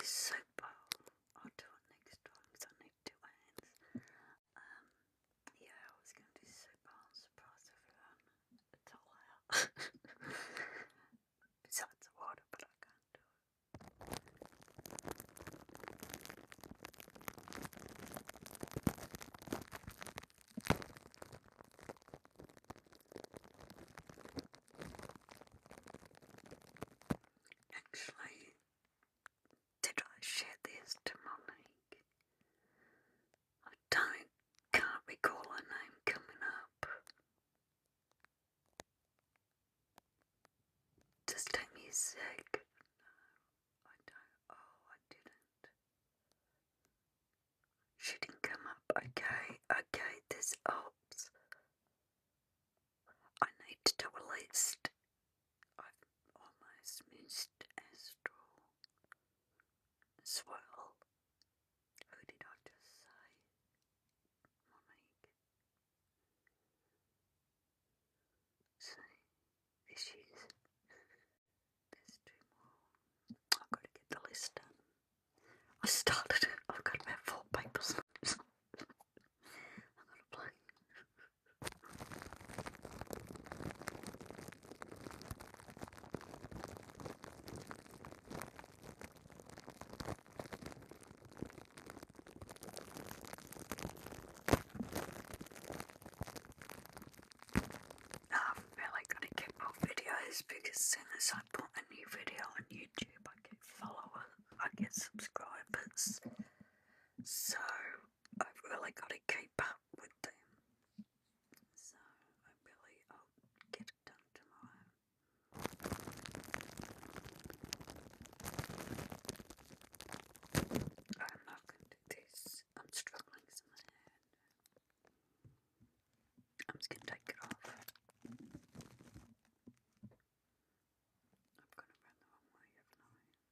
this soup bowl. I'll do it next time because I need 2 hands. Yeah, I was going to do soup bowl. Surprise everyone. It's all out. Besides the water, but I can't do it. Actually, did I share this to Monique? I can't recall her name coming up. Just take me a sec. No, I don't. Oh, I didn't. She didn't come up. Okay, there's oops. I need to do a list. I've almost missed Astral as well. Who did I just say? Monique. See, there she is. There's 2 more. I've got to get the list done. I started it. I've got about 4 papers. I've got to play. I've really got to get more videos because as soon as I put a new video on YouTube, I get followers, I get subscribers. So I've really got to keep up with them. So I'll get it done tomorrow. I'm not going to do this. I'm struggling with my hand. I'm just going to take it off. I'm going to run the wrong way, haven't I?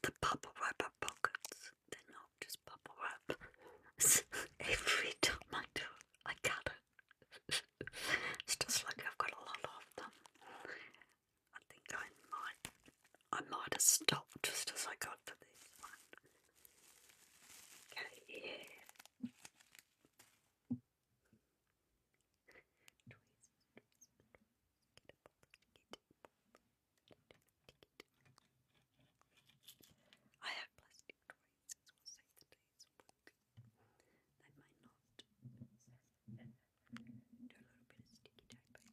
The bubble wrapper pockets, they're not just bubble wrap. Every time I do it, I cut it. It's just like I've got a lot of them. I think I might have stopped just as I got to this one. Okay, yeah. I have plastic tweezers. We'll see if these work. They may not. Do a little bit of sticky tape.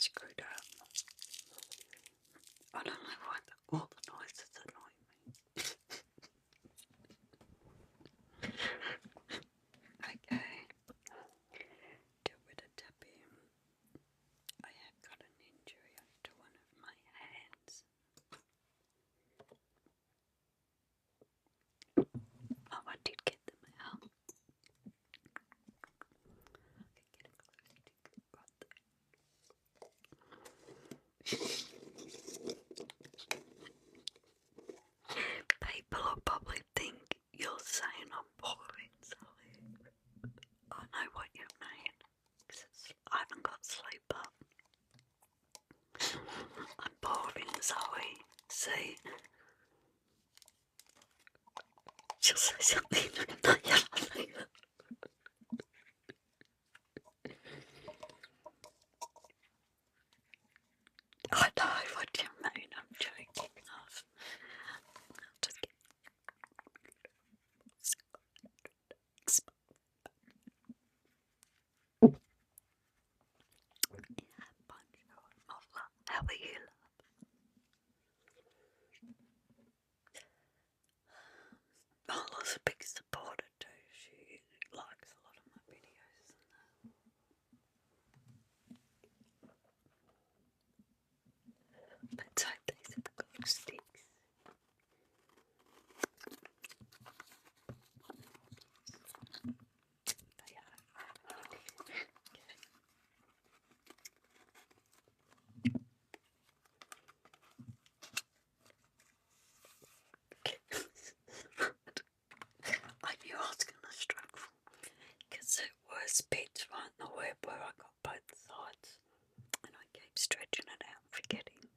screwed up. I don't know why all the noises annoy me. Okay. Get rid of tapping. I have got an injury to one of my hands. Oh, I did get them out. People will probably think you're saying I'm boring, Zoe. I know what you mean, because I haven't got sleep up. I'm boring, Zoe. See? She'll say something. No, you're not. I know what you mean. I'm joking off. Just get how are you, love? Lola's a big supporter too. She likes a lot of my videos and that. Let's hope these are the good sticks. They are. I knew I was going to struggle because the worst bit's right in the web where I got both sides and I keep stretching it out, forgetting.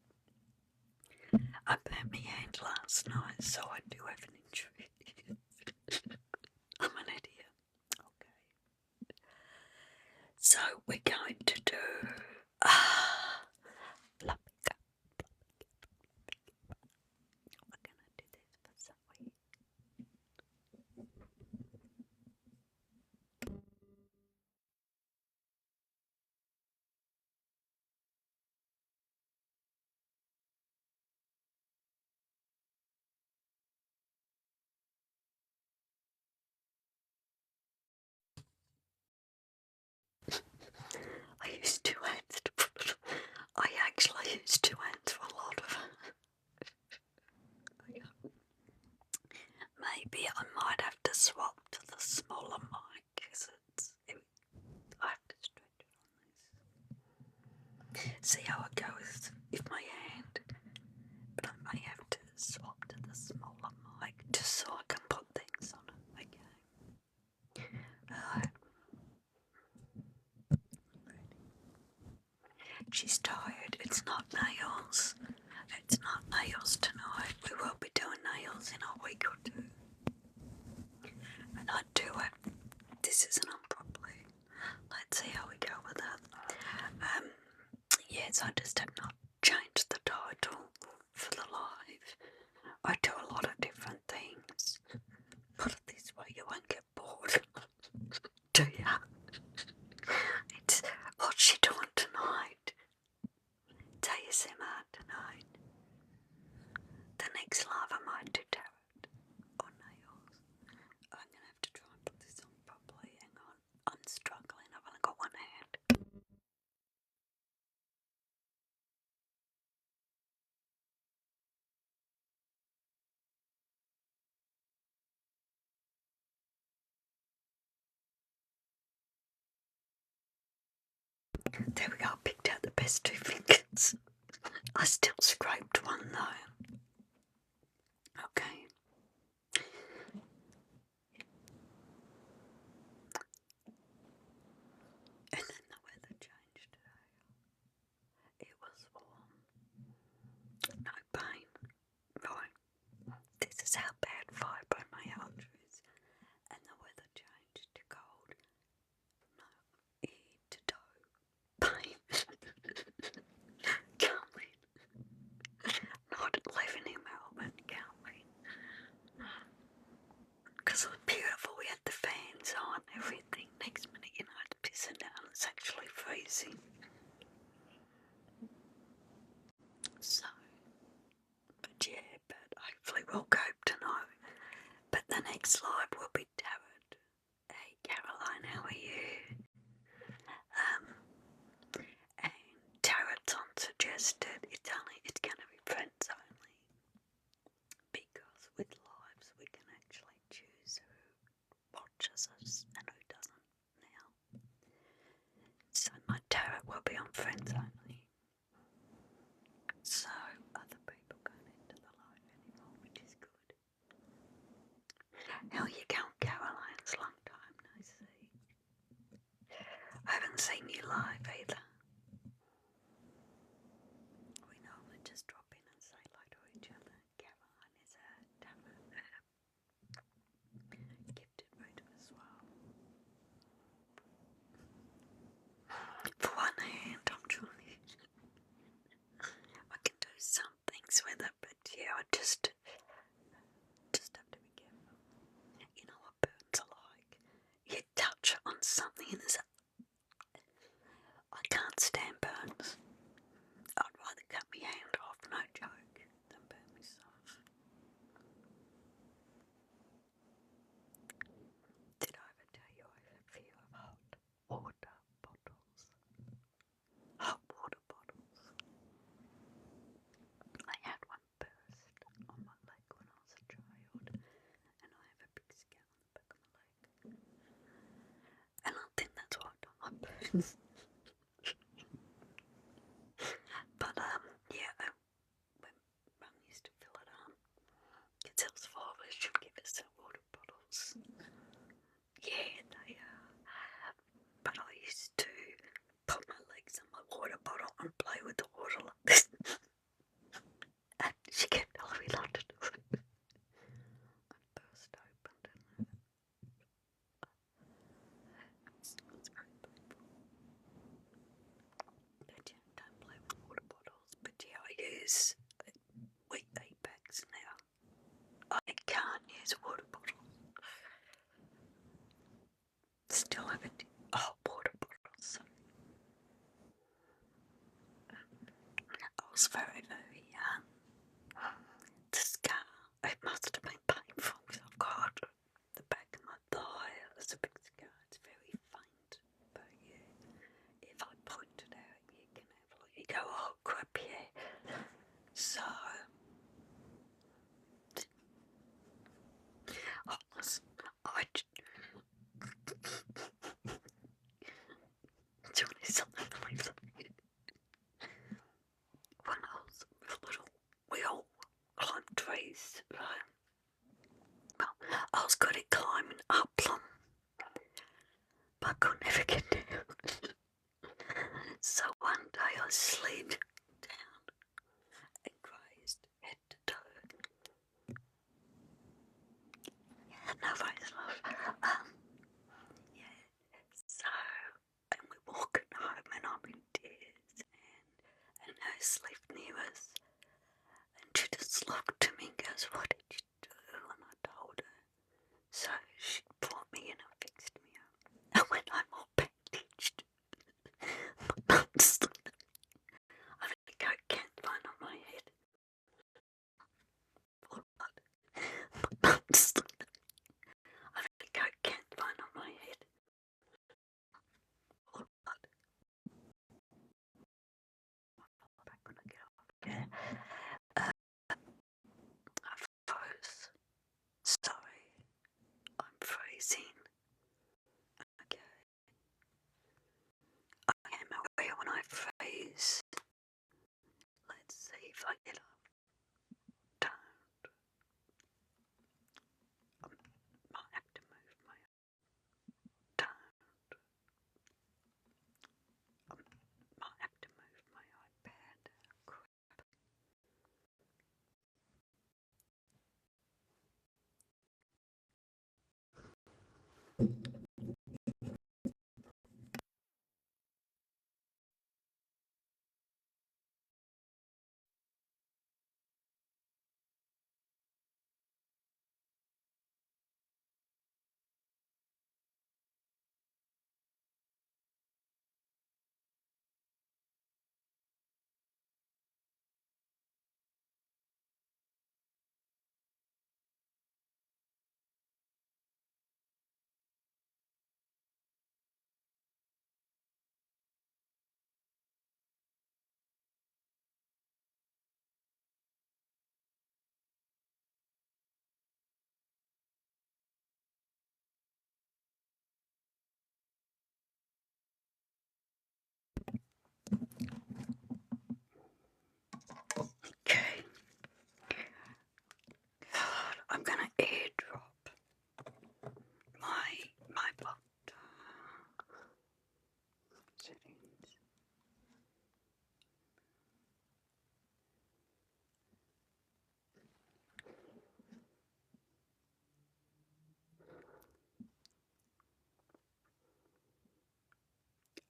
I burnt my hand last night, so I do have an injury. I'm an idiot. Okay. So we're going to do we're going to do this for Zoe. I use two hands to put it. I actually use two hands for a lot of it. Maybe I might have to swap to the smaller mic because I have to stretch it on this. See how it goes with my hand, but I may have to swap to the smaller mic just so I can put things on it. Okay. She's tired. It's not nails. It's not nails tonight. We will be doing nails in a week or two. And I do it. This isn't on properly. Let's see how we go with that. Yes, I just have not changed the title for the live. I do a lot of different things. Put it this way, you won't get bored. Do ya? It's what's she doing tonight? It's ASMR tonight. The next live I might do tarot or nails. I'm gonna have to try and put this on properly. Hang on. I'm struggling. I've only got one hand. There we go. I picked out the best two fingers. I still scraped one though. Okay. And then the weather changed today. It was warm. No pain. Right. This is how bad fibromyalgia is. And the weather changed to cold. No, ear to toe. Pain. Coming. Not living in Melbourne, coming. Because it was beautiful. We had the fans on, everything. Next minute, you know, it's pissing down. It's actually freezing. interested, it's gonna be friends only. Because with lives we can actually choose who watches us and who doesn't now. So my tarot will be on friends only. So other people can't enter the live anymore, which is good. How are you going, Caroline? It's a long time no see. I haven't seen you live either. We normally just drop in and say hello to each other. Caroline is a gifted reader as well. For one hand, I'm trying. I can do some things with it, but yeah, I just have to be careful. You know what burns are like? You touch on something and I can't stand burns. I'd rather cut my hand off, no joke, than burn myself. Did I ever tell you I have a fear of hot water bottles? Hot water bottles. I had one burst on my leg when I was a child, and I have a big scar on the back of my leg. And I think that's why I don't like burns. But yeah, when Mum used to fill it up, because there was 4 of us, she'd give us our water bottles. Yeah, they are. But I used to put my legs in my water bottle and play with the water like this. And she kept telling me not to do it. I burst open, didn't it? It's very painful. But yeah, don't play with water bottles. But yeah, I use wheat bags now. I can't use water bottles. Still haven't. Oh, water bottles. I was very, very young. The scar, it must have been painful because I've got the back of my thigh. It's a big scar. It's very faint. But yeah, if I point it out, you can have a look. You go, oh crap, yeah. So, listen, it's really something to believe in. When I was little, we all climbed trees, right? Well, I was good at climbing up them, but I could never get down. So one day I slid down and grazed head to toe. Yeah, no worries, love. Yeah, so, and we're walking home and I'm in tears and a nurse lived near us and she just looked to me and goes, what did you do? And I told her. So she brought me in and fixed me up. And when I'm all bandaged, my mum's I've had a coat can on my head. Full of blood. My mum's I've had a coat can on my head. Full of blood. I'm gonna get off. Yeah. I froze. Sorry. I'm freezing. Okay. I am aware when I freeze. Let's see if I get up. Don't. I might have to move my don't. I might have to move my iPad. Crap.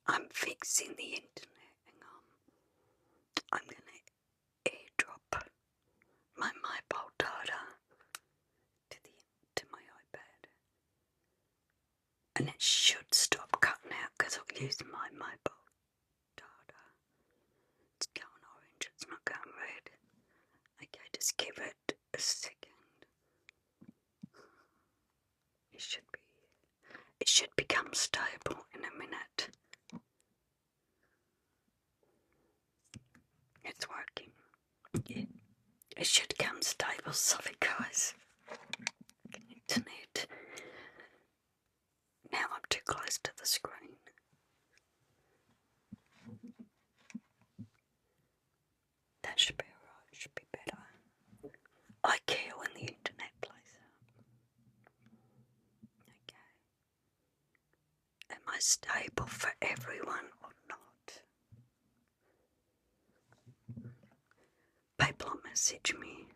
I'm fixing the internet. Hang on. I'm gonna airdrop my mobile data to my iPad, and it should stop cutting out because I've used my mobile data. It's going orange. It's not going red. Okay, just give it a second. It should become stable in a minute. It's working. Yeah. It should come stable. Sorry guys. Internet. Now I'm too close to the screen. That should be alright. Should be better. I care when the internet plays up. Okay. Am I stable for everyone or not? People message me.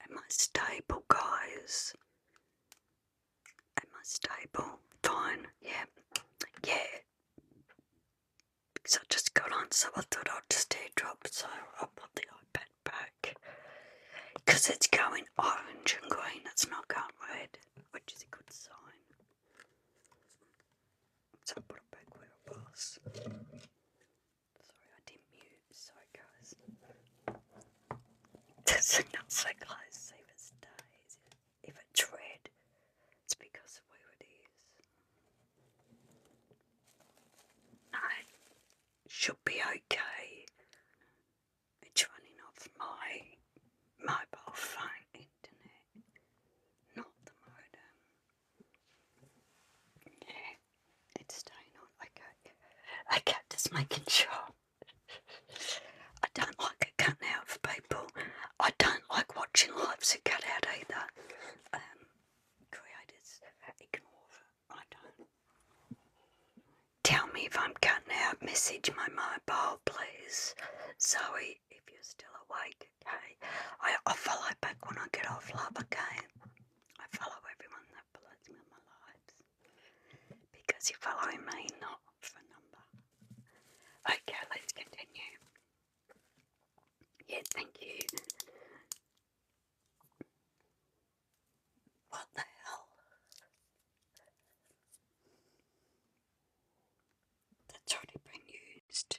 Am I stable, guys? Am I stable? Fine. Yeah. Yeah. Because I just got on, so I thought I'd just airdrop, so I'll put the iPad back. Because it's going orange and green, it's not going red, which is a good sign. So I'll put it back where it was. Sorry, I didn't mute. Sorry, guys. It's not so close. See if it stays. If it's red, it's because of where it is. No, it should be okay. It's running off my mobile phone internet, not the modem. Yeah, it's staying on. Okay, just making sure. I don't like it cutting out for people. I don't like watching lives that cut out either. Creators, ignore it. I don't. Tell me if I'm cutting out. Message my mobile, please. Zoe, if you're still awake, okay? I follow back when I get off, love, okay? I follow everyone that follows me on my lives. Because you're following me, not for a number. Okay, let's continue. Yeah, thank you. What the hell? That's already been used.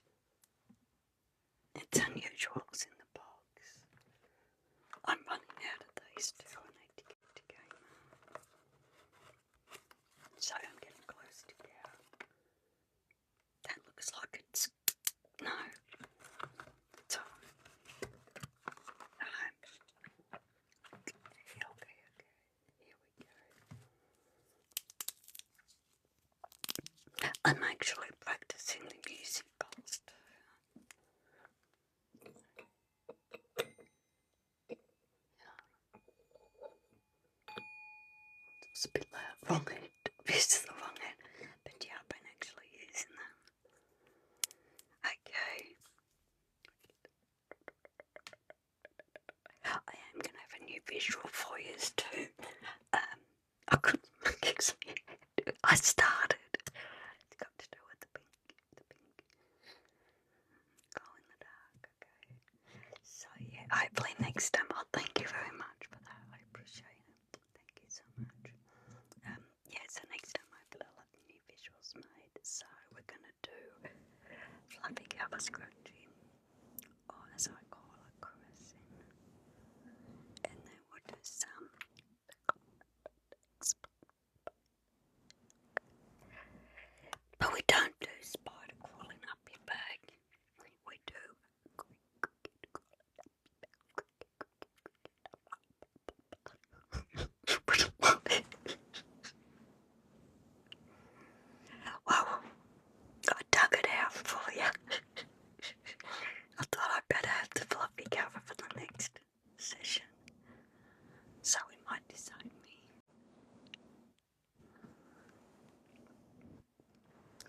It's unusual, it's in the box. I'm running out of these too. I need to get to game. So I'm getting close to go. That looks like it's... No. It's alright. No. Okay. Here we go. I'm actually practicing the music box too. It's a bit loud. Wrong end. This is the wrong end. But yeah, I've been actually using them. Okay. I am going to have a new visual for you too. I couldn't I started. It's got to do with the pink. Glow in the dark, okay. So yeah, hopefully next time. Thank you very much for that. I appreciate it. Thank you so much. Yeah, so next time hopefully I'll have new visuals made. So we're gonna do fluffy cover scratching, or as I call it, caressing. And then we'll do some but we don't do spider crawling up your back. We do wow, I dug it out for you. I thought I'd better have the fluffy cover for the next session. So it might decide me.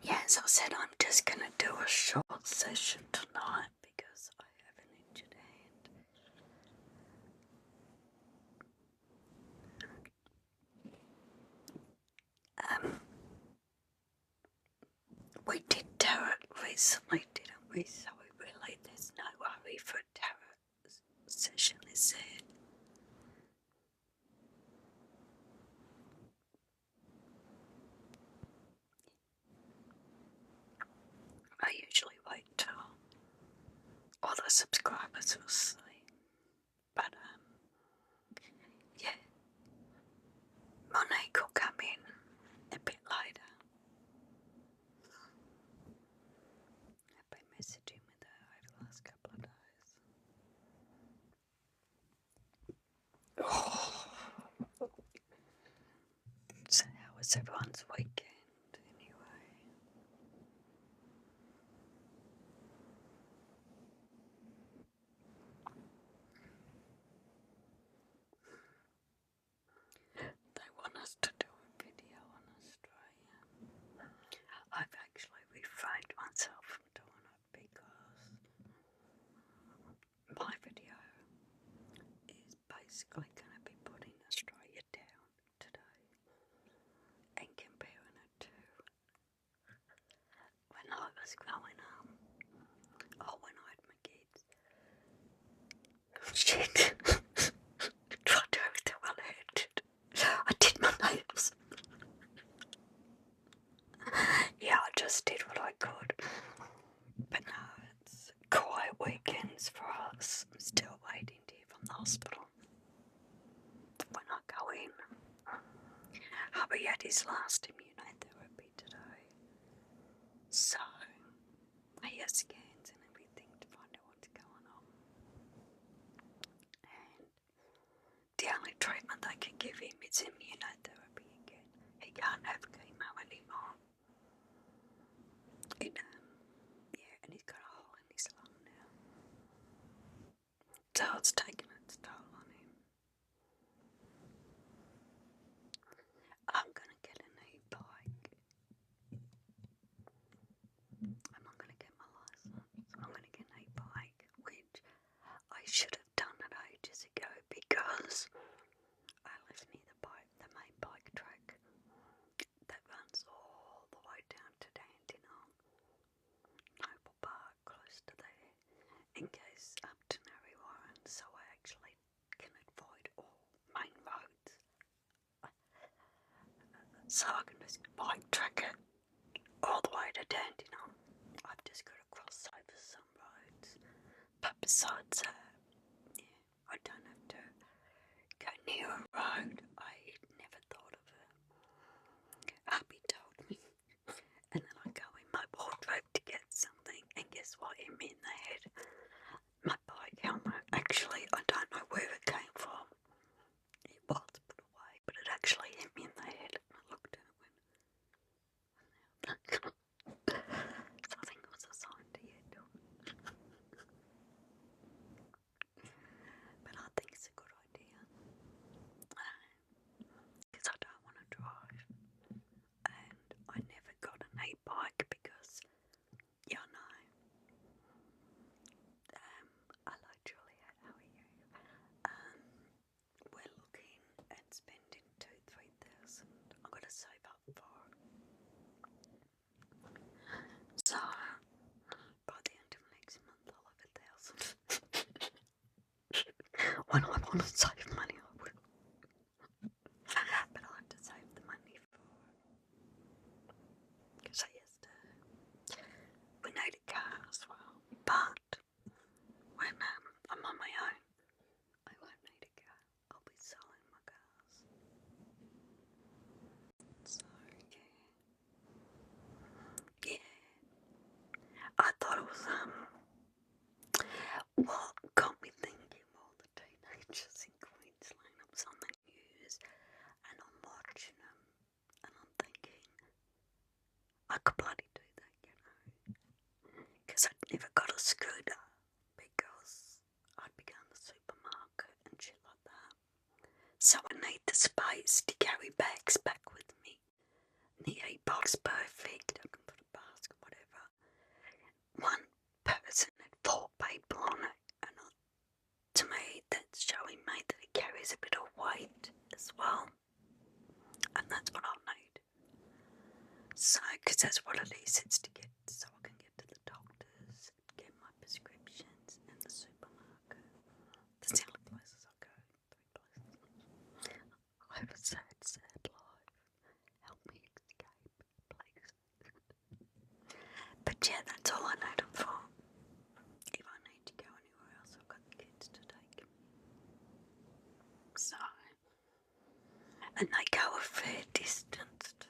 Yeah, as I said, I'm just going to do a short session tonight because I have an injured hand. recently, didn't we? So really, there's no worry for a tarot session, is there? I usually wait till all the subscribers will see. But, yeah. Monique will come in a bit later. I've been messaging with her over the last couple of days. Oh. So how was everyone's weekend anyway? They want us to do a video on Australia. I've actually refrained myself from doing it because my video is basically going to be putting Australia down today and comparing it to when I was growing up, or when I had my kids. Shit. Tried to everything well I did my nails. Yeah, I just did what I could. But no, it's quiet weekends for us. I'm still waiting to hear from the hospital. When I go in, hubby had his last immunotherapy today. So, he has scans and everything to find out what's going on. And the only treatment they can give him is immunotherapy again. He can't have chemo anymore. Yeah, and he's got a hole in his lung now. So it's taken its toll on him. I'm going to get an e-bike. I'm not going to get my license. I'm going to get an e-bike, which I should have done it ages ago because I live near the main bike track that runs all the way down to Dandenong, Noble Park, close to there, and goes up to Narre Warren, so I actually can avoid all main roads. So I can just bike track it all the way to Dandenong. I've just got to cross over some roads, but besides that, yeah, I don't have to go near a road. I never thought of it. Hubby told me, and then I go in my wardrobe to get something, and guess what hit me in the head? My bike helmet. Actually, I don't know where it came from. It was put away, but it actually hit me in the head, and I looked at it and went, so I think it was a sign to you. But I think it's a good idea. Because I don't want to drive. And I never got an e-bike because, yeah, no. Hello Juliet, how are you? We're looking at spending 2,000-3,000. I've got to save up for it. So, by the end of next month I'll have 1,000. When I want to save money I will. But I have to save the money for it. Because we need a car as well. But when I'm on my own, I won't need a car. I'll be selling my cars. So yeah. I thought it was what got me thinking all the teenagers in Queensland. I'm on the news and I'm watching them and I'm thinking I could bloody do that, you know. Because I'd never got a scooter because I'd be going to the supermarket and shit like that. So I need the space to carry bags back with me. The e-bike's perfect. I can put a basket, whatever. One person had 4 people on it, and to me, that's showing me that it carries a bit of weight as well. And that's what I'll need. So, because that's what it is, it's to get so I can get to the top. yeah, that's all I need them for. If I need to go anywhere else, I've got the kids to take. So, and they go a fair distance too.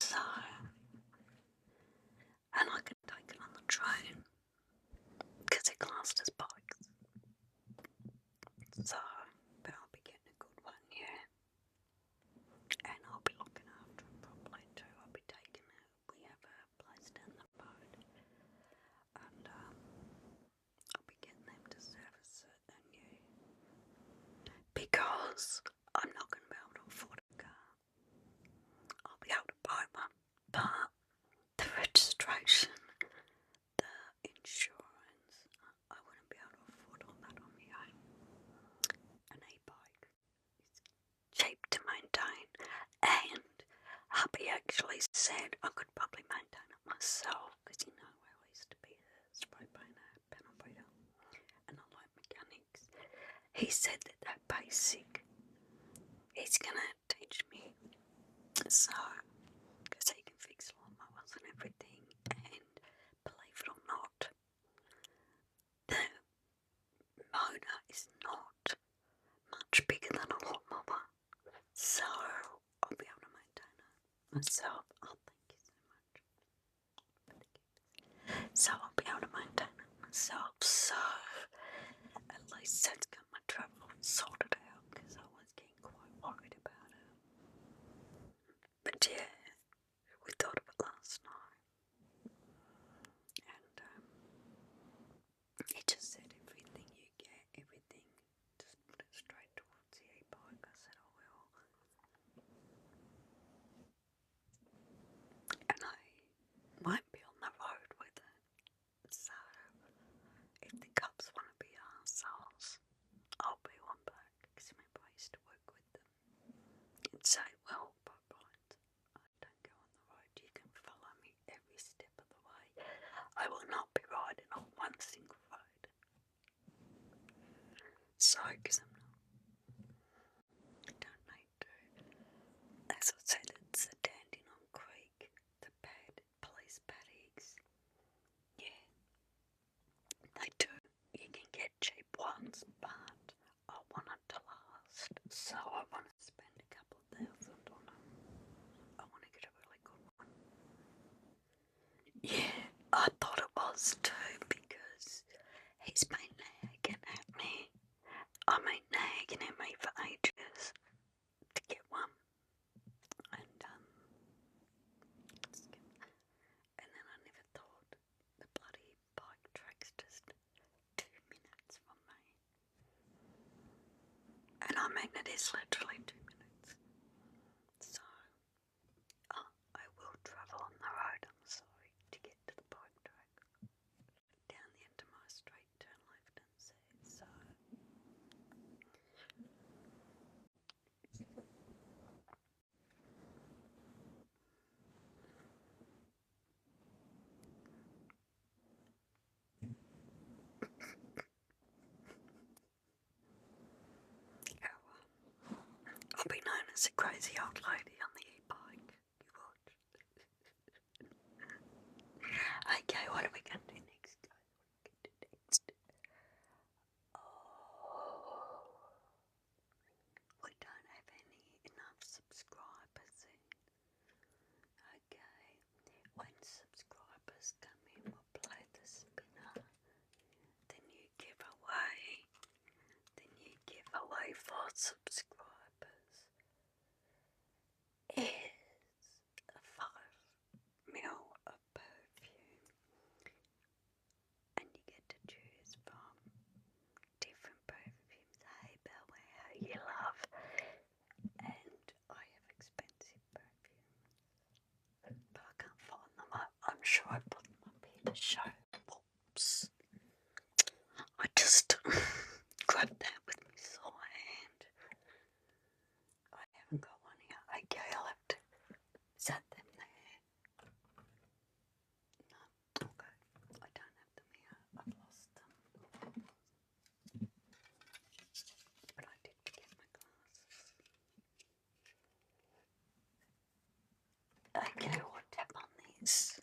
So, and I can take it on the train because they're classed as bikes. So, but I'll be getting a good one, yeah. And I'll be looking after it properly too. I'll be taking it. We have a place down the road, and I'll be getting them to service it, and yeah, because I'm not going to be able to afford a car. I'll be able to buy one, but the registration, the insurance, I wouldn't be able to afford all that on my own. An e-bike is cheap to maintain, and hubby actually said I could probably maintain it myself, because you know where I used to be a spray painter, panel beater, and I like mechanics. He said that basic he's gonna teach me, so because he can fix lawnmowers and everything, and believe it or not, the motor is not much bigger than a lawnmower, so I'll be able to maintain it myself. Oh, thank you so much. So I'll be able to maintain it myself, so at least that's got my travel sorted out, because I was getting quite worried about it. But yeah, we thought of it last night, and he just said everything you get, everything, just put it straight towards the e-bike. I said I will, and I won't be on the road with it, so if the cops want to be arseholes, I'll be one back, because remember I used to work with them and say, well, bye-bye, I don't go on the road, you can follow me every step of the way. I will not be riding on one single road. So, because I don't need to. As I said, it's the Dandenong Creek, the police paddocks. Yeah, they do. You can get cheap ones, but I want it to last. So I want to spend a couple of thousand on them. I want to get a really good one. Yeah, I thought it was too, because he's been nagging at me. I mean, nagging at me for ages to get one. And then I never thought the bloody bike track's just 2 minutes from me. And I mean, it is literally 2 minutes. So, I will travel on the road, I'm sorry, to get to the bike track. Down the end of my street, turn left and see. So, I'll be known as a crazy old lady on the e-bike. You watch. Okay, what are we going to do next, guys? Oh, we don't have enough subscribers in. Okay, when subscribers come in, we'll play the spinner. Then you give away. For subscribers is a 5ml of perfume, and you get to choose from different perfumes. Hey Bella, you love, and I have expensive perfumes, but I can't find them. I'm sure I put them up here to show. Whoops! I just grabbed that with my sore hand. I haven't got one here. Okay, I'll have to set them there. No, okay. I don't have them here. I've lost them. But I did forget my glasses. Okay, we'll tap on these.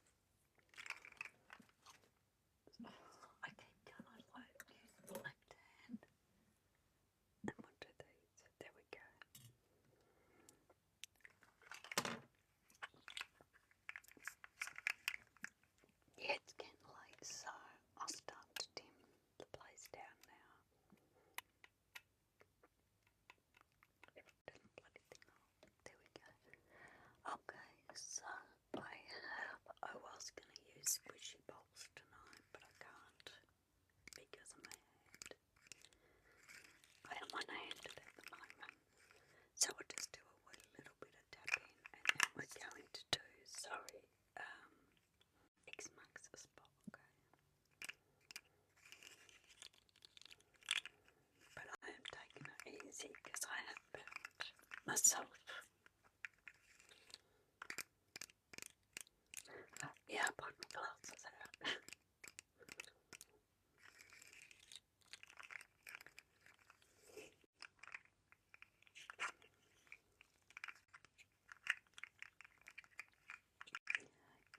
put my glasses out.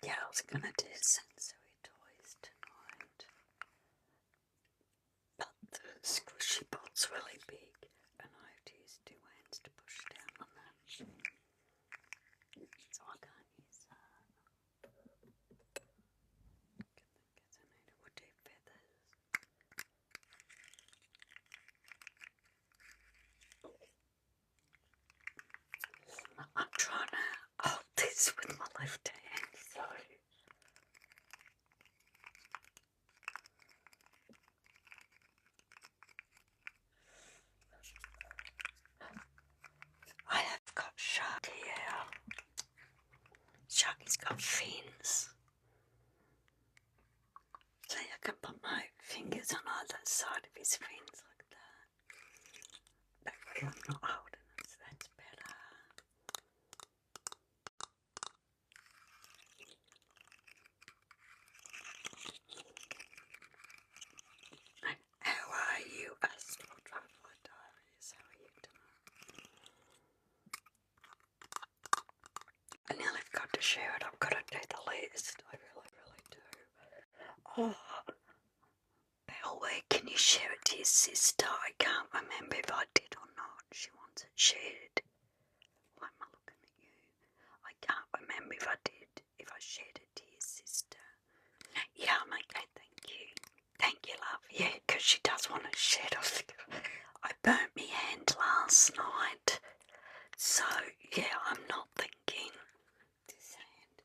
Yeah, I was gonna do sensory toys tonight, but the squishy ball's really big, and I have to use 2 hands to push down on that. So I can't use that. Because I need wood feathers. I'm trying to hold this with my left hand, so I have got Shark here. Sharky's got fins. So I can put my fingers on either side of his fins like that. That way I'm not holding it, so that's better. How are you, Astral Traveler Diaries? How are you doing? I nearly forgot to share it. I've got to do the list. I really, really do. Oh, Bellway, can you share it to your sister? I can't remember if I did or not. She wants it shared. Why am I looking at you? I can't remember if I did, if I shared it to your sister. Yeah, I'm okay, thank you. Thank you, love. Yeah, because she does want it shared. I burnt my hand last night. So, yeah, I'm not thinking this hand.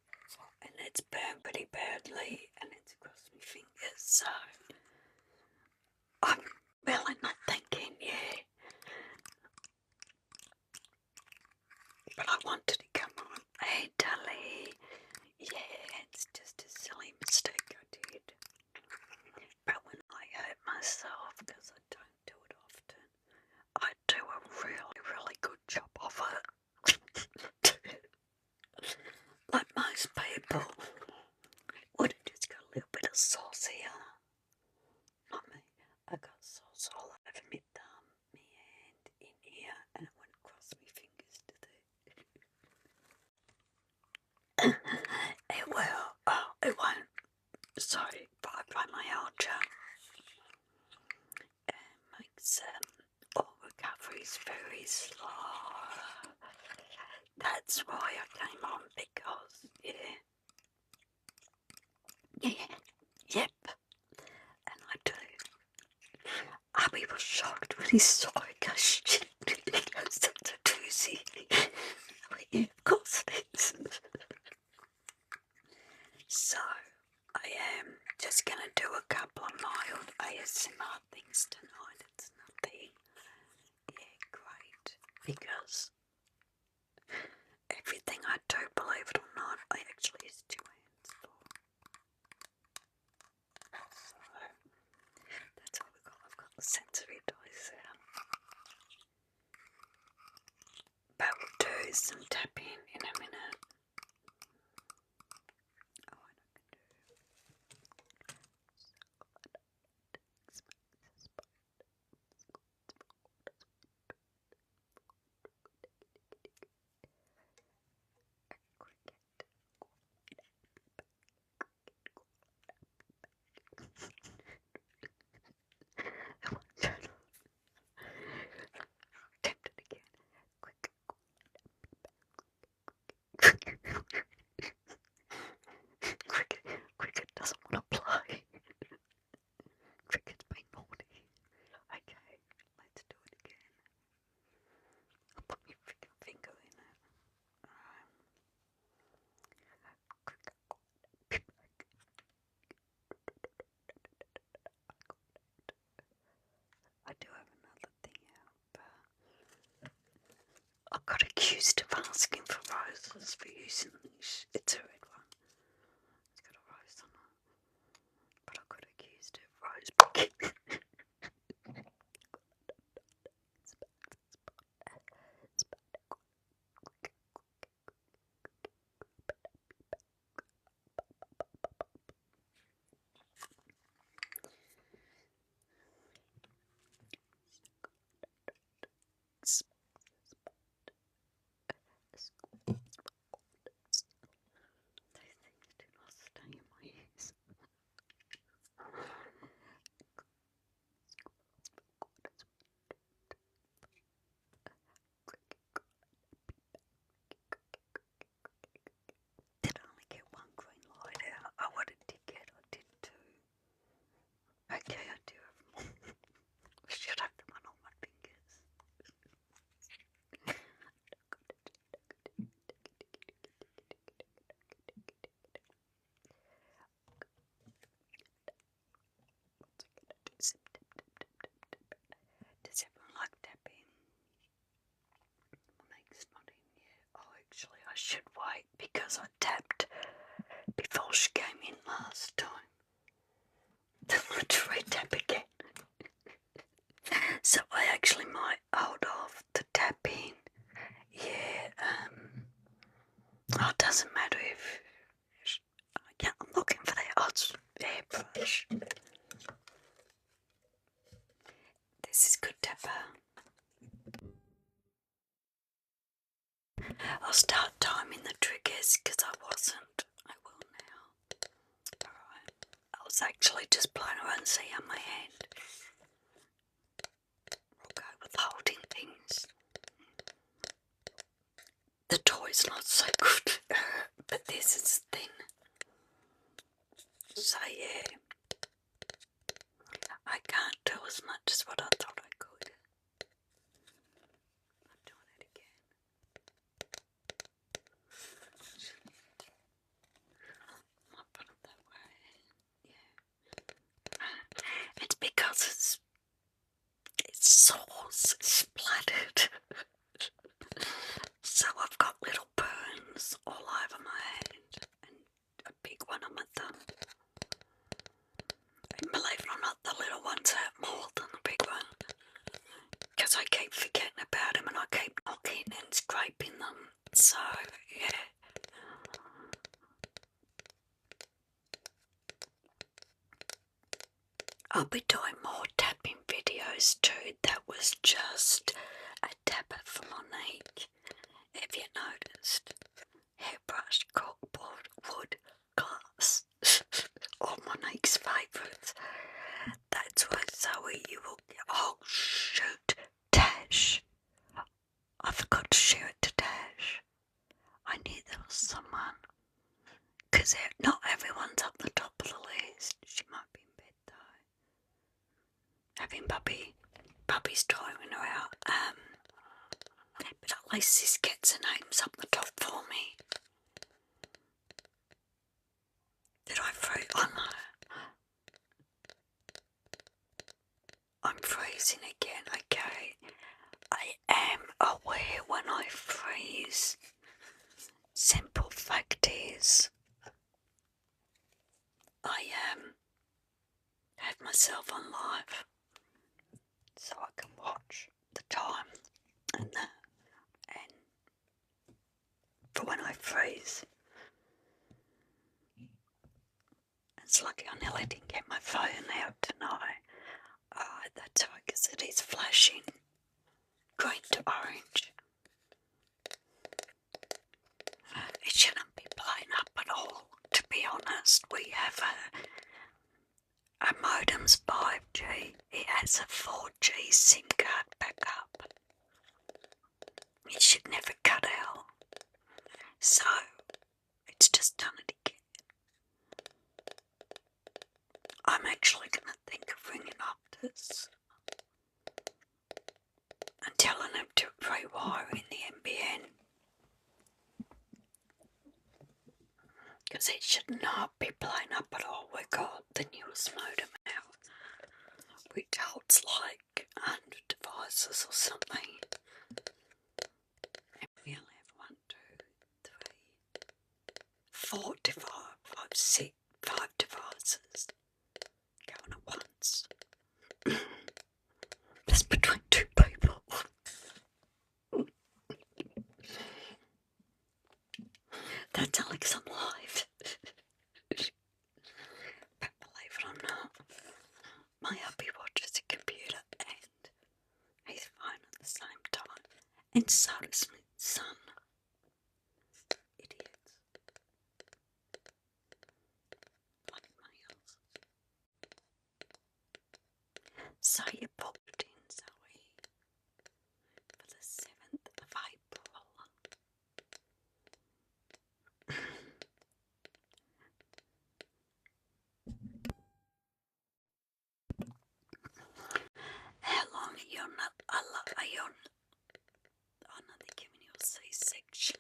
And it's burnt pretty badly, and it's across my fingers, so I'm really not thinking, yeah. But I wanted to come on. Hey, Dolly. Yeah, it's just a silly mistake I did. But when I hurt myself, because I don't do it often, I do a really, really good job of it. Like most people would have just got a little bit of sauce here. Not me. I got sauce all over my thumb, my hand, in here, and it went across my fingers to there. It will. Oh, it won't. Sorry, fibromyalgia. It makes all recoveries very slow. That's why I came on, because, yeah. Yep. And I do. Abby was shocked when he saw it, because shit, he goes, that's a doozy. Yeah, of course it is. So, I am just going to do a couple of mild ASMR things tonight. It's nothing, yeah, great, because everything I do, believe it or not, I actually use 2 hands for. So, that's what we've got. I've got the sensory toys there. But we'll do some tapping in a minute. Oh, I can do. Attempt it again. Quick. Cricket doesn't want to play. Cricket's been naughty. Okay, let's do it again. I'll put my finger in it. I do have another thing out, but I got accused of asking for roses for using this. It's a red one. It's got a rose on it. But I got accused of rose picking. because I tapped before she came in last time. Then I had to re-tap again. So I actually might hold off the tapping. Yeah, it doesn't matter if... Yeah, I'm looking for the odds hairbrush. This is good tapper. I'll start timing the triggers because I wasn't. I will now. Alright. I was actually just blowing around see on my hand. We'll go with holding things. The toy's not so good, but this is thin. So yeah, I can't do as much as what I thought I could. I'm doing it again. I'll put it that way. Yeah. It's because it's sauce splattered. So I've got little burns all over my hand and a big one on my thumb. And believe it or not, the little ones hurt more than the big one. Because I keep forgetting about them and I keep knocking and scraping them. So, yeah. I'll be doing more tapping videos too. That was just a tapper for Monique. Have you noticed? Hairbrush, corkboard, wood, glass. All Monique's favourites. That's why Zoe, you will get. Oh shoot, Tash. I forgot to share it to Tash. I knew there was someone. Because not everyone's up the top of the list. She might be in bed though. Having Puppy's driving her out. But at least this gets her names up the top for me. Did I freeze? Oh no. I'm freezing again, okay. I am aware when I freeze. Simple fact is, I have myself on live so I can watch the time and that, and for when I freeze. It's lucky I nearly didn't get my phone out tonight. That's right, because it is flashing green to orange. It shouldn't be playing up at all, to be honest. We have a modem's 5G. It has a 4G SIM card backup. It should never cut out. So, it's just done it again. I'm actually going to think of ringing Optus and telling them to rewire in the NBN. Because it should not be playing up at all. We got the newest modem out, which holds like 100 devices or something. And we only have 1, 2, 3, 4 devices, 5 devices going at once. That's between 2 people. That's Alex on live. But believe it or not, my hubby watches a computer and his phone at the same time. And so does my son. Idiots. Like males. So you popped in, Zoe, for the 7th of April. How long are you on? Oh no, they're giving you a C-section.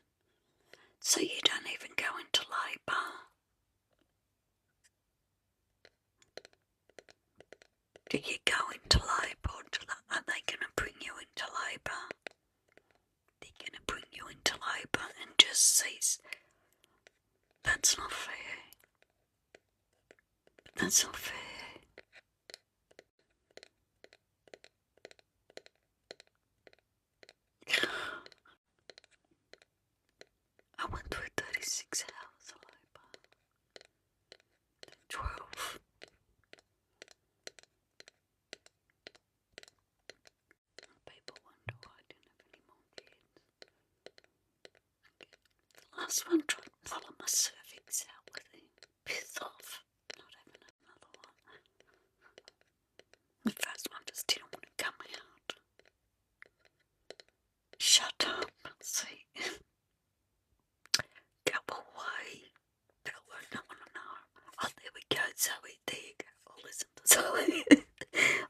So you don't even go into labour. Do you go into labour? Are they going to bring you into labour? They're going to bring you into labour and just cease That's not fair. That's not fair. I went through 36 hours of labour. 12. People wonder why I didn't have any more kids. The last one tried to follow my cervix out with him. Pissed off. Not having another one. The first one just didn't want to come out. Shut up. See. Go away. Go away. I don't want to know. Oh, there we go, Zoe. There you go. I'll listen to Zoe.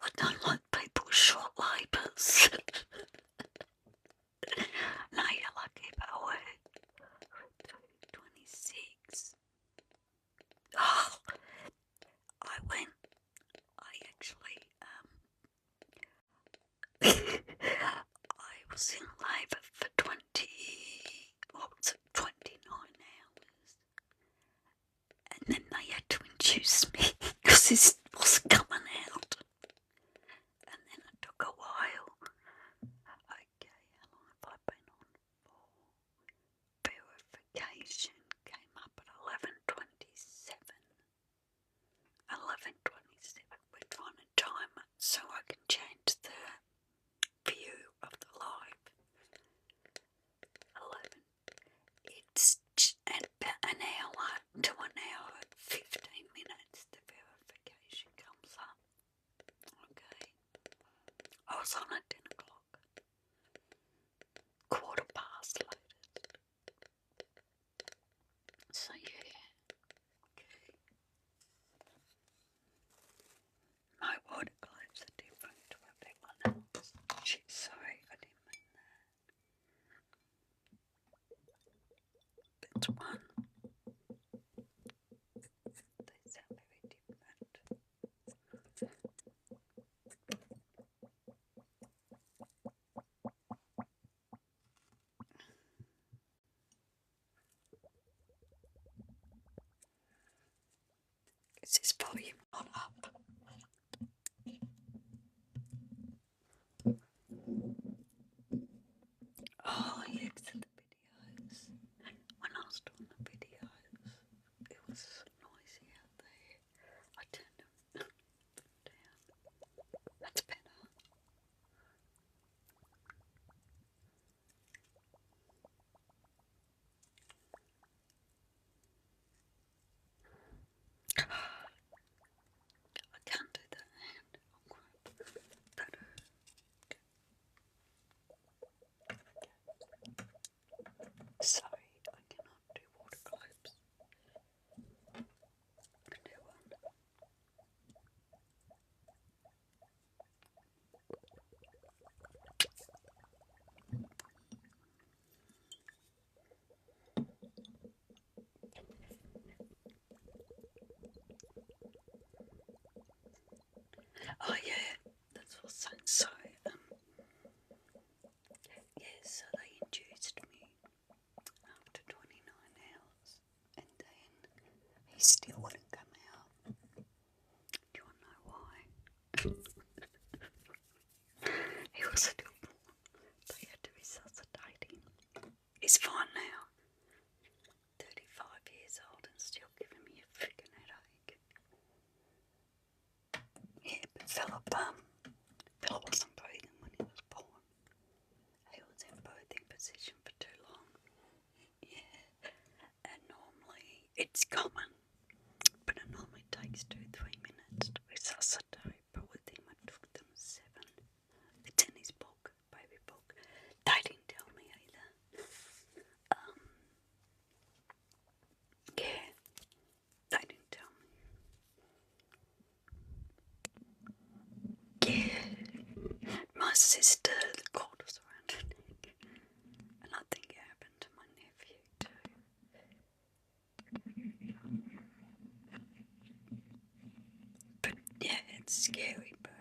I don't like people with short labours. No, you're lucky, Bowie. 26. Oh, I was in labour for 29 hours. And then they had to induce me because this wasn't coming out. And then it took a while. Okay, how long have I been on for? Verification came up at 11:27. 11:27. We're trying to time it so I can change the view of the live. 11. It's about an hour to an hour and 15 minutes. The verification comes up. Okay. I was on at 10 o'clock. 1:15 latest. So yeah. Okay. My water globes are different to everyone else. Shit, sorry, I didn't mean that. That's one. They sound very different. Is this volume not up? Oh, yeah, it's in the videos. When I was doing the videos, it was noisy out there. I turned them down. That's better. I can't do that hand. Sorry, I cannot do water globes. I can do one. Oh yeah, that's what's saying. Sorry. Yeah, so they induced me after 29 hours, and then he still wouldn't come out. Do you want to know why? He was still born. They had to resuscitate him. He's fine now. 35 years old and still giving me a freaking headache. Yeah, but Philip wasn't breathing when he was born. He was in birthing position for too long. Yeah, and normally it's common, but it normally takes 2-3 minutes to resuscitate. But with him, it took them 7. It's in his book, baby book. They didn't tell me either. Yeah, they didn't tell me. Yeah, my sister, the cord was around her neck, and I think it happened to my nephew too. But yeah, it's scary, but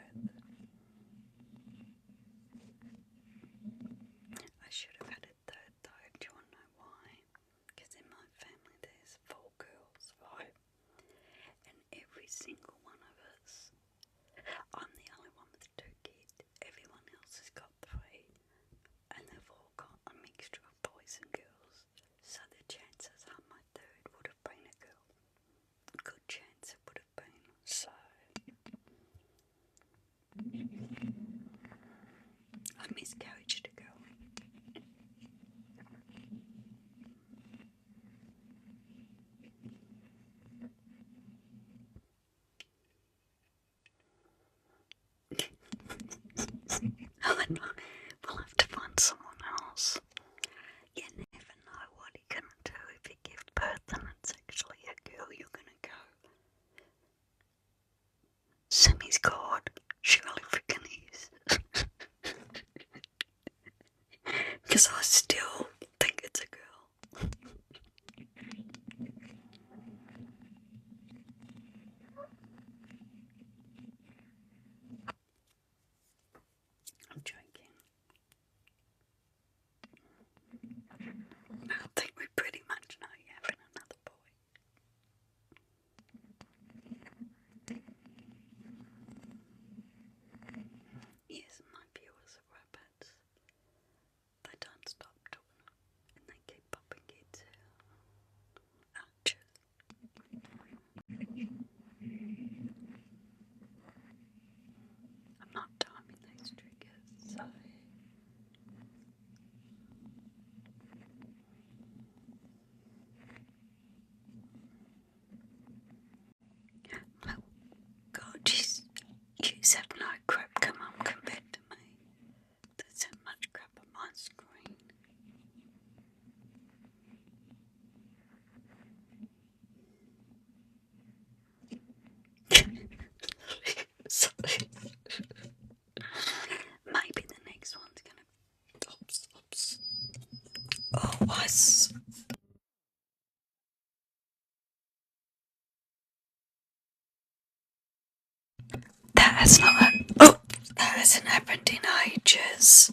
I should have had a third though. Do you want to know why? Because in my family there's 4 has not. Oh, that hasn't happened in ages.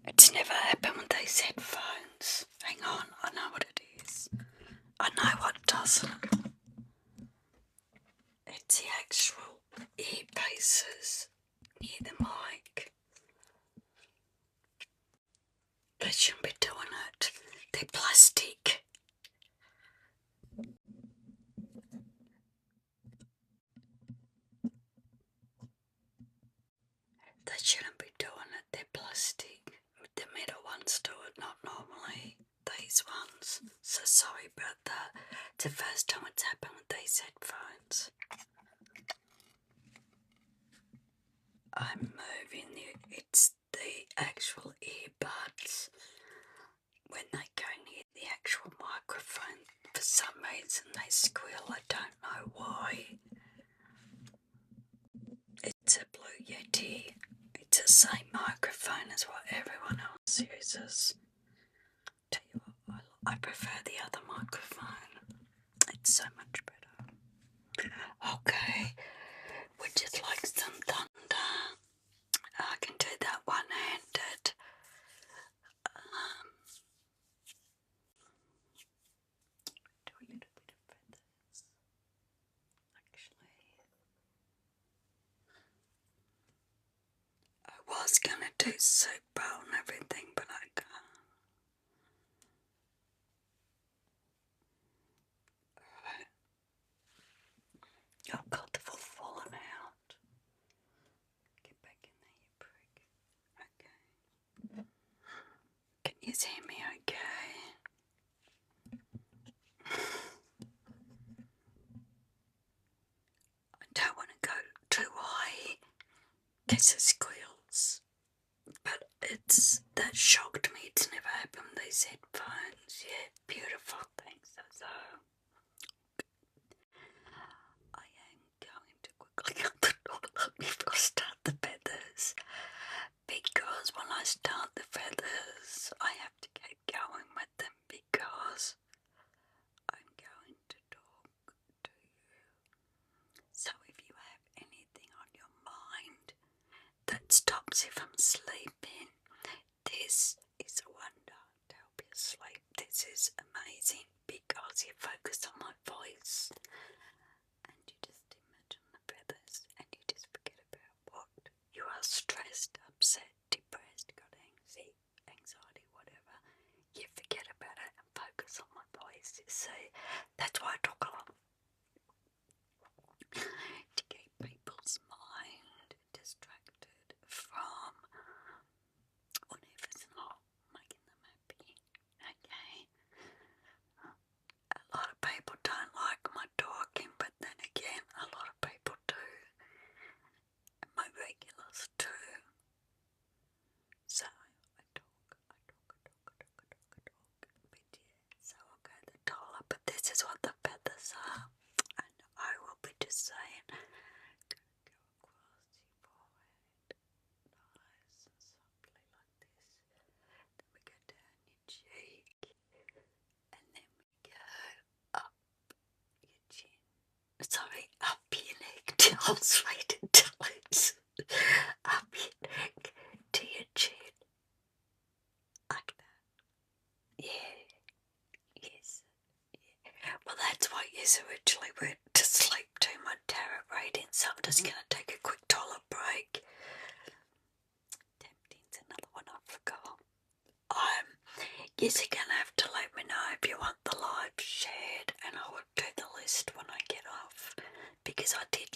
It's never happened with these headphones. Hang on, I know what it is. I know what doesn't. It's the actual earpieces near the mic. They shouldn't be doing it. They're plastic. They shouldn't be doing it. They're plastic. The metal ones do it, not normally these ones. So sorry about that. It's the first time it's happened with these headphones. I'm moving it's the actual earbuds. When they go near the actual microphone, for some reason they squeal. I don't know why. It's a Blue Yeti. It's the same microphone as what everyone else uses. Tell you what, I prefer the other microphone. It's so much better. Okay, would you like some thunder? I can do that one-handed. Do a little bit of feathers. Actually, I was gonna do soup bowl and everything, but I can't. Alright. Oh god, they've all fallen out. Get back in there, you prick. Okay. Can you hear me okay? I don't want to go too high because it squeals. But that shocked me. It's never happened with these headphones yet. Beautiful, thanks. So I am going to quickly cut the door before I start the feathers, because when I start the feathers I have to keep going with them because I'm going to talk to you. So if you have anything on your mind that stops you from sleeping, this is a wonder to help you sleep. This is amazing because you focus on my voice and you just imagine the feathers and you just forget about what you are stressed, upset, depressed, got anxiety, whatever. You forget about it and focus on my voice. You see, that's why I talk a lot. To keep people's mind distracted from whatever's not making them happy. Okay. A lot of people don't like my talking, but then again, a lot of people do. And my regulars too. So I talk. But yeah, so I'll go the taller. But this is what the feathers are. And I will be just saying, go across your forehead, nice and softly like this. Then we go down your cheek, and then we go up your chin. Sorry, up your neck. I was waiting till it's up your neck to your chin, like that. Yeah, yes. Yeah. Well, that's why you originally went to sleep too much tarot reading, so I'm just going to take a quick toilet break. Tempting's another one I forgot. Yes, you're going to have to let me know if you want the live shared, and I will do the list when I get off, because I did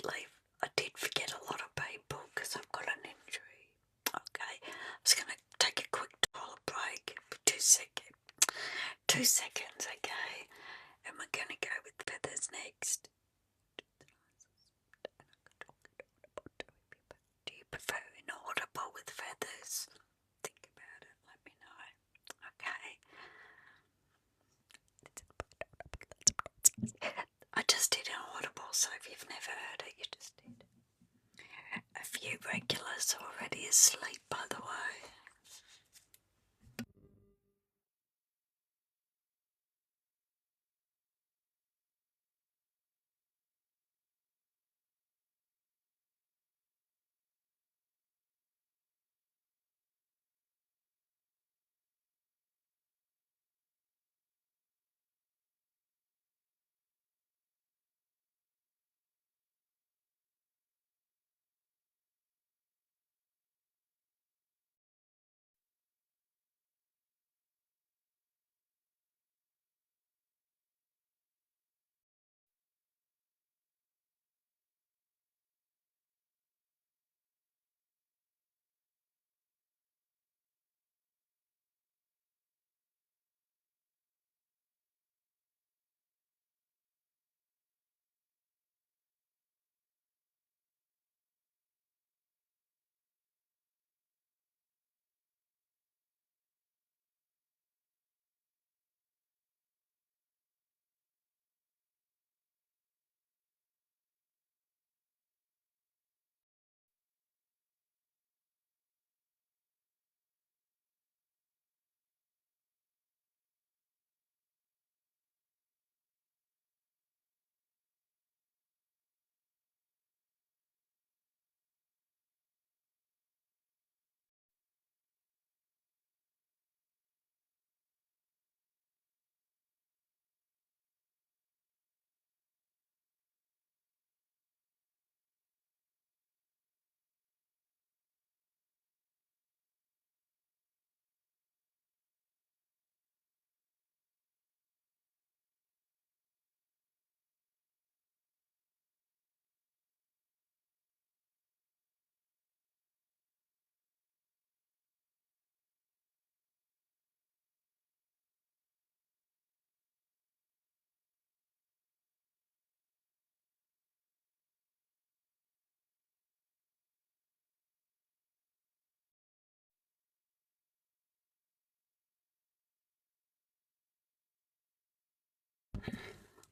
forget a lot of people because I've got an injury. Okay, I'm just going to take a quick toilet break for 2 seconds. 2 seconds, okay, and we're going to go with feathers next. Do you prefer inaudible with feathers? Think about it, let me know. Okay. I just did inaudible, so if you've never heard it, you just did. A few regulars already asleep, by the way.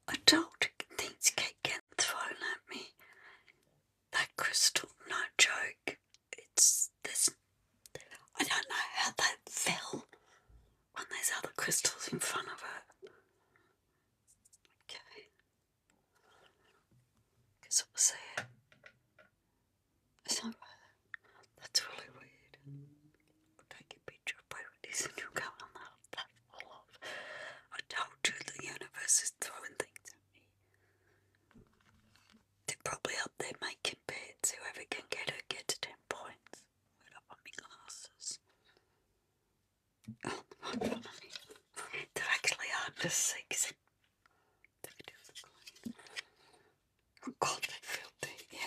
I told you things keep getting thrown at me. That crystal, no joke. It's this. I don't know how that fell when there's other crystals in front of it. Okay. Because it was there. So, that's really weird. I'll take a picture of where it is and you'll go on that fall off. I told you the universe is throwing things at me. They're probably up there making beds. Whoever can get it gets 10 points. Where up on my glasses? Oh, right in front of me. They're actually hard to see because oh God, they feel big, yeah.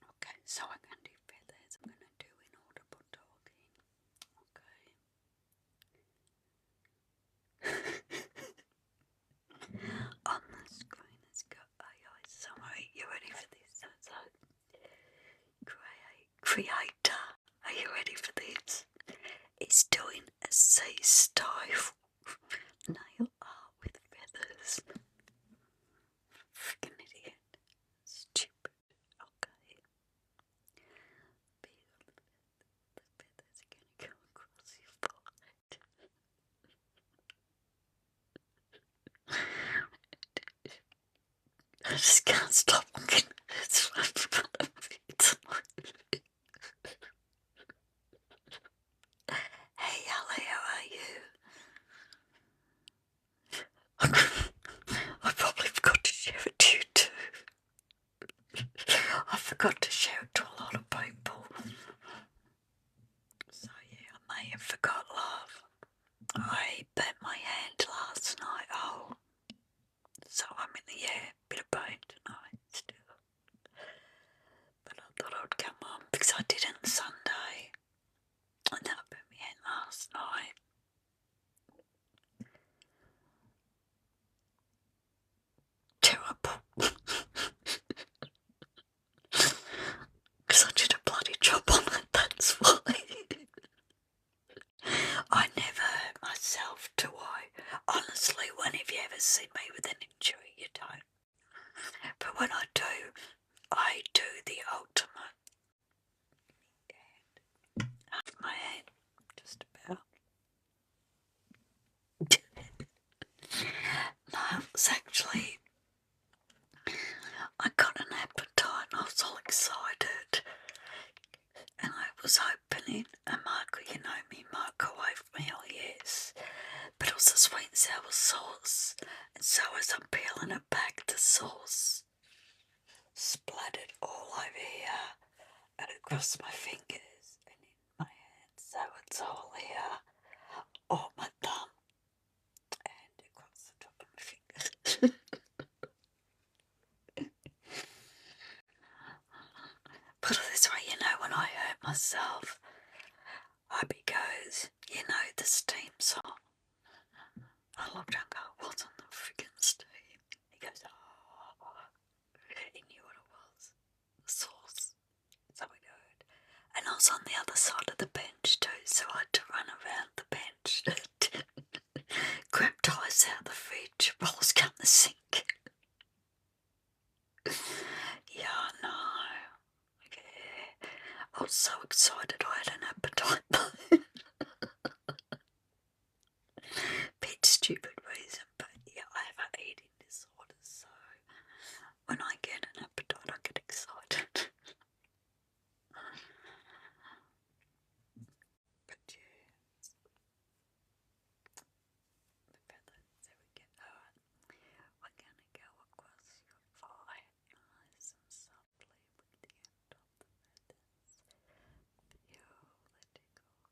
Okay, so I'm going to do feathers. I'm going to do inaudible talking. Okay. On the screen has got AI summary. You ready for this? So, creator, are you ready for this? It's doing a sea style nail art with feathers. Freaking idiot. Stupid. Okay. The feathers are going to go across your forehead. I just can't stop looking at it. It's right in front of me. It's like, hey, Ali, how are you? I probably forgot to share it to you too. I forgot to share it to a lot of people. So yeah, I may have forgot, love. I burnt my hand last night. Oh, so I'm in the bit of pain tonight still. But I thought I'd come on because I did it Sunday. And then I burnt my hand last night. Terrible. Because I did a bloody job on it, that's why. I never hurt myself, do I? Honestly, when have you ever seen me with an injury? You don't. But when I do the ultimate. Half my head, just about. No, it's actually, I got an appetite and I was all excited. And I was opening a microwave meal, yes. But it was a sweet and sour sauce. And so as I'm peeling it back, the sauce splattered all over here and across my fingers and in my hands. So it's all here on my thumb and across the top of my fingers. Put it this way, when I hurt myself, Hubby goes, the steam salt. I looked and go, what's on the freaking steam? He goes, oh, he knew what it was. The sauce. So we heard. And I was on the other side of the bench too, so I had to run around the bench grab ice out of the fridge, rolls down the sink. Yeah, I know. Yeah. I was so excited I had an appetite. Bit stupid reason, but yeah, I have an eating disorder, so when I get an appetite I get excited. But yeah, the feathers, there we go. Alright, we're gonna go across your forehead nice and softly with the end of the feathers. You let it go.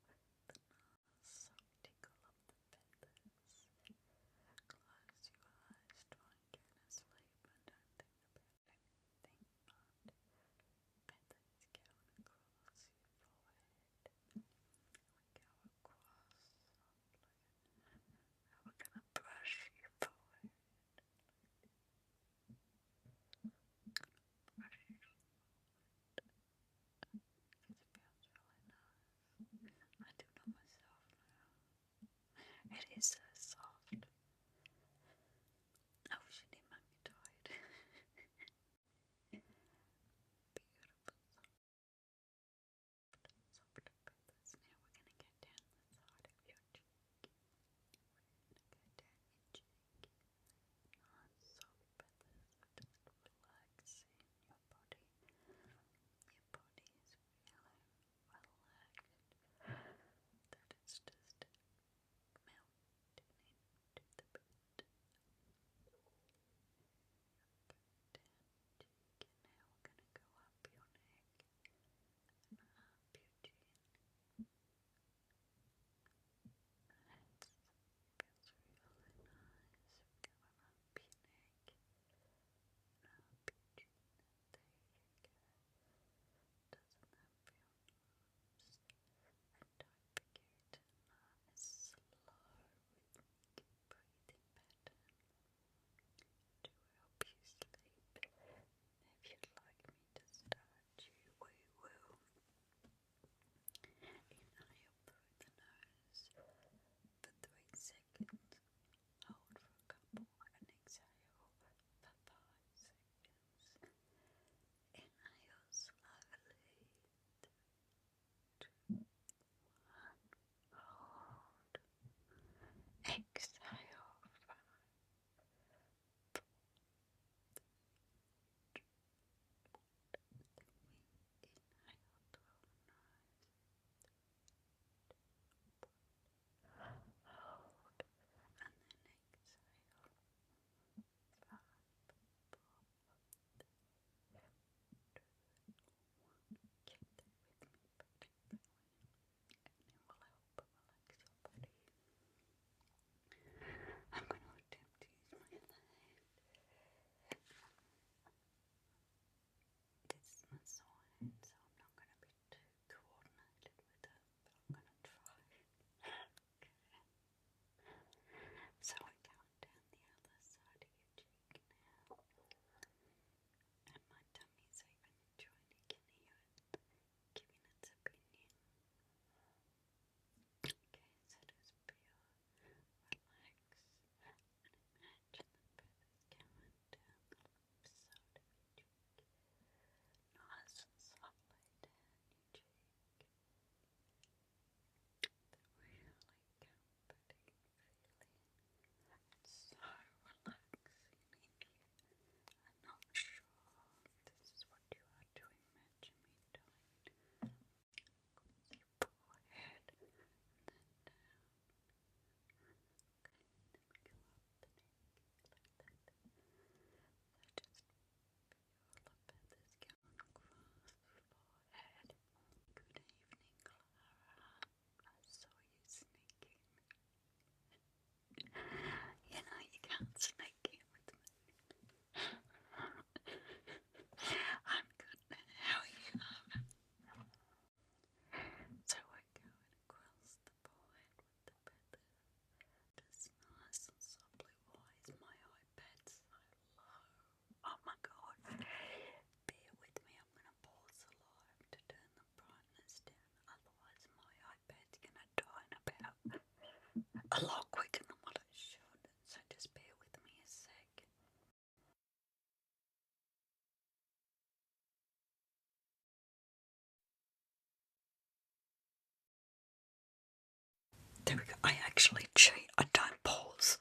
actually cheat. I don't pause.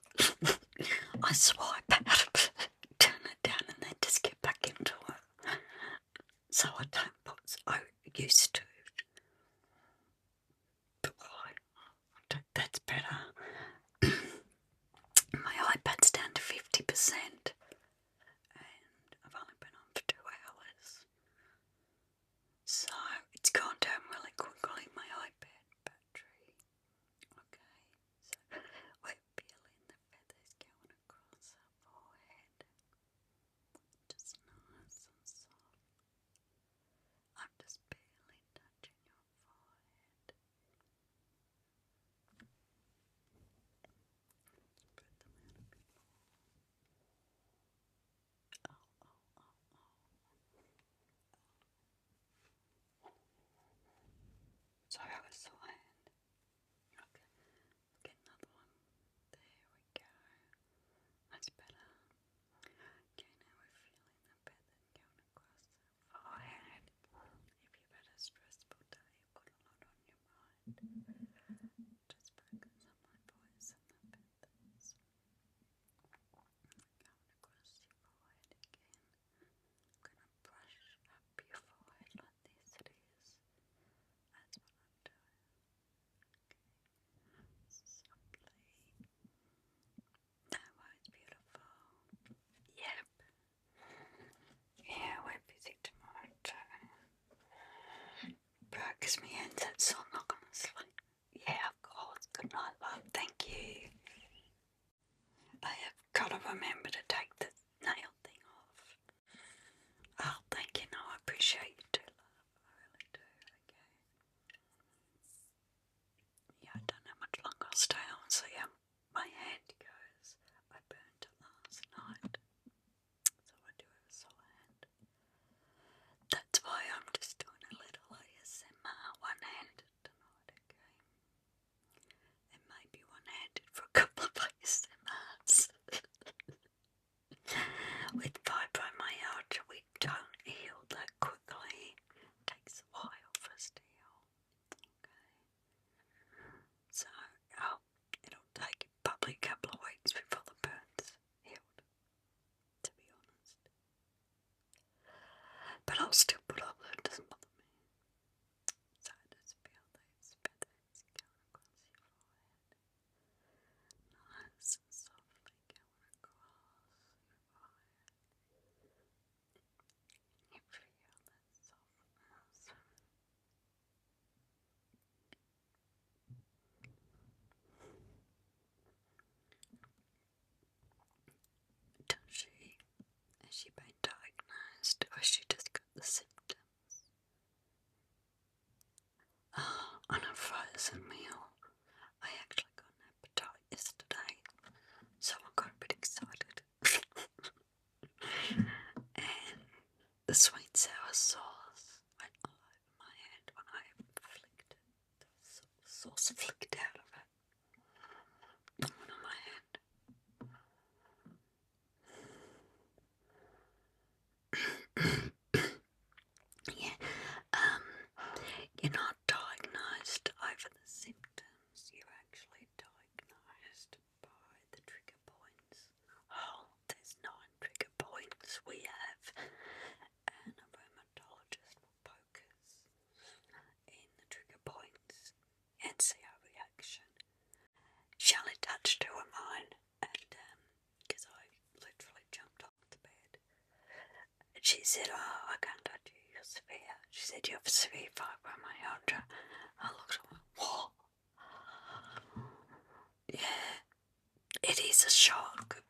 I swipe out, turn it down, and then just get back into it. So I don't pause. I used to. But that's better. My iPad's down to 50%, and I've only been on for 2 hours. So it's gone down really quickly, my iPad battery. Okay, so we're peeling the feathers going across our forehead. Just nice and soft. I'm just barely touching your forehead. Spread them out a bit more. Sorry, I was so hand. Okay, get another one. There we go. That's better. Okay, now we're feeling the feather going across the forehead. If you've had a stressful day, you've got a lot on your mind. Just focus on my voice and the feathers. Going across your forehead again. I'm going to brush up your forehead like this. It is. That's what I'm doing. Okay. Softly. That was beautiful. Yep. Yeah, we're busy tomorrow too. Because my handset, so I'm not going to sleep. Yeah, of course. Good night, love. Thank you. I have got to remember to take the nail thing off. Oh, thank you. No, I appreciate you too, love. I really do. Okay. Yeah, I don't know how much longer I'll stay on, so yeah, my hand goes. I burnt it last night, so I do have a sore hand. That's why I'm just doing a little ASMR one-handed tonight, okay? And maybe one-handed for a couple of ASMRs. With fibromyalgia, we don't heal that quickly. It takes a while for us to heal. Okay. So, it'll take probably a couple of weeks before the burn's healed, to be honest. But I'll still put up with it, doesn't bother me. So just feel those feathers going across your forehead. Nice and softly going across your forehead. You feel that softness. Has she been diagnosed, or has she just got the symptoms? On a frozen meal. I actually got an appetite yesterday, so I got a bit excited. And the sweet sour sauce went all over my hand when I flicked it. The sauce flicked out of it. Went on my hand. Yeah, you're not diagnosed over the symptoms, you're actually diagnosed by the trigger points. Oh, there's 9 trigger points we have, and a rheumatologist will poke us in the trigger points and see our reaction. She only touched 2 of mine, and because I literally jumped off the bed. And she said, "Oh, I can't touch you, you're severe." She said, "You have severe fibromyalgia." I looked at her, what? Yeah, it is a shock,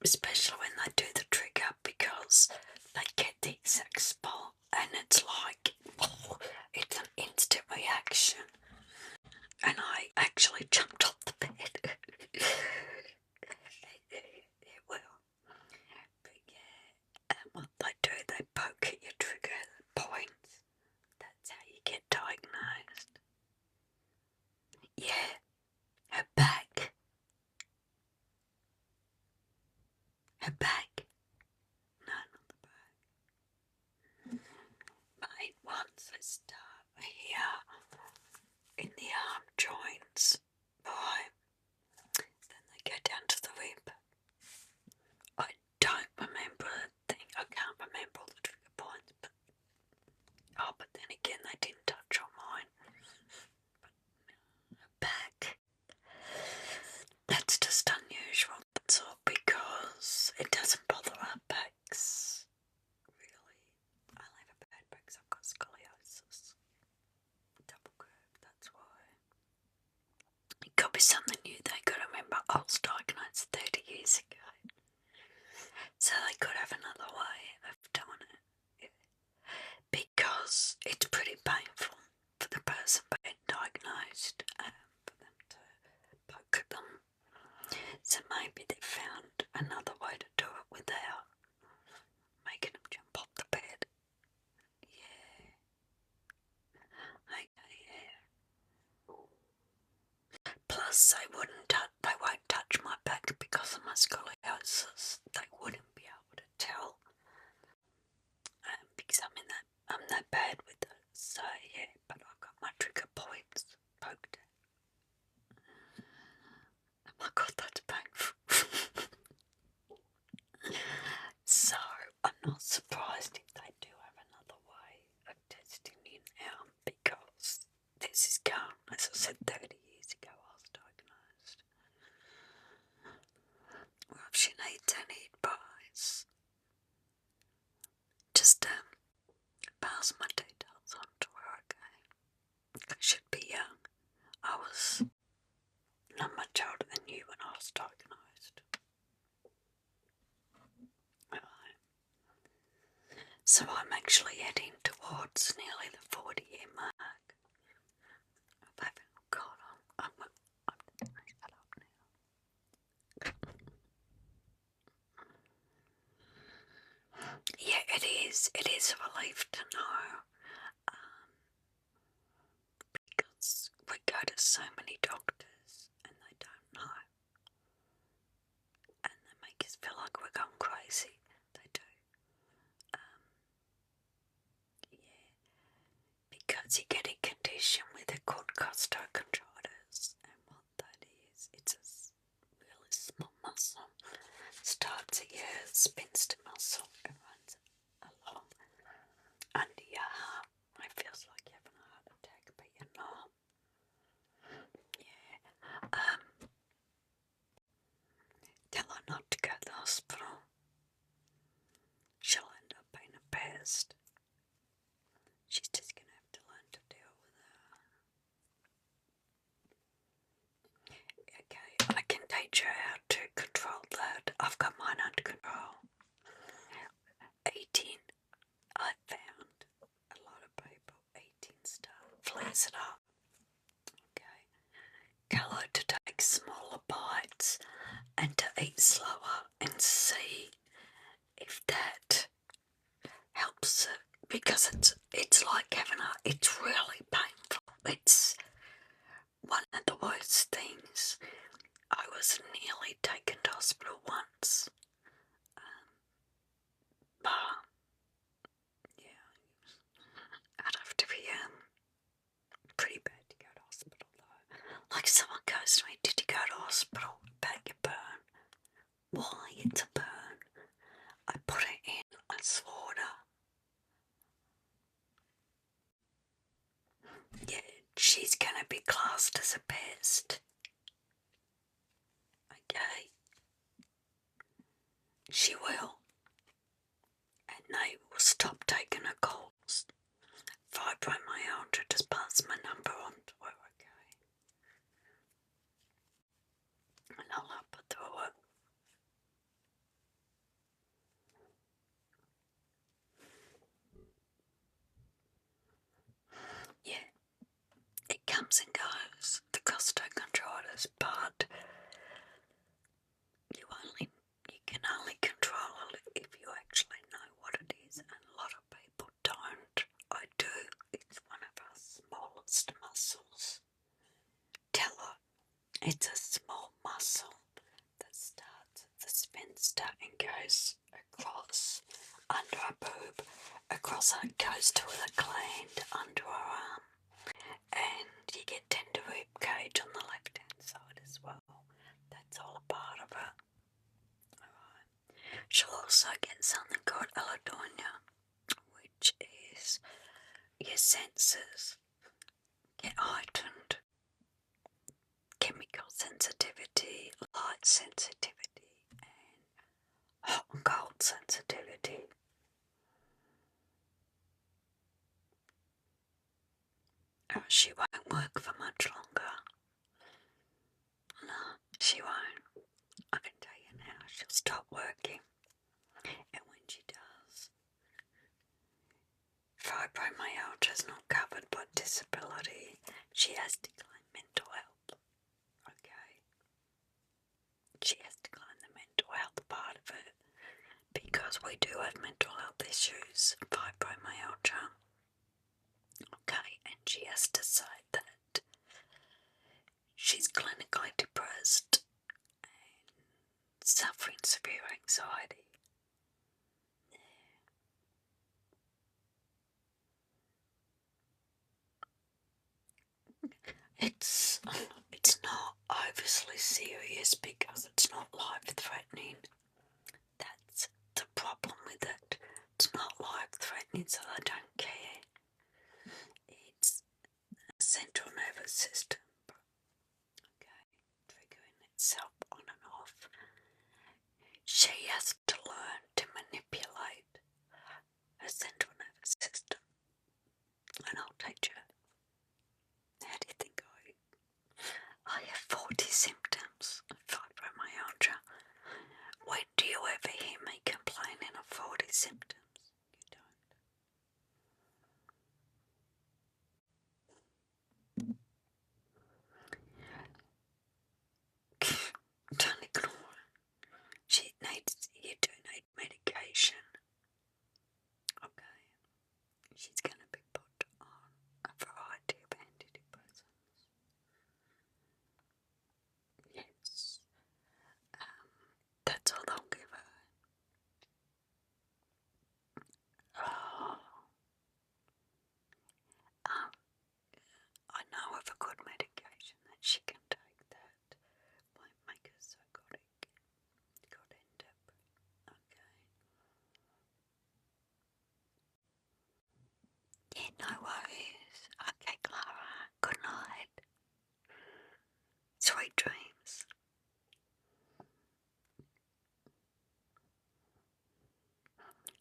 especially when they do the trigger, because they get the exact spot, and it's like, oh, it's an instant reaction. And I actually jumped off the bed. It will. But yeah, and what they do, they poke at your trigger points. That's how you get diagnosed. Yeah, her back. Her back. No, not the back. Mate, once I start here, hasn't been diagnosed, for them to poke at them. So maybe they found another way to do it without making them jump off the bed. Yeah. Okay, yeah. Plus, they won't touch my back because of my scoliosis. They wouldn't be able to tell, because I'm that bad with it. So yeah, but I've got my trigger points poked. Oh my god, that's painful. So I'm not surprised if they do have another way of testing you now, because this is gone. As I said, 30 years ago I was diagnosed. Well, if she needs any advice, just pass my details on to her, okay? I should be young. I was not much older than you when I was diagnosed. Right. So I'm actually heading towards nearly the 40-year mark. Oh God, I'm shut up now. Yeah, it is. It is a relief to know, because we go to so many doctors and they don't know, and they make us feel like we're going crazy. They do. Yeah, because you get a condition with it called costochondritis, and what that is, it's a really small muscle. Starts at your spinster muscle and runs along under your heart. It feels like you're having a heart attack, but you're not. Yeah. Tell her not to go to the hospital. She'll end up being a pest. She's just going to have to learn to deal with it. Okay, I can teach her how to control that. I've got mine under control. 18, I found a lot of people, 18 start, flares it up. Okay, tell her to take smaller bites and to eat slower, and see if that helps it, because it's like it's really painful. It's one of the worst things. I was nearly taken to hospital once, but yeah, I'd have to be pretty bad to go to hospital though. Like, someone goes to me, "Did you go to hospital about your burn?" Why? It's a burn. I put it in ice water. Yeah, she's gonna be classed as a pest. Okay? She will. And they will stop taking her calls. Fibromyalgia, just pass my number on to her, okay? And I'll help her through it. Yeah, it comes and goes, the costochondritis, but you can only control it if you actually know what it is, and a lot of people don't. I do. It's one of our smallest muscles. Tell her it's a small muscle that starts at the spinster and goes across under her boob, across and goes to the gland under her arm, and you get tender rib cage on the left hand side as well. That's all a part of it. Alright. She'll also get something called allodonia, which is your senses get heightened. Chemical sensitivity, light sensitivity, and hot and cold sensitivity. She won't work for much longer. No, she won't. I can tell you now, she'll stop working. And when she does, fibromyalgia is not covered by disability, she has declined mental health. Okay. She has declined the mental health part of it because we do have mental health issues, fibromyalgia. Okay, and she has to say that she's clinically depressed and suffering severe anxiety. It's not obviously serious because it's not life-threatening. That's the problem with it. It's not life-threatening, so I don't care. It's a central nervous system, okay, triggering itself on and off. She has to learn to manipulate her central nervous system, and I'll teach her. How do you think I have 40 symptoms of fibromyalgia. When do you ever hear me complaining of 40 symptoms? You don't. Don't ignore her. You do need medication. Okay. She's going to be put on a variety of antidepressants. Yes. That's all they'll give her. Oh. I know of a good medication that she can take that won't make her psychotic. Could end up. Okay. Yeah, no worries. Okay, Clara. Good night. Sweet dreams.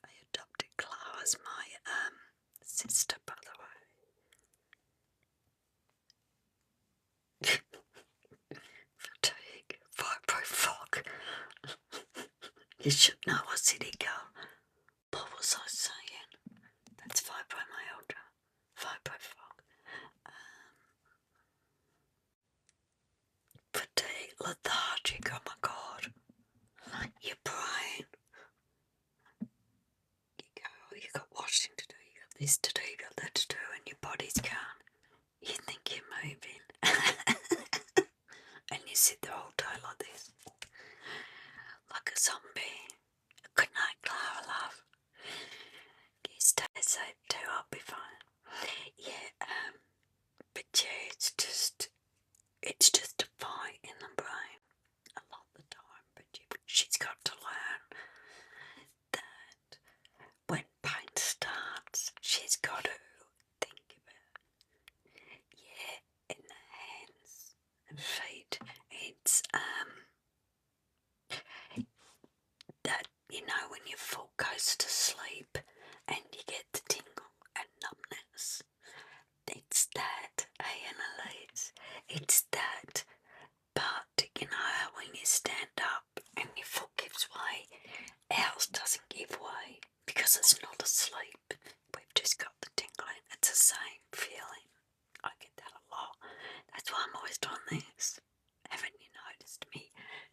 I adopted Clara as my sister, by the way. Fatigue, fibro-fog. You should know a city girl. What was I saying? That's fibromyalgia. Fibro-fog. Fatigue, lethargic, oh my god. Your brain. You got washing to do, you got this to do, you got that to do, and your body's gone. You think you're moving. And you sit there all day like this. Like a zombie. Good night, Clara, love. You stay safe too, I'll be fine. Yeah, but yeah, it's just a fight in the brain a lot of the time. But she's got to learn that when pain starts, she's got to think about, yeah, in the hands and feet. It's that, you know, when your foot goes to sleep and you get the tingle and numbness. It's that, Annalise. It's that. But, you know, when you stand up and your foot gives way, ours doesn't give way because it's not asleep. We've just got the tingling. It's the same feeling. I get that a lot. That's why I'm always doing this. Haven't you noticed me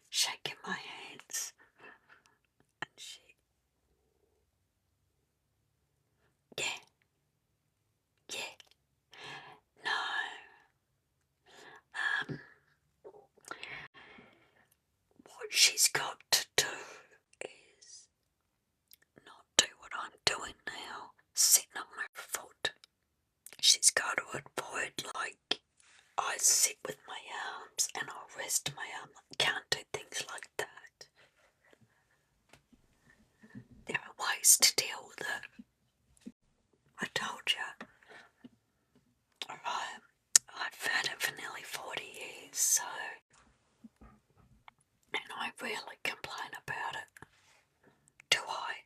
shaking my hands and shit? Yeah. Yeah. No. What she's got to do is not do what I'm doing now, sitting on my foot. She's got to avoid, like, I sit with my arms and I'll rest my arm. Can't do things like that. There are ways to deal with it. I told you. Alright, I've had it for nearly 40 years, so. And I rarely complain about it. Do I?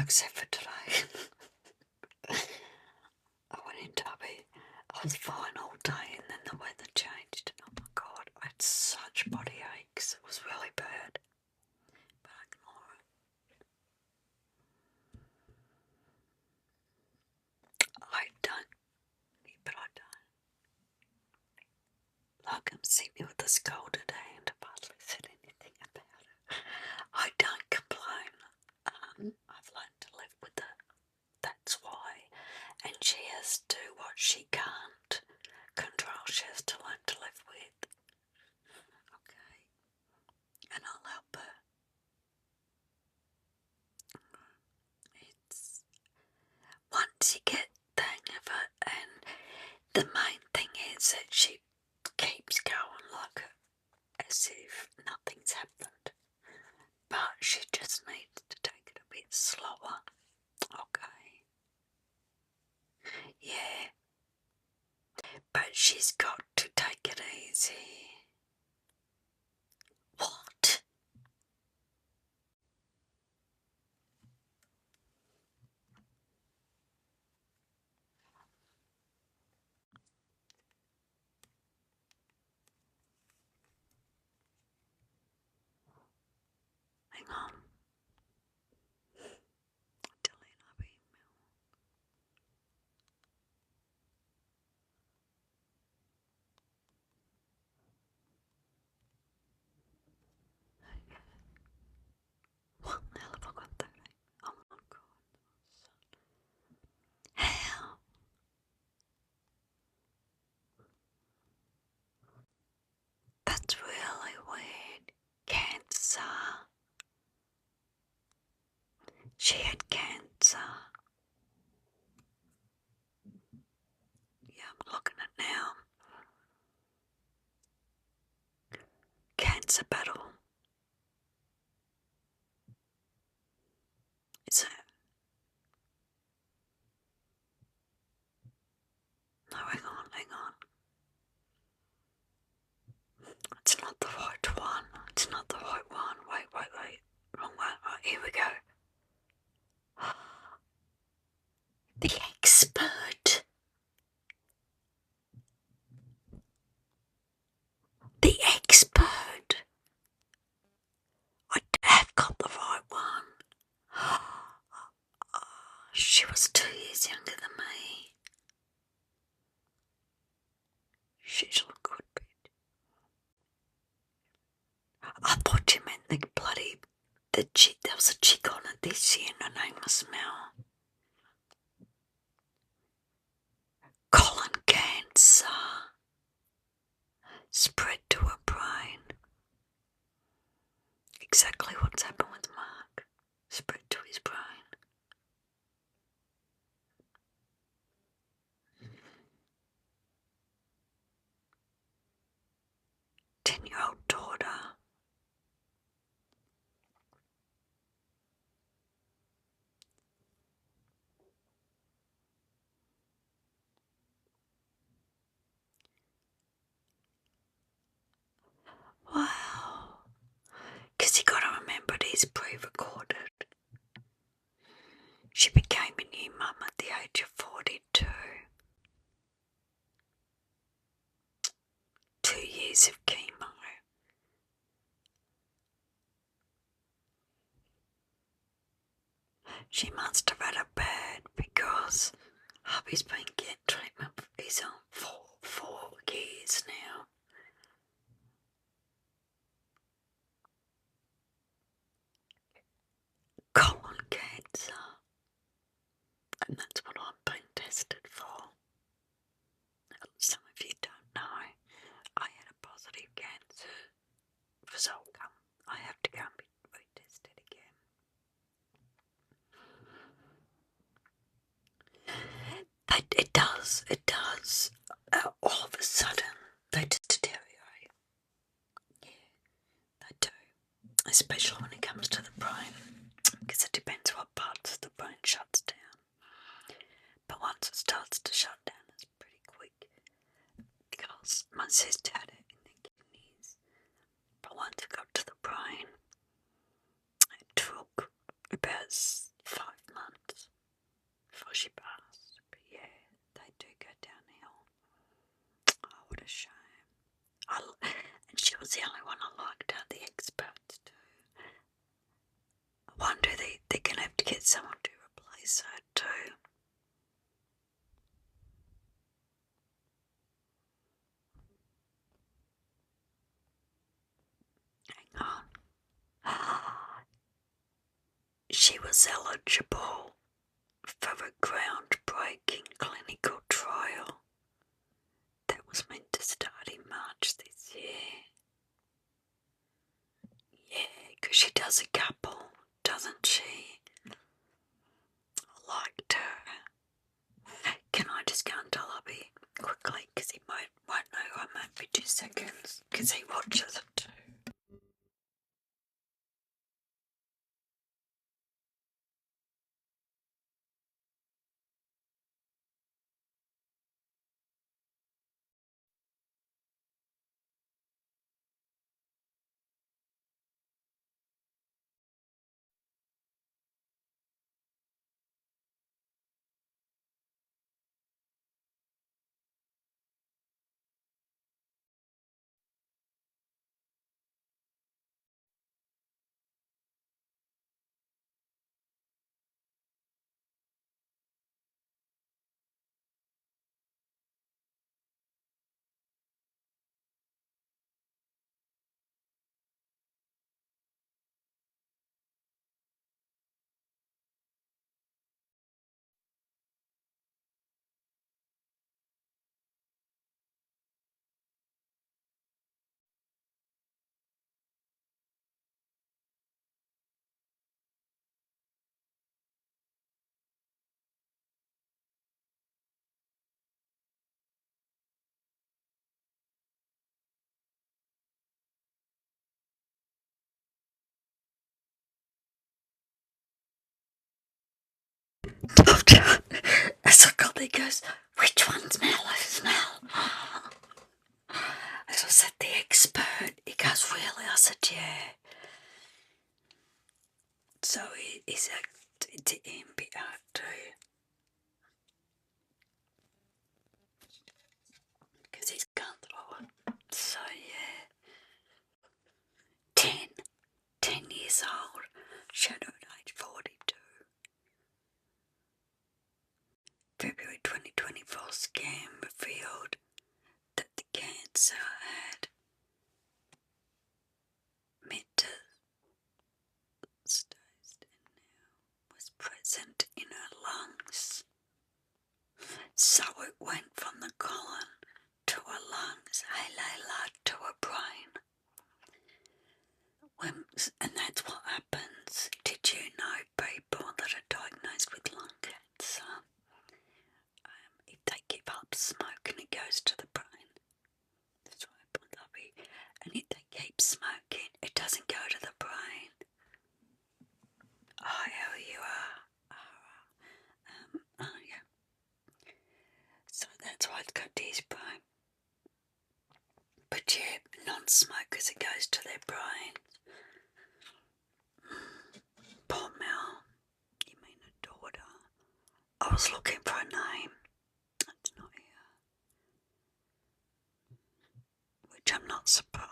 Except for today. I went in Tubby. I was fine all day and then the weather changed. Oh my god, I had such body aches. It was really bad. But I ignore it. I don't see me with a scolded hand. I've hardly said anything about it. I don't complain. I've learned to live with it. That's why. And she has to do what she can't control. She has to learn to live with. Okay. And I'll help her. It's once you get the hang of it, and the main thing is that she keeps going like as if nothing's happened. But she just needs to take it a bit slower. Okay. Yeah. But she's got to take it easy. What? Hang on. Delete our email. What the hell have I got that? Oh my god. How? That's really weird. Cancer. She had cancer. Yeah, I'm looking at now. Cancer battle. Is it? No, hang on. It's not the right one. It's not the right one. Wait. Wrong one. Right, here we go. The expert. The expert. I have got the right one. She was 2 years younger than me. She's a good bit. I thought you meant the chick. There was a chick on it this year and her name was Mel. Colon cancer. Spread to her brain. Exactly what's happened with Mark. Spread to his brain. 10-year-old daughter. Wow. Because you gotta remember it is pre-recorded. She became a new mum at the age of 42. 2 years of chemo. She must have had a bad because hubby's been getting treatment. He's on four years now. Colon cancer. And that's what I'm being tested for. Some of you don't know. I had a positive cancer result come. I have to go and be retested again. It does. All of a sudden, they just deteriorate. Yeah, they do. Especially when it comes to the brain, because it depends what parts of the brain shuts down. But once it starts to shut down, it's pretty quick. Because my sister had it in the kidneys, but once it got to the brain, it took about 5 months before she passed. But yeah, they do go downhill. Oh, what a shame. And she was the only one I liked out the experts too. I wonder they're going to have to get someone to replace her too. she was eligible for a groundbreaking clinical trial that was meant to start in March this year. Yeah, because she does a couple, doesn't she? I liked her. Can I just go into the lobby quickly? Because he won't know. I might be 2 seconds. Because he watches it too. As I got there, he goes, which one's Mallow smell? As I said, the expert. He goes, really? I said, yeah. So he's to him be hard too. Because he's gone through it. So yeah. 10 years old. Shadow at age 42. February 2024 scan revealed that the cancer had metastasized and now was present in her lungs. So it went from the colon to her lungs, to her brain. And that's what happens. Did you know people that are diagnosed with lung cancer, if they give up smoking, it goes to the brain? That's right, Lovey. And if they keep smoking, it doesn't go to the brain. Oh, how you are. Oh, yeah. So that's why it's got to his brain. But yeah, non-smokers, it goes to their brain. Poor Mel. You mean a daughter? I was looking for a name. It's not here. Which I'm not surprised.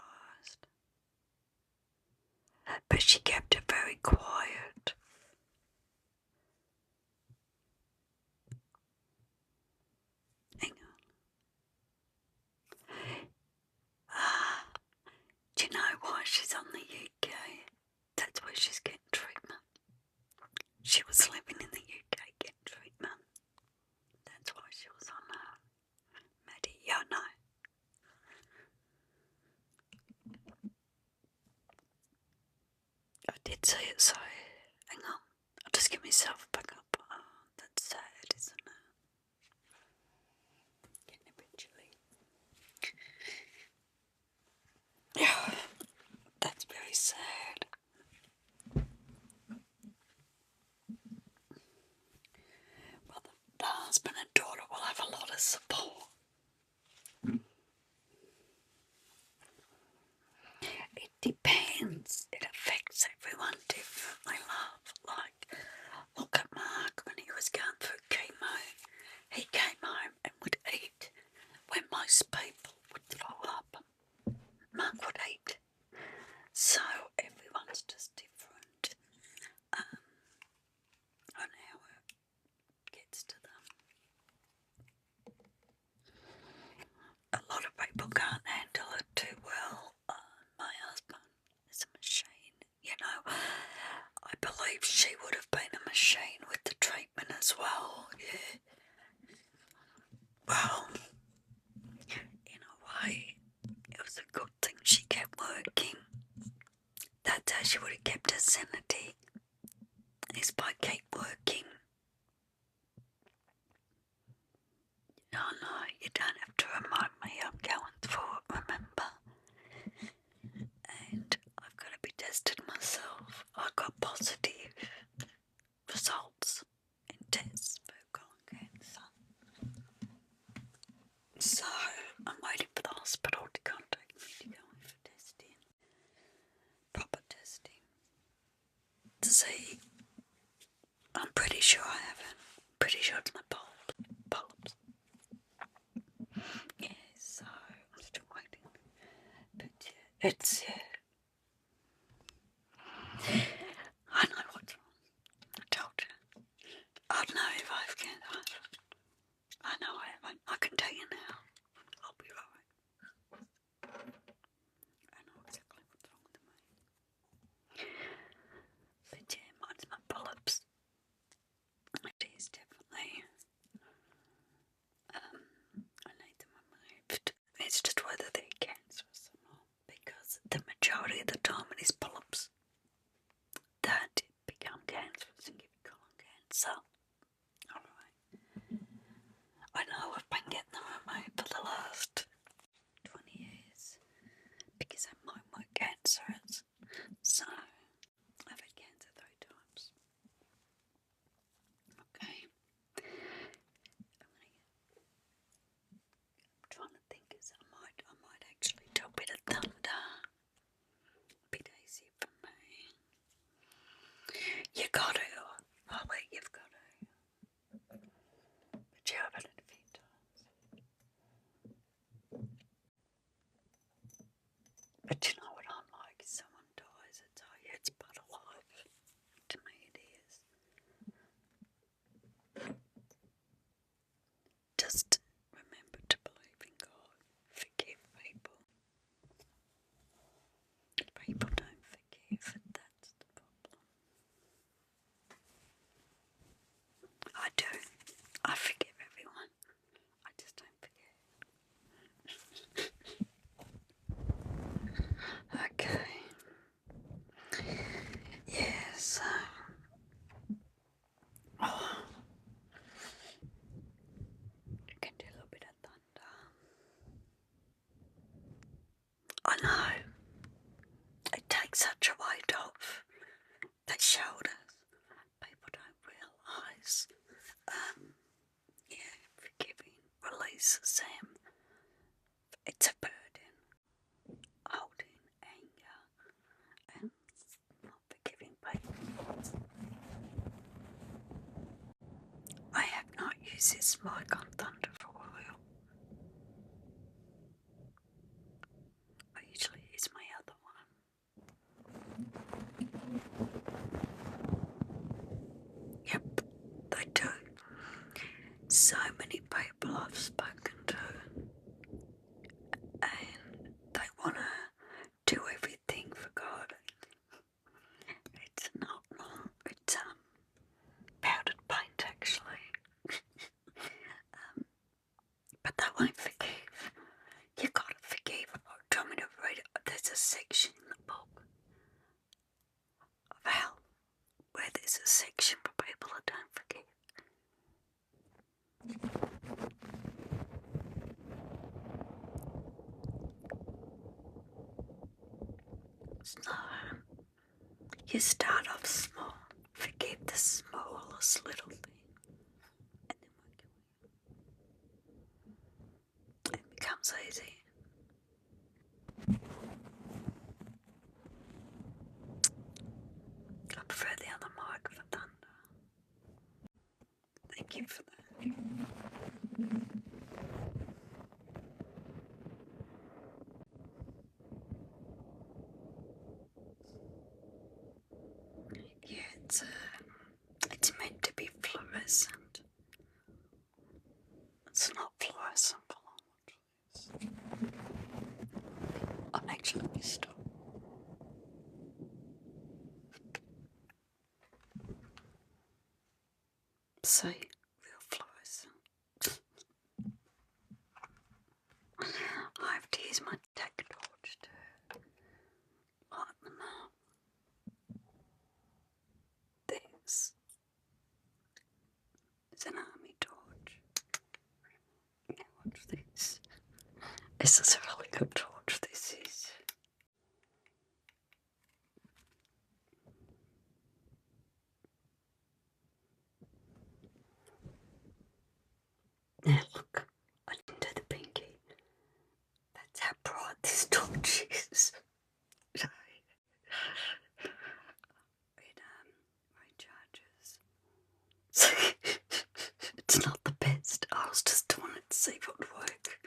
But she kept it very quiet. Hang on. Do you know why she's on the UK? That's where she's getting treatment. She was living in the UK getting treatment. That's why she was on Maddie. Yeah, no. I did see it, so hang on. I'll just get myself back up. Oh, that's sad, isn't it? Getting a bit chilly. Yeah, that's very sad. Well, the husband and daughter will have a lot of support. It depends. It affects everyone differently, love. Like, look at Mark when he was going through chemo. He came home and would eat when most people would throw up. Mark would eat. So everyone's just different on how it gets to them. A machine with the treatment as well, yeah. Well, in a way, it was a good thing she kept working. That's how she would have kept her sanity, is by keep working. Oh no, you don't have to remind me, I'm going through it, remember? And I've got to be tested myself. I got positive results in tests for colon cancer. So I'm waiting for the hospital to contact me to go in for testing. Proper testing. To see. I'm pretty sure I haven't. Pretty sure it's my polyps. Yeah, so I'm still waiting. But yeah, it's I know what's wrong. I told you. I know if I've cancer. I know I haven't. I can tell you now. I'll be right. I know exactly what's wrong with me. But yeah, mine's my polyps. It is definitely. I need them removed. It's just whether they're cancerous or not, because the majority of the time it is polyps that become cancerous and give you colon cancer. Alright. I know I've been getting them removed for the last 20 years because mine were cancerous. So I've had cancer 3 times. Okay. I'm trying to think, is I might actually do a bit of thunder. A bit easy for me. You got to. Holly, you've got to. But you haven't had a few times. But you know what I'm like? If someone dies, it's part of life. To me it is. Just remember to believe in God. Forgive people. People don't forgive, and that's the problem. I do. I forgive everyone. I just don't forget. Okay. Yes. You can do a little bit of thunder. I know. It takes such a weight off their shoulders. People don't realise. Forgiving releases them. It's a burden. Holding anger and not forgiving people. I have not used this mic on thunder for a while. I usually use my other one. Yep, they do. So many people I've spoken to, and they want to do everything for God. It's not wrong. It's powdered paint actually. But they won't forgive. You gotta forgive. Do you want me to read it? There's a section in the book of hell where there's a section for people that don't forgive. So, you start off small. Forgive the smallest little thing. And then it becomes easy. I prefer the other mic for thunder. Thank you for that. Yeah, it's meant to be fluorescent. It's not fluorescent. I'm actually stop. see, real fluorescent. I have to use my tack torch to light them up. This is an army torch. Now watch this. This is a really good torch, this is. Now look, I didn't do the pinky. That's how bright this torch is. Sorry. It recharges. It's not the best. I was just doing it to see if it would work.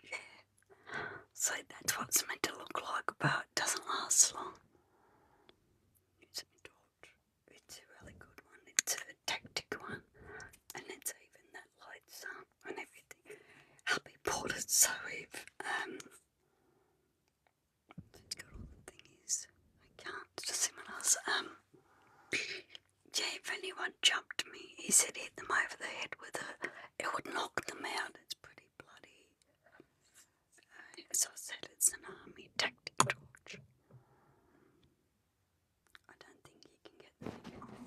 Yeah. So that's what it's meant to look like, but it doesn't last long. It's a torch. It's a really good one. It's a tactic one. And it's even that lights up and everything. Hubby bought it, so if it's got all the thingies. I can't just see what else. Yeah, if anyone jumped me, he said hit them over the head with it would knock them out. It's pretty bloody. As I said, it's an army tactic torch. I don't think you can get them anymore.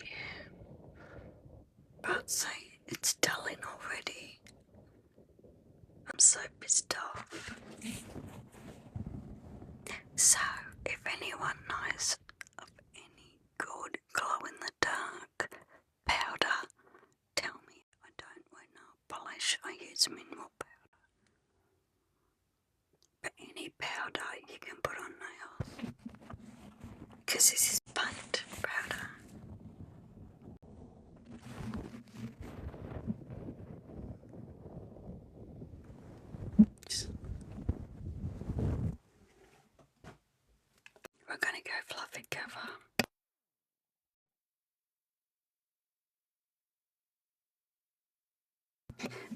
Yeah. But see, it's dulling already. I'm so pissed off. So, if anyone knows of any good glow-in-the-dark powder, tell me. I don't wear nail polish, I use mineral powder. But any powder you can put on nails. Because this is paint powder. We're going to go fluffy cover.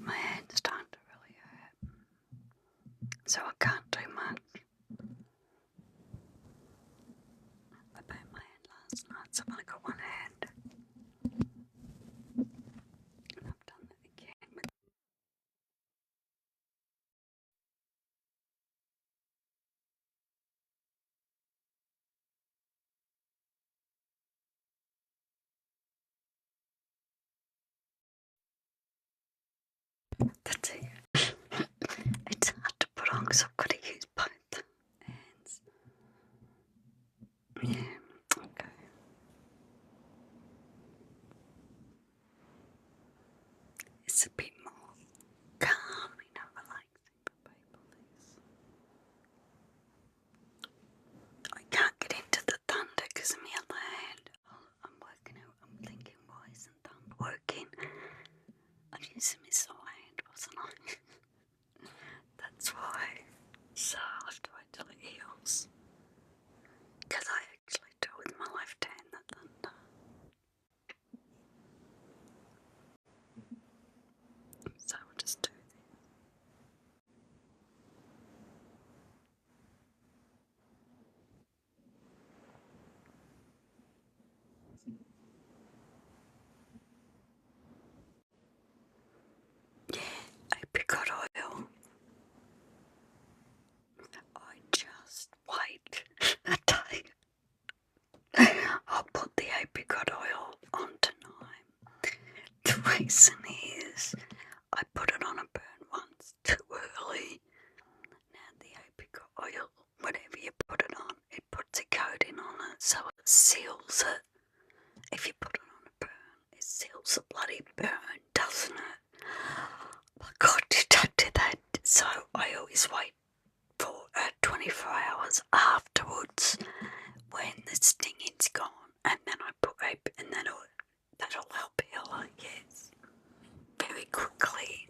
My hand's starting to really hurt, so I can't do much. I burnt my hand last night, so I've only got one hand. And I've done that again with that's it. It's hard to put on because I've got to use both hands. Yeah, okay. It's a bit more calming and relaxing for people. I can't get into the thunder because of my other hand. I'm working out, I'm thinking, why isn't thunder working? I'm using my sore hand, wasn't I? That's why. So I'll have to wait till it heals. Because I actually do with my left hand the thunder. So I'll just do this. Yeah, apricot oil. I just wait a day. I'll put the apricot oil on tonight. The reason is I put it on a burn once too early. Now the apricot oil, whatever you put it on, it puts a coating on it so it seals it. If you put it on a burn, it seals the bloody burn, doesn't it? My God, you don't do that. So I always wait for 24 hours afterwards when the stinging's gone, and then I put and that'll help heal, I guess, very quickly.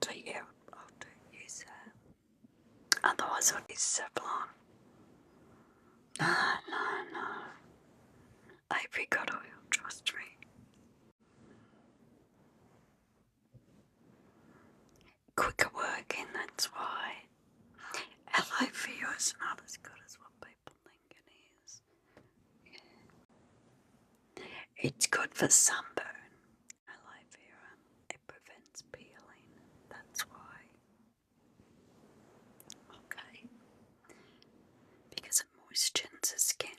So yeah, I'll use that. Otherwise I'll use Savlon. No. Apricot oil, trust me. quicker working, that's why. Aloe vera is not as good as what people think it is. It's good for sunburn. Aloe vera, it prevents peeling, that's why. Okay. Because it moistens the skin.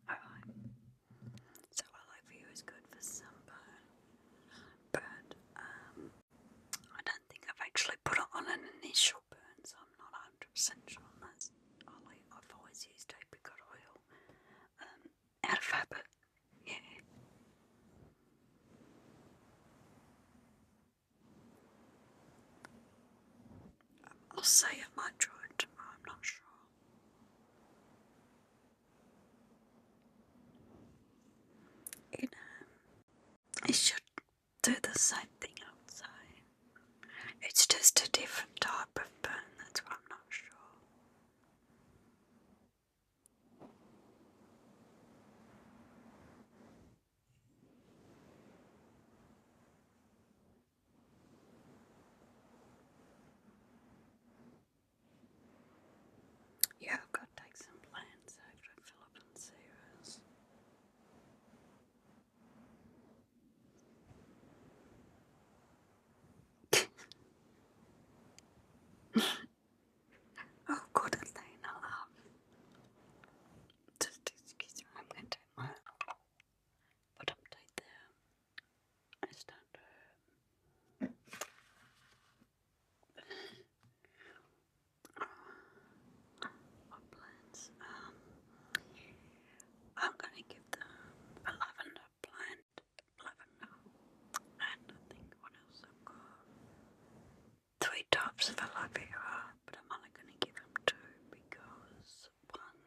Alright. So aloe vera is good for sunburn. But I don't think I've actually put it on an initial burn, so I'm not 100% sure on that. I've always used apricot oil out of habit. Yeah. I'll say I might try it tomorrow, I'm not sure. It should do the same thing, I would say. It's just a different type of burn, that's what I'm not sure. Yeah, I've got to take some plants over to Philip and Sarah's. Oh, good, Athena, love. Just excuse me, I'm going to take my put update there. I start what plants? I'm going to give them a lavender plant, lavender, and I think what else I've got? 3 types of aloe vera, but I'm only going to give them 2 because one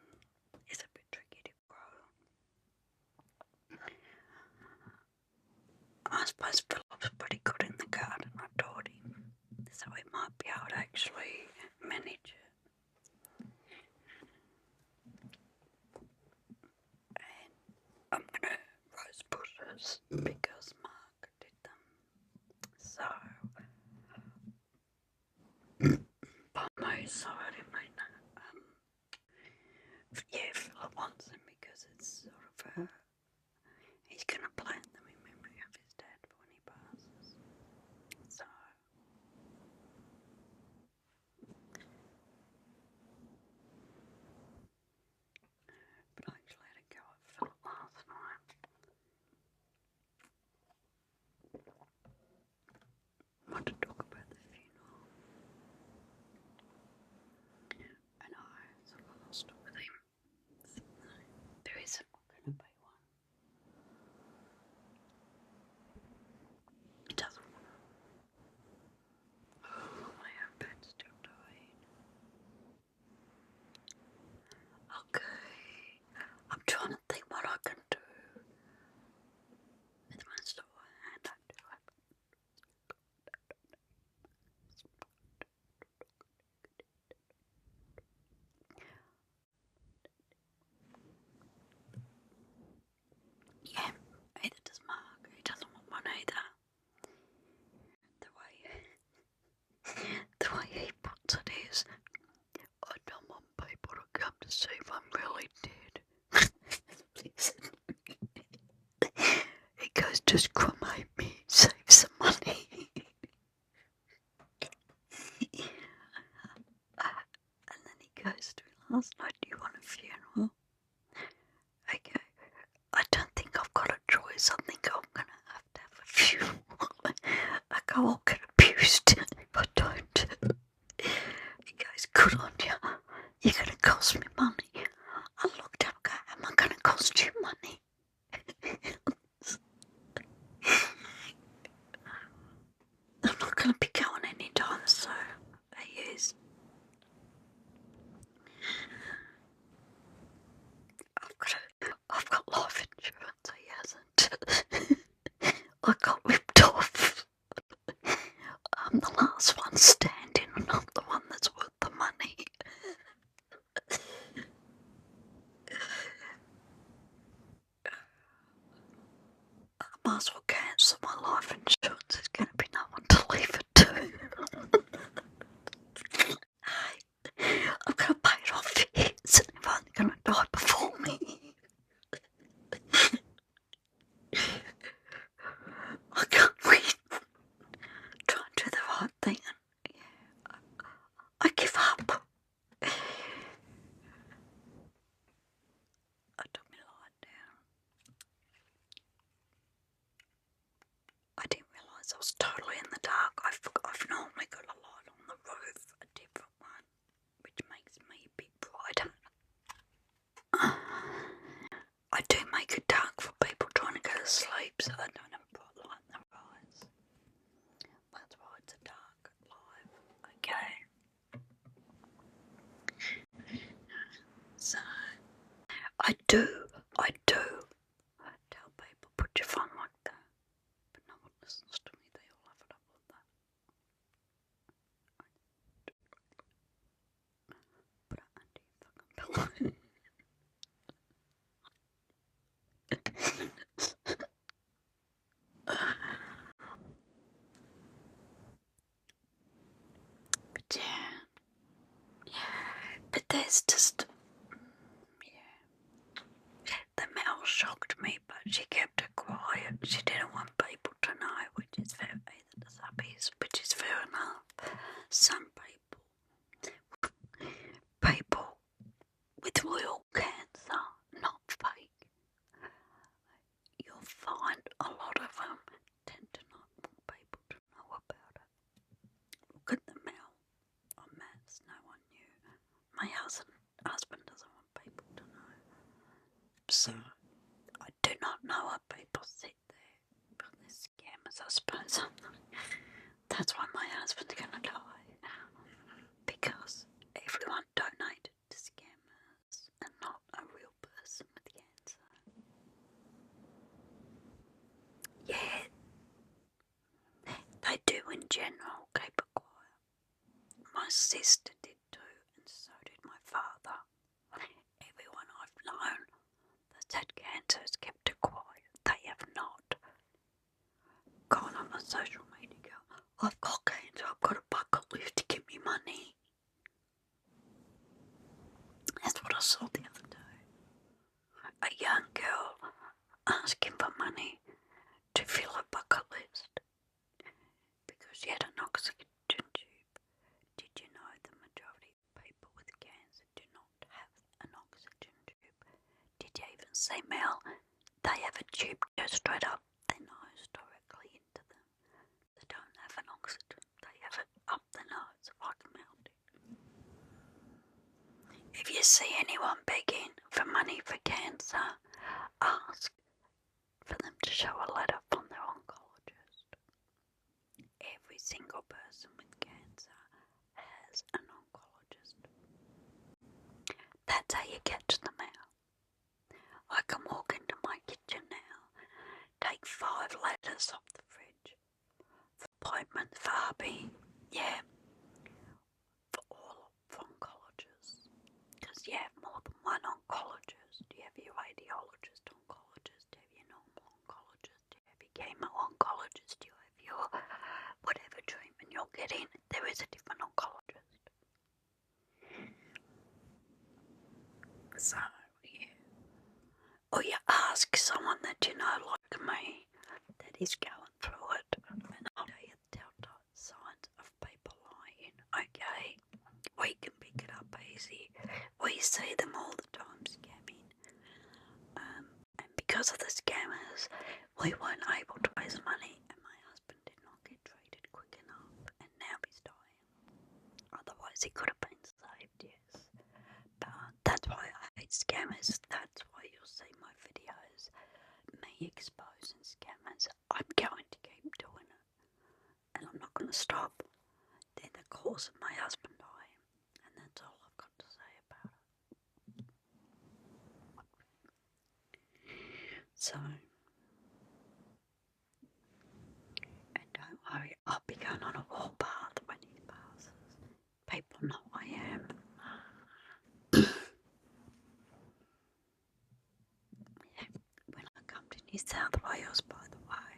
is a bit tricky to grow. I suppose Philip's pretty good in the garden, I taught him, so he might be able to actually manage it. And I'm going to rose bushes because Mark did them. So, by my side, I mean, yeah, Philip wants them because it's sort of he's going to plant them in memory of his dad for when he passes. So, but I actually had a go at Philip last night. Want to talk about the funeral, and I sort of lost it with him. So, there isn't going to be one. He doesn't want to. Oh, my own bed's still dying. Okay, I'm trying to think what I can do. With my store and I do it. Yeah, either does Mark. He doesn't want one either. The way he puts it is, I don't want people to come to see if I'm really dead. He goes, just cremate me, save some money. And then he goes to me last night, do you want a funeral? I go, I don't think I've got a choice. I think I'm going to have a funeral. I go, I'll get abused if I don't. He goes, good on you. You're going to cost me money. I looked up, go, am I going to cost you money? I'm not going to be going anytime soon. He is. I've got life insurance, he hasn't. I got ripped off. I'm the last one standing and I'm the one that's worth the money. I do. I tell people, put your phone like that. But no one listens to me. They all have it up like that. Put it under your fucking pillow. But yeah. But there's just, the Mel shocked me, but she kept it quiet. She didn't want people to know, which is fair, either the subbies, which is fair enough. Some people with real cancer, not fake, you'll find a lot of them tend to not want people to know about it. Look at the Mel on Matt's, no one knew. My husband doesn't want people to know. So I do not know what people sit there, but they're scammers, I suppose. That's why my husband's gonna die, because everyone donated to scammers and not a real person with cancer. Yeah, they do in general keep it quiet. My sister did too, and so did my father. Everyone I've known that's had cancer has kept it quiet. They have not gone on a social media go, I've got cancer, I've got a bucket list to give me money. That's what I saw the other day. A young girl asking for money to fill a bucket list because she had an oxygen tube. Did you know the majority of people with cancer do not have an oxygen tube? Did you even see Mel? They have a tube go straight up their nose directly into them. They don't have an oxygen. They have it up their nose like Mel did. If you see anyone begging for money for cancer, ask for them to show a letter from their oncologist. Every single person with cancer has an oncologist. That's how you get to the Mel. I can walk into my kitchen now, take 5 letters off the fridge for appointments for hubby, for all oncologists. Because you have more than one oncologist. You have your radiologist oncologist, you have your normal oncologist, you have your chemo oncologist, you have your whatever treatment you're getting, there is a different oncologist. So, or you ask someone that you know, like me, that is going through it, and I'll tell you the telltale signs of people lying. Okay, we can pick it up easy. We see them all the time scamming. And because of the scammers, we weren't able to raise money, and my husband did not get treated quick enough, and now he's dying. Otherwise, he could have been saved, yes. But that's why I hate scammers. That's why you'll see my videos, me exposing scammers. I'm going to keep doing it, and I'm not going to stop. They're the cause of my husband dying, and that's all I've got to say about it. So, and don't worry, I'll be going on a warpath when he passes. People know I am. When I come to New South Wales, by the way,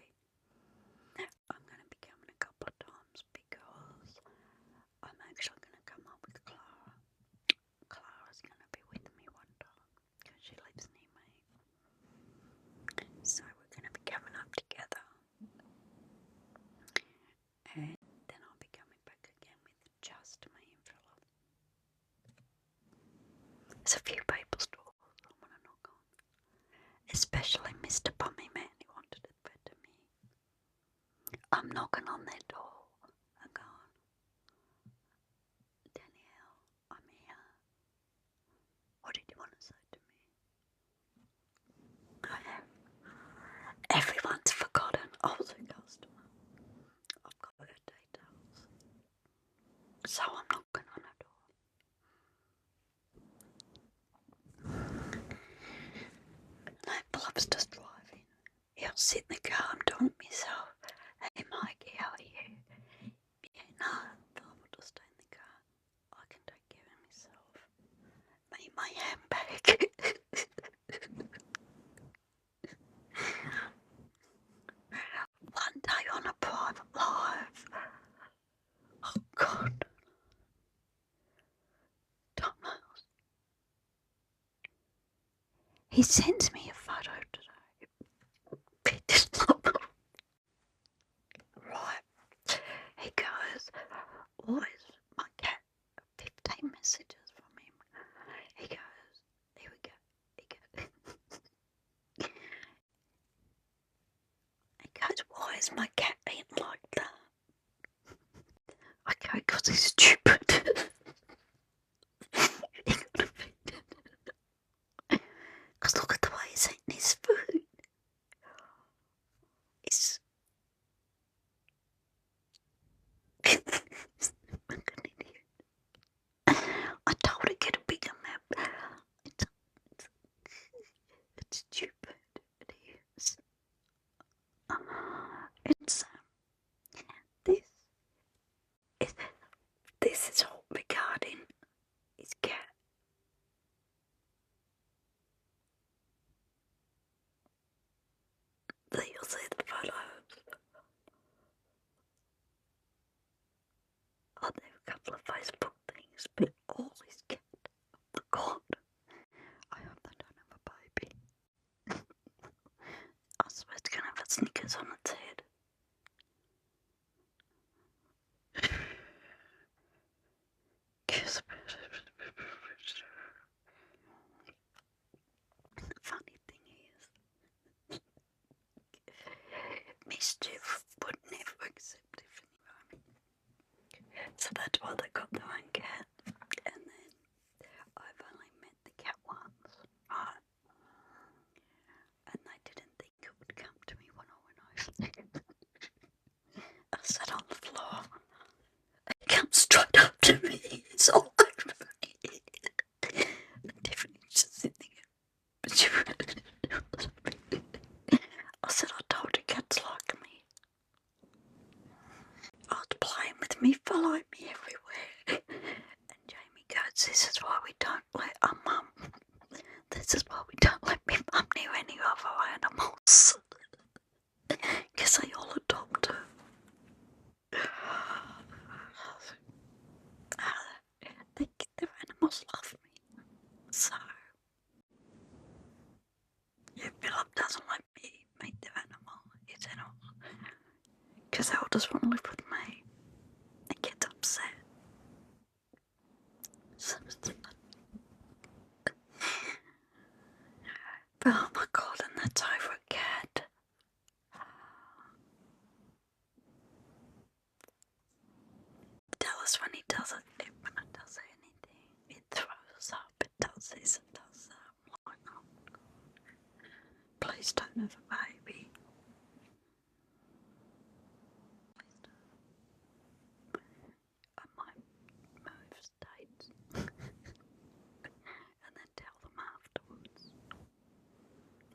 I'm going to be coming a couple of times because I'm actually going to come up with Clara. Clara's going to be with me one time because she lives near me. So we're going to be coming up together. And then I'll be coming back again with just me and Philip. There's a few people's doors I want to knock on. Especially Mr. Bummy Man, he wanted it better me. I'm knocking on their door. I'm going, Danielle, I'm here. What did you want to say to me? Everyone's forgotten. I was a customer. I've got her details. So I'm knocking on her door. was just driving. He'll sit in the car, I'm doing it myself. Hey Mike, how are you? Yeah, no, I will just stay in the car. I can take care of myself. Need my handbag. One day on a private live. Oh God. Thumbnails. He sends me a photo today. Right. He goes, why is my cat 15 messages from him? He goes, here we go. He goes, why is my cat being like that? I go, because he's stupid. Because look at the way he's eating his food. It's like an idiot. I told her to get a bigger map. It's stupid. It is. It's this is all regarding his cat. There you'll see the photos. Oh, there are a couple of Facebook things, but all his cat. Oh God. I hope they don't have a baby. I swear it's gonna have a Snickers on its head. The funny thing is, mischief would never accept it anyway. So that's why they got their own cat. And then I've only met the cat once, right? And they didn't think it would come to me when I went over. I sat on the floor. It comes straight up to me. It's all over me. And Tiffany's just sitting there. But she I said, I told you cats like me. I was playing with me, following me everywhere. And Jamie goes, this is why we don't let our mum. This is why we don't let me mum near any other animals. Because they all adopt her. Their animals love me. So, yeah, Philip doesn't let me meet their animal, his animal. Because they'll just want to live with me. And gets upset. So, but oh my God, and that's over a cat. Tell us when he does it, when it does anything. It throws up, it does this, it does that. I'm like, oh my God. Please don't have a baby. Please don't. I might move states. And then tell them afterwards.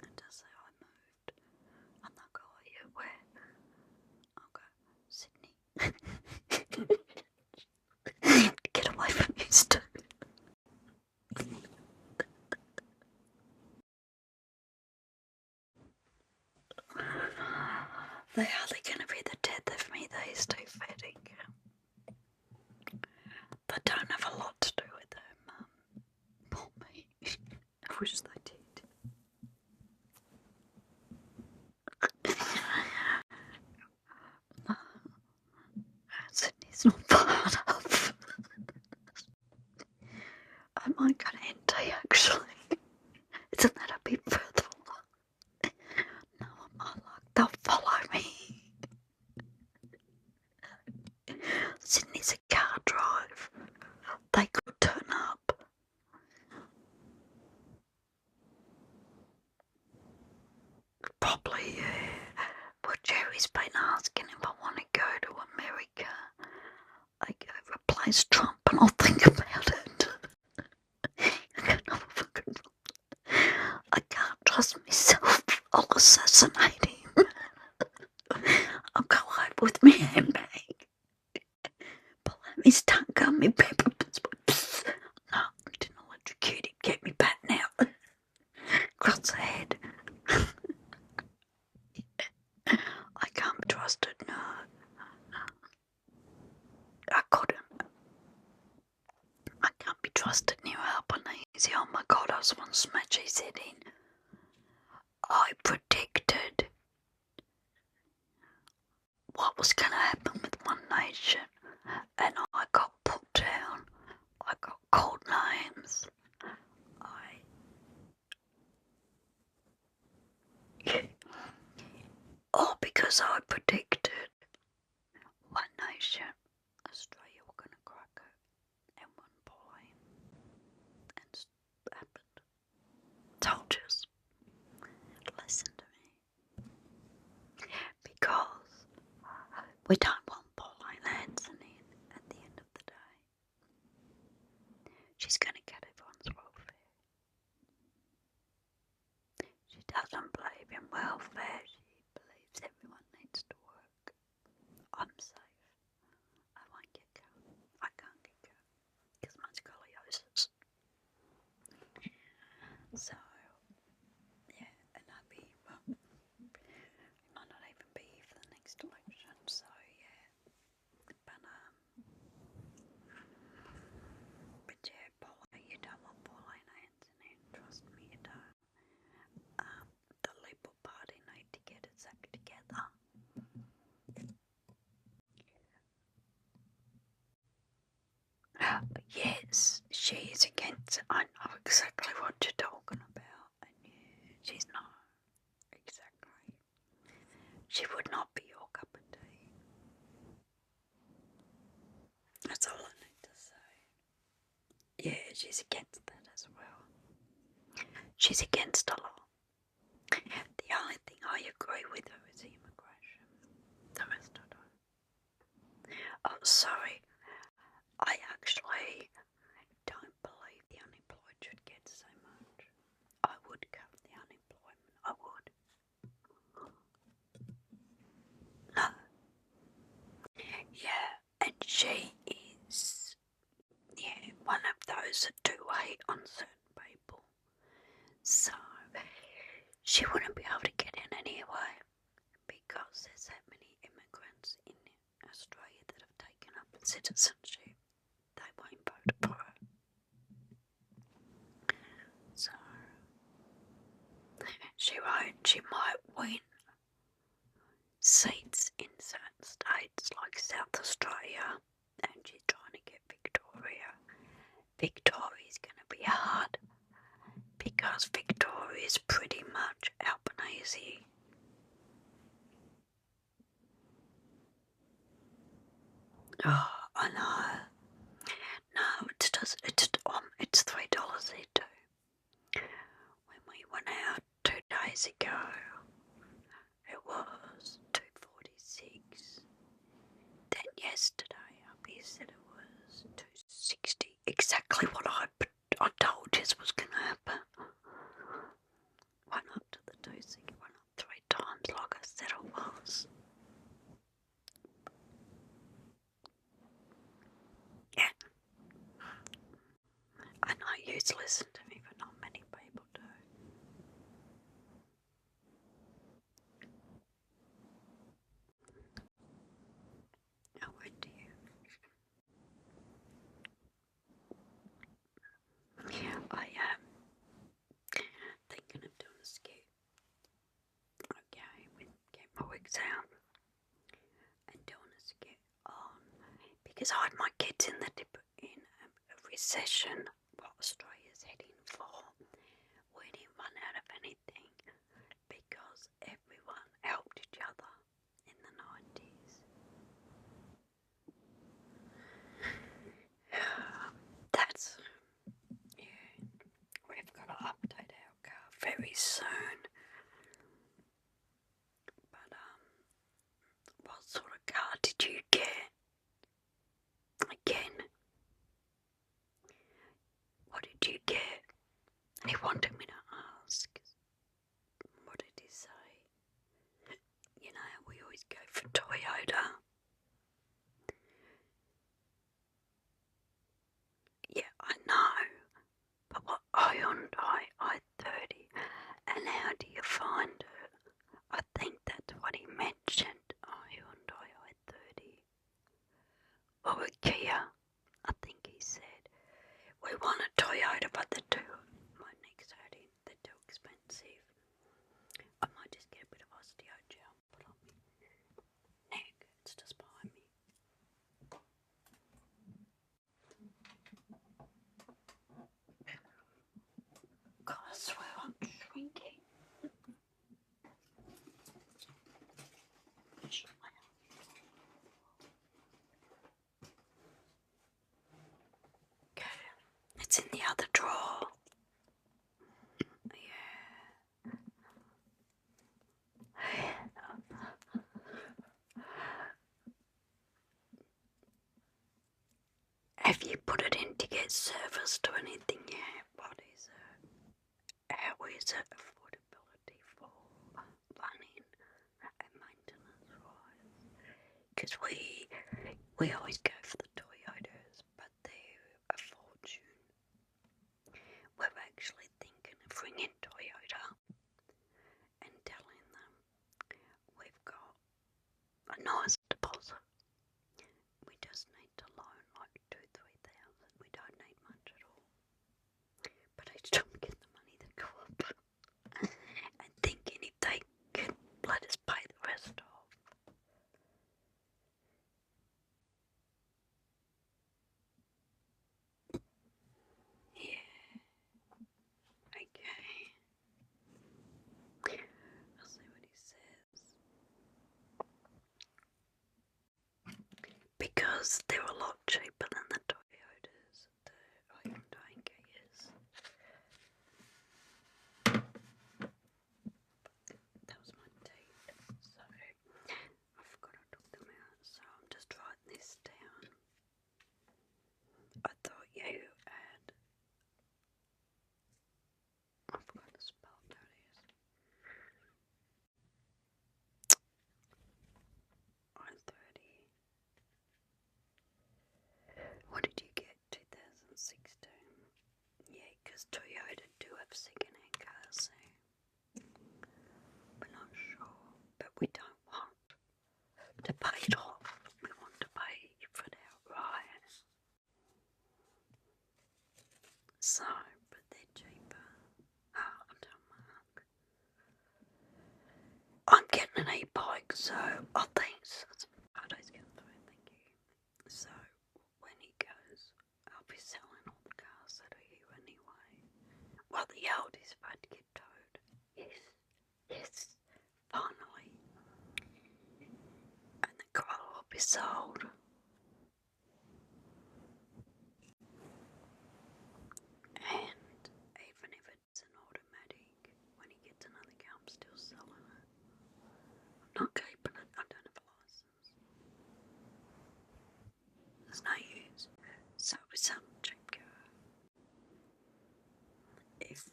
And just say I moved. And they'll go, oh yeah, where? I'll go, Sydney. Get away from you, Stu. They hardly going to be the death of me, these two feeding. They don't have a lot to do with them. Poor me. I wish they did. Sydney's not far enough. I might go to NT actually. Isn't that a bit further along? No, I might like they'll follow me. Sydney's a car drive. They could turn up. Probably, yeah. Well, Jerry's been asking if I want to go to America. I go replace Trump and I'll think about it. I can't trust myself. I'll assassinate him. I'll go home with me handbag. Pull out my stun gun, my pepper. No, I didn't electrocute him. Get me back now. Across the head. I can't be trusted, no. I couldn't. I can't be trusted near Albanese. Oh my god, I was one smash his head in. I predicted what was going to happen with One Nation, and I got put down. I got called names. All because I predicted One Nation, Australia were going to crack it, and one boy, and it happened. Soldiers, listen to me, because we don't want Pauline Hanson in at the end of the day. She's going to get everyone's welfare. She doesn't believe in welfare. She believes everyone needs to work. I'm safe. I won't get COVID. I can't get COVID because my scoliosis. So, yeah, and I'll be, well, it might not even be for the next election. So, yeah, but yeah, Paula, you don't want Pauline Hanson in. Trust me, you don't. The Liberal Party need to get its act together. Yes, she is against. I know exactly what you're talking about, and yeah, she's not exactly. She would not be your cup of tea. That's all I need to say. Yeah, she's against that as well. She's against a lot. The only thing I agree with her is immigration. The rest I don't. Oh, sorry. I actually don't believe the unemployed should get so much. I would cut the unemployment. I would. No. Yeah, and she is, yeah, one of those that do hate on certain people. So she wouldn't be able to get in anyway because there's that many immigrants in Australia that have taken up citizenship. They won't vote for her. So she won't. She might win seats in certain states like South Australia, and she's trying to get Victoria. Victoria's going to be hard because Victoria is pretty much Albanese. Oh, I know. No, it's just it's $3 here too. When we went out 2 days ago, it was $2.46. Then yesterday, up here said it was $2.60. Exactly what I told you was going to happen. Went up to the $2.60, went up 3 times like I said it was. Yeah. I know you listen to me, but not many people do. Oh, where do you? I am thinking of doing a skit. Okay, with get my wigs out and doing a skit on because I had my kids in a recession. What Australia's heading for? We didn't run out of anything because everyone helped each other in the 90s. That's, yeah, we've got to update our car very soon. But, what sort of car did you get? Again, what did you get? He wanted me to ask. What did he say? Hyundai i30. And how do you find it? I think that's what he mentioned. Hyundai i30. Or a Kia. I think he said. We want a Toyota, but they're next hurting. They're too expensive. I might just get a bit of osteo gel put on me neck. It's just behind me. God, I swear I'm shrinking. Okay, it's in the other drawer. Yeah. Have you put it in to get serviced or anything yet? What is it? How is it affordability for running and maintenance wise? Because we always go for the Toyotas, but they're a fortune. We're actually thinking of ringing Toyota and telling them we've got a nice deposit. We just need to loan like 2,000-3,000. We don't need much at all. But each time we get the money, they go up. And thinking if they can let us pay the rest off. Yeah. Okay. I'll see what he says. Because they're a lot cheaper than the Toyotas, the Hyundai Kias. That was my teeth, so I forgot I took them out, so I'm just writing this down. I thought you had, I forgot to spell that is. I30. What did you get? 2016? Yeah, because Toyota do have second-hand cars, so we're not sure, but we don't want to pay it off. We want to pay for it outright. So, but they're cheaper. Oh, don't Mark. I'm getting an e-bike, so I think Friday's going through, thank you. So, when he goes, I'll be selling all the cars that are here anyway. Well, the Aldi's about to get towed. Yes, finally. And the car will be sold. And even if it's an automatic, when he gets another car, I'm still selling it. I'm not keeping it, I don't have a license. There's no use. So with some cheap car, if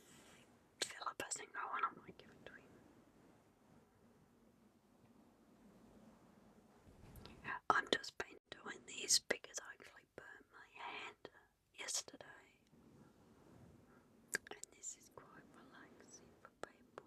Philip hasn't got one, I might give it to him. I've just been doing this because I actually burned my hand yesterday. And this is quite relaxing for people.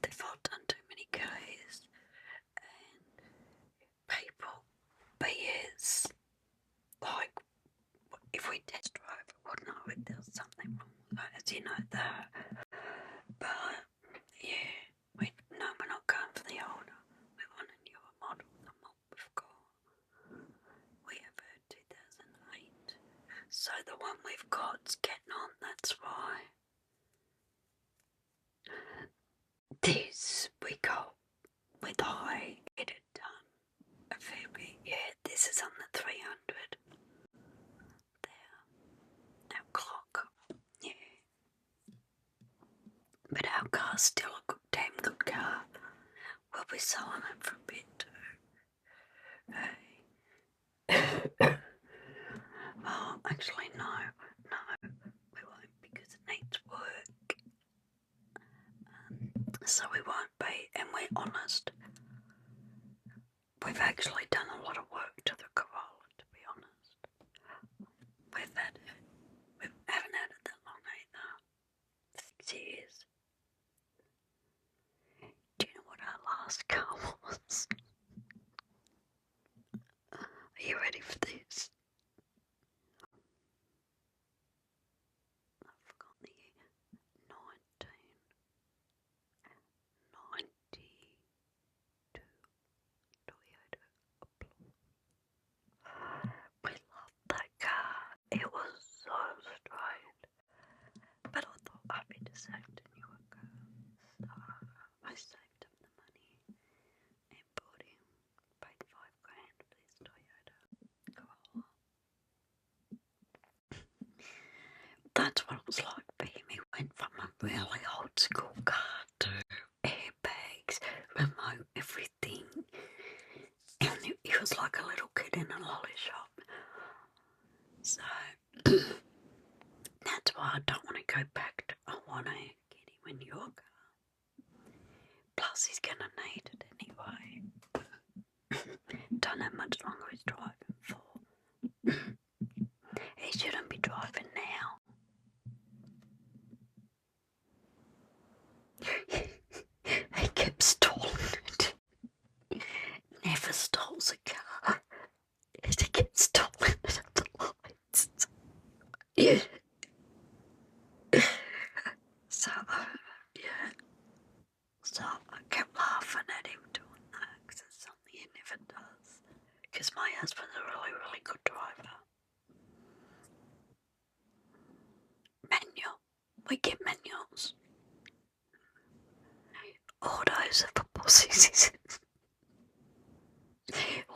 They've all done too many Ks, and people BS, like, if we test drive it, we'll know if there's something wrong with it, as you know that. But, yeah, we're not going for the older. We want a newer model than what we've got. We have a 2008, so the one we've got's getting on, that's why. This we got with high edit done a fair bit. Yeah, this is on the 300. There, our clock. Yeah. But our car's selling it for a bit too. Oh, actually, no, we won't because it needs work. So we won't be, and we're honest. We've actually done a lot of work to the Corolla, to be honest. We haven't had it that long either. 6 years. Do you know what our last car was? Are you ready for this? I forgot the year. 1992 Toyota Applause. We loved that car. It was so straight. But I thought I'd be saved a newer car. So I saved up the money and bought him, paid $5,000 for this Toyota Corolla. That's what it was like for him. He went from a really old school car to airbags, remote, everything. And he was like a little kid in a lolly shop. So that's why I don't want to go back to, I want to get him a newer car. Plus he's going to need it anyway. Don't know how much longer he's driving for. He shouldn't be driving now. He kept stalling it. Never stalls a car. He gets stolen at the lights. Yeah. So, yeah. So I kept laughing at him doing that because it's something he never does. Because my husband's a really, really good driver. Manual. We get manuals. Autos are for pussies.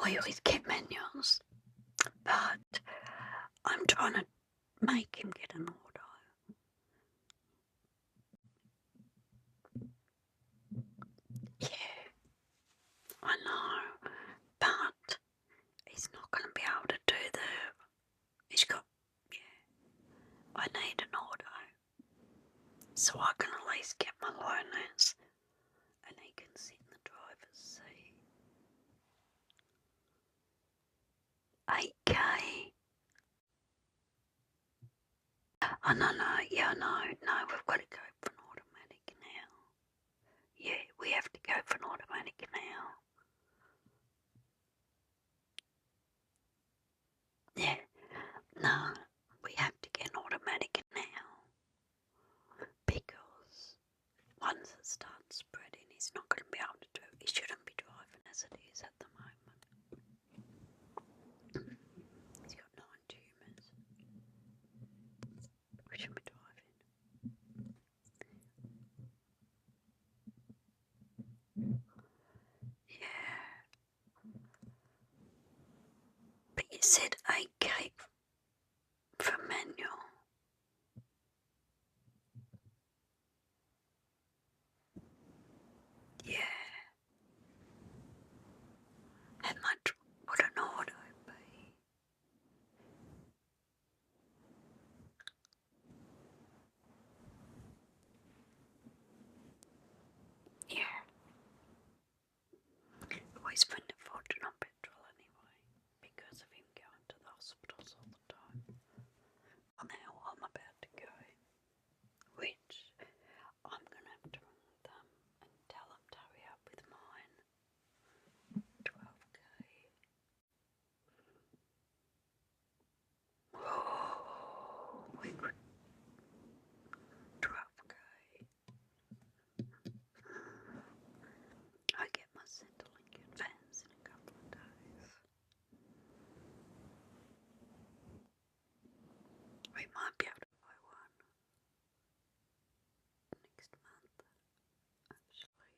We always get manuals. But I'm trying to make him get an auto. Yeah, I know. But he's not going to be able to do he's got, yeah, I need an auto. So I can at least get my learners and he can sit in the driver's seat. 8K. Oh, no, yeah, no, we've got to go for an automatic now. Yeah, we have to go for an automatic now. Yeah, no, we have to get an automatic now. Because once it starts spreading, he's not going to be able to do it. He shouldn't be driving as it is at the moment. He's got 9 tumours. We shouldn't be driving. Yeah. But you said 8K for manual. Yeah. How much would an auto be? Yeah. We spend a fortune on petrol anyway, because of him going to the hospitals all the time. Well, now I'm about to go, which I'm going to have to ring them and tell them to hurry up with mine. 12K. Oh, we could 12K. I get my Centrelink advance in a couple of days. We might be able to buy one next month, actually.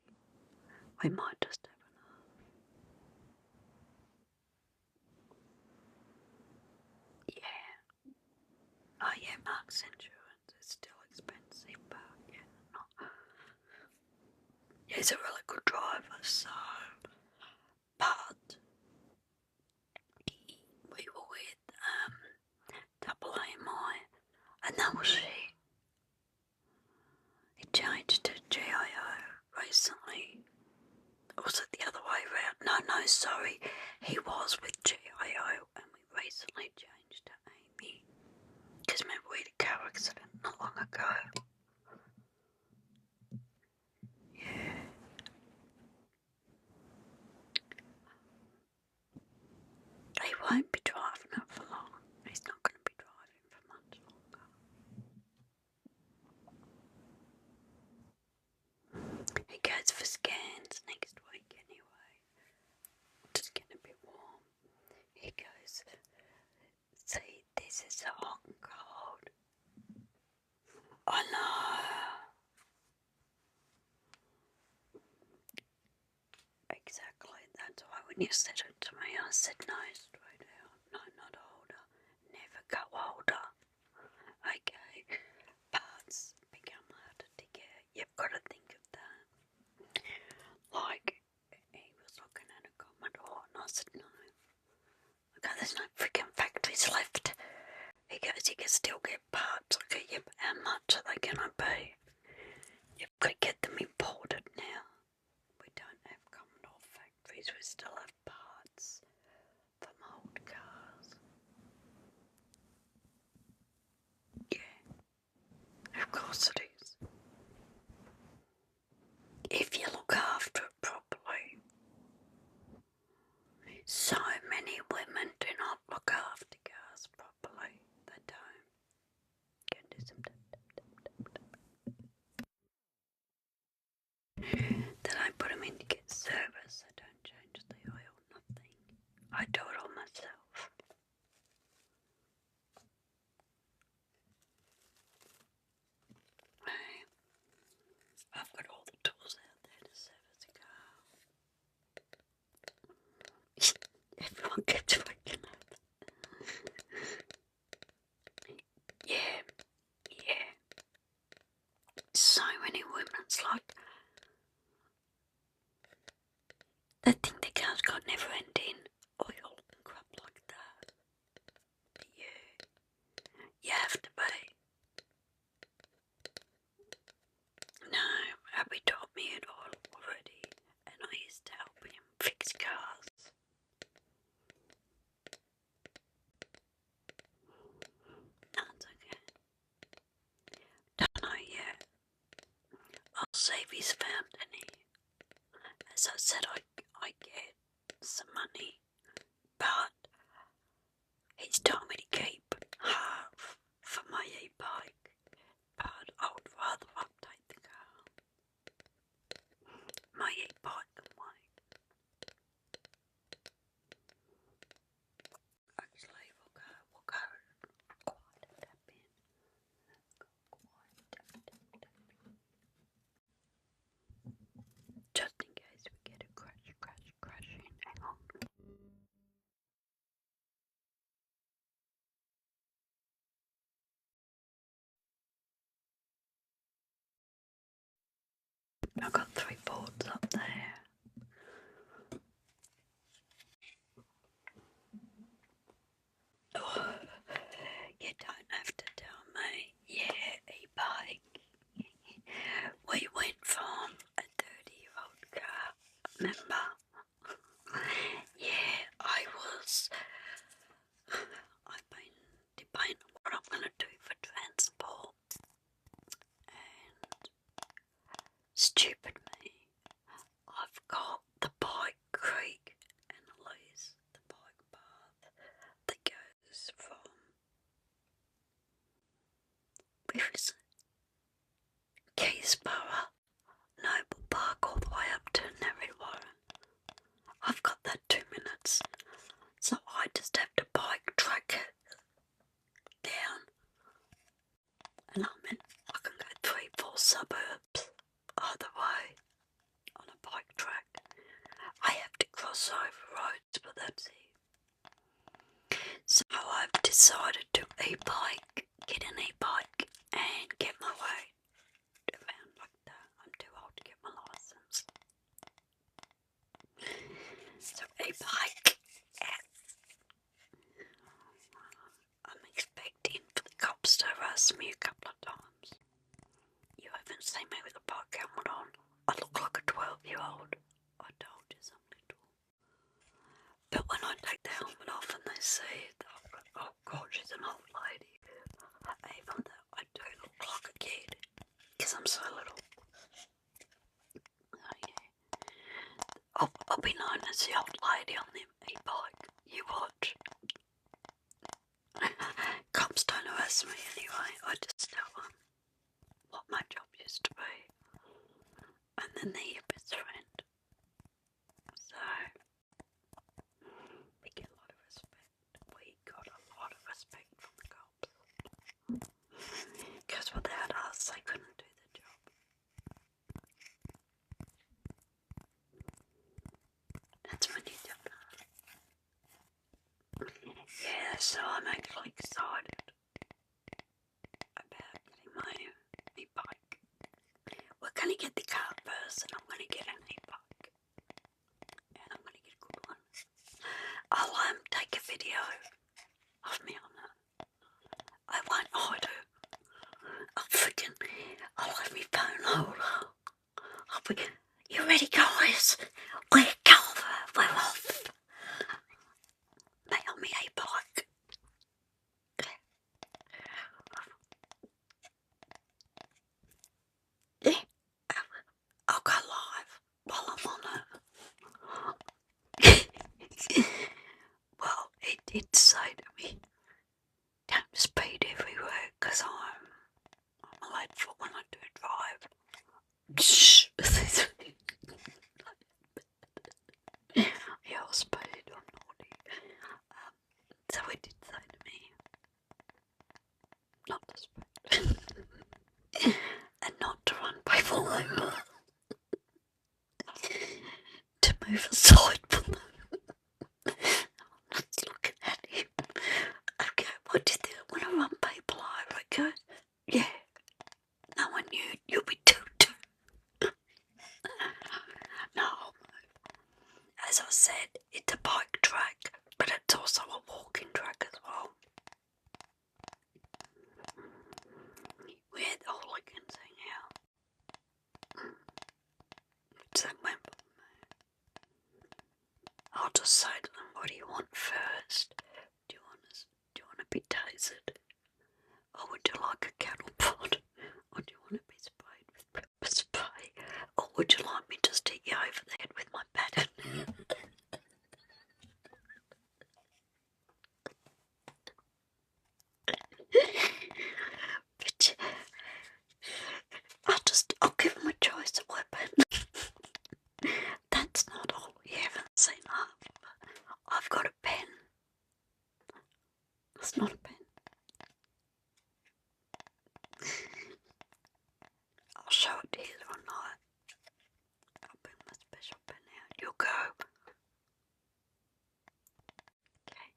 We might just have enough. Yeah. Oh yeah, Mark's insurance is still expensive, but yeah, He's a really good driver, so. But we were with Double AMI, and that was it. He changed to GIO recently. Or was it the other way around? No, sorry. He was with GIO, and we recently changed to Amy. Because remember, we had a car accident not long ago. Yeah. He won't be driving it for long. He's not going to be driving for much longer. He goes for scans next week anyway. Just getting a bit warm. He goes, see, this is hot and cold. I know. Exactly. That's why when you said it to me, I said no straight out. No, not older. Never go older. Okay. Parts become harder to get. You've got to think of that. Like, he was looking at a Commodore and I said no. Okay, there's no freaking factories left. He goes, you can still get parts. Okay, yep, how much are they gonna be? You've got to get them imported now. We don't have Commodore factories, we still have parts from old cars. Yeah, of course it is. If you look after it properly. So many women do not look after cars properly. They don't. Go do some Then I put them in to get service. I don't change the oil, nothing. I do it all myself. I've got all the tools out there to service a car. Everyone keeps waking up. Yeah. So many women's like, they think the car's got never-ending oil and crap like that. Yeah. You have to be. No, Abby taught me it all already, and I used to help him fix cars. No, it's okay. Don't know yet. I'll see if he's found any. As I said, I get some money, but he's told me to keep half for my e-bike, but I would rather update the car. My e-bike can wait. Actually, we'll go quite a tap in. Just in case we get a crashing. Hang on. I've got 3 boards up there. Oh, you don't have to tell me. Yeah, e-bike. We went from a 30-year-old car, remember? Yeah, I've been debating what I'm going to do for transport. And stupid me, I've got the bike creek and at least the bike path that goes from, where is it? Keysborough, Noble Park all the way up to Narre I've got that 2 minutes, so I just have to bike track it down, and I can go 3-4 suburbs either way on a bike track. I have to cross over roads, but that's it. So I've decided to get an e-bike and get my way around like that. I'm too old to get my licence. be known as the old lady on the e-bike. You watch. Cops don't harass me anyway. I just tell them what my job used to be. And then they're your best friend. So, we get a lot of respect. We got a lot of respect from the cops. Because without us, they couldn't do the job. That's when you do that. Yeah, so I'm actually excited about getting my e-bike. We're going to get the car first, and I'm going to get an e-bike. And I'm going to get a good one. I'll take a video of me on it. I won't hide it. I'll have my phone holder. You ready, guys? We're going. We're off. They on me e-bike. Yeah. I'll go live while I'm on it. Well, it did say to me, don't speed everywhere, because I'm a late foot when I do drive. Yeah, I'll speed, I'm naughty. So it did say to me, not to speed. And not to run people over. To move aside from them. I'm not looking at him. Okay, what do you think? I want to run people over, okay? Yeah. No one knew. You'll be too. No. As I said, it's a bike track, but it's also a walking track as well. We had the hooligans hang out. So I'll just say to them, what do you want first? Do you want to be tasered? Or would you like a cattle prod? Or do you want to be sprayed with pepper spray? Or would you like me to just hit you over the head with my baton? But I'll give them a choice of weapon. That's not all. You haven't seen that. I've got a pen. It's not a pen. I'll show it to you one night. I'll bring my special pen out. You'll go. Okay.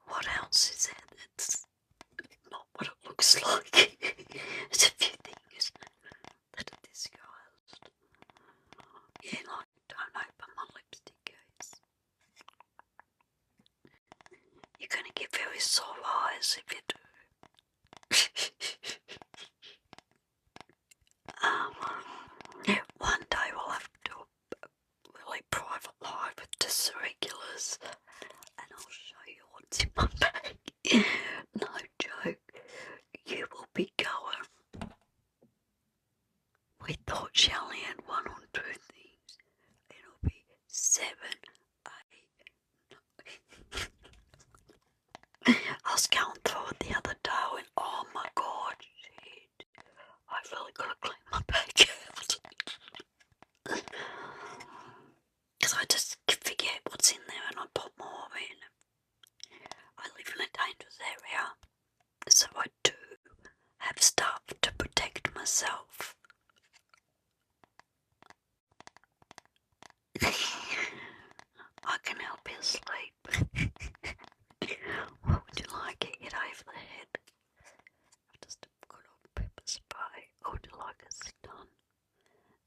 What else is there that's not what it looks like? There's a few things that are disguised. Yeah, like don't open my lipstick case. You're gonna get very sore eyes if you do. Yeah, one day we'll have to do a really private live with just the regulars, and I'll show you what's in my bag. No joke, you will be going. We thought she only had one or two things. It'll be 7, 8. I was going through it the other day and oh my god, shit. I've really got to clean my bag out. Because I just forget what's in there and I put more in. I live in a dangerous area, so I do have stuff to protect myself. I can help you sleep. What would you like? It over the head. I've just got on pepper spray. Or would you like a stun?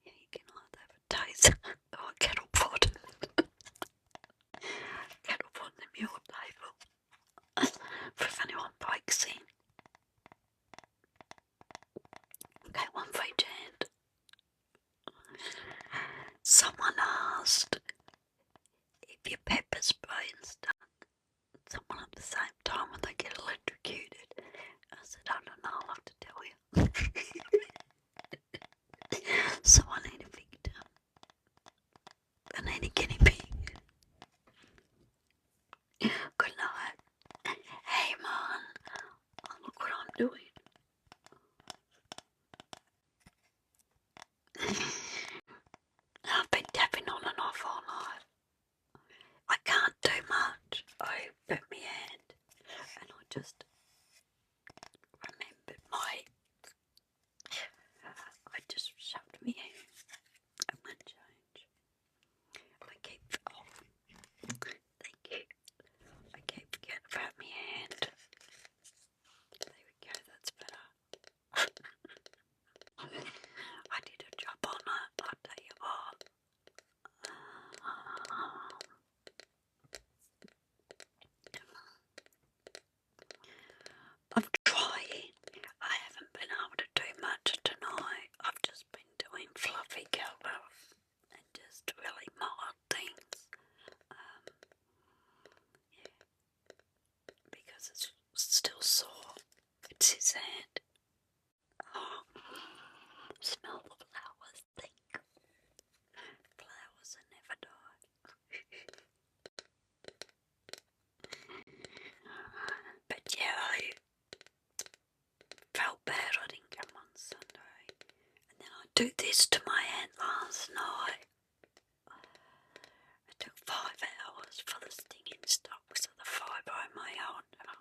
Yeah, you can either have a taser or a kettle pot. Kettle pot in the mule table. For if anyone breaks in. Okay, one for each hand. Someone asked if your pepper spray and stun someone at the same time when they get electrocuted. I said, I don't know, I'll have to tell you. So I need a victim. I've been tapping on and off all night. I can't do much. I put my hand and I just remembered I just shoved my hand and went change. I keep, thank you. I keep forgetting about my hand. There we go, that's better. I did a job on it, I'll tell you what. I'm trying. I haven't been able to do much tonight. I've just been doing fluffy colour and just really mild things. Yeah, because it's still sore. It's his hand. Oh, smell the flowers. Think. Flowers that never die. But yeah, I felt bad I didn't come on Sunday. And then I do this to my hand last night. It took 5 hours for the stinging stalks of the fibromyalgia.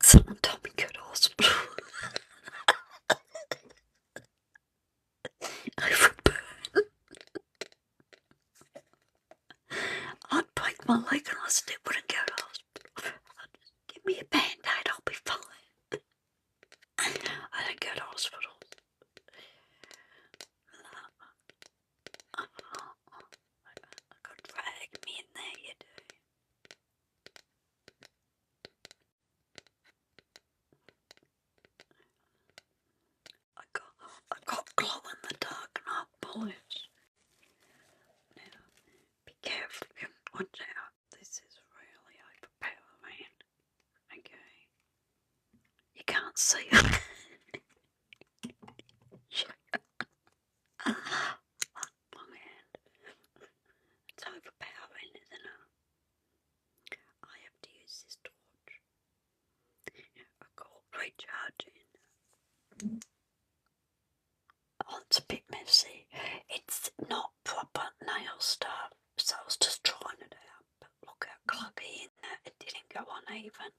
Someone told me to go to hospital. Overburn. I'd break my leg and I still wouldn't go to hospital. I'd just give me a band-aid, I'll be fine. I don't go to hospital. I could drag me in there, you do. I got glow in the dark nail polish. Now, be careful, watch out. This is really overpowering. Okay. You can't see it. My hand. It's overpowering, isn't it? I have to use this torch. I call recharging. Oh, it's a bit messy. It's not proper nail stuff, so I was just trying it out. But look how cluggy in there. It didn't go uneven.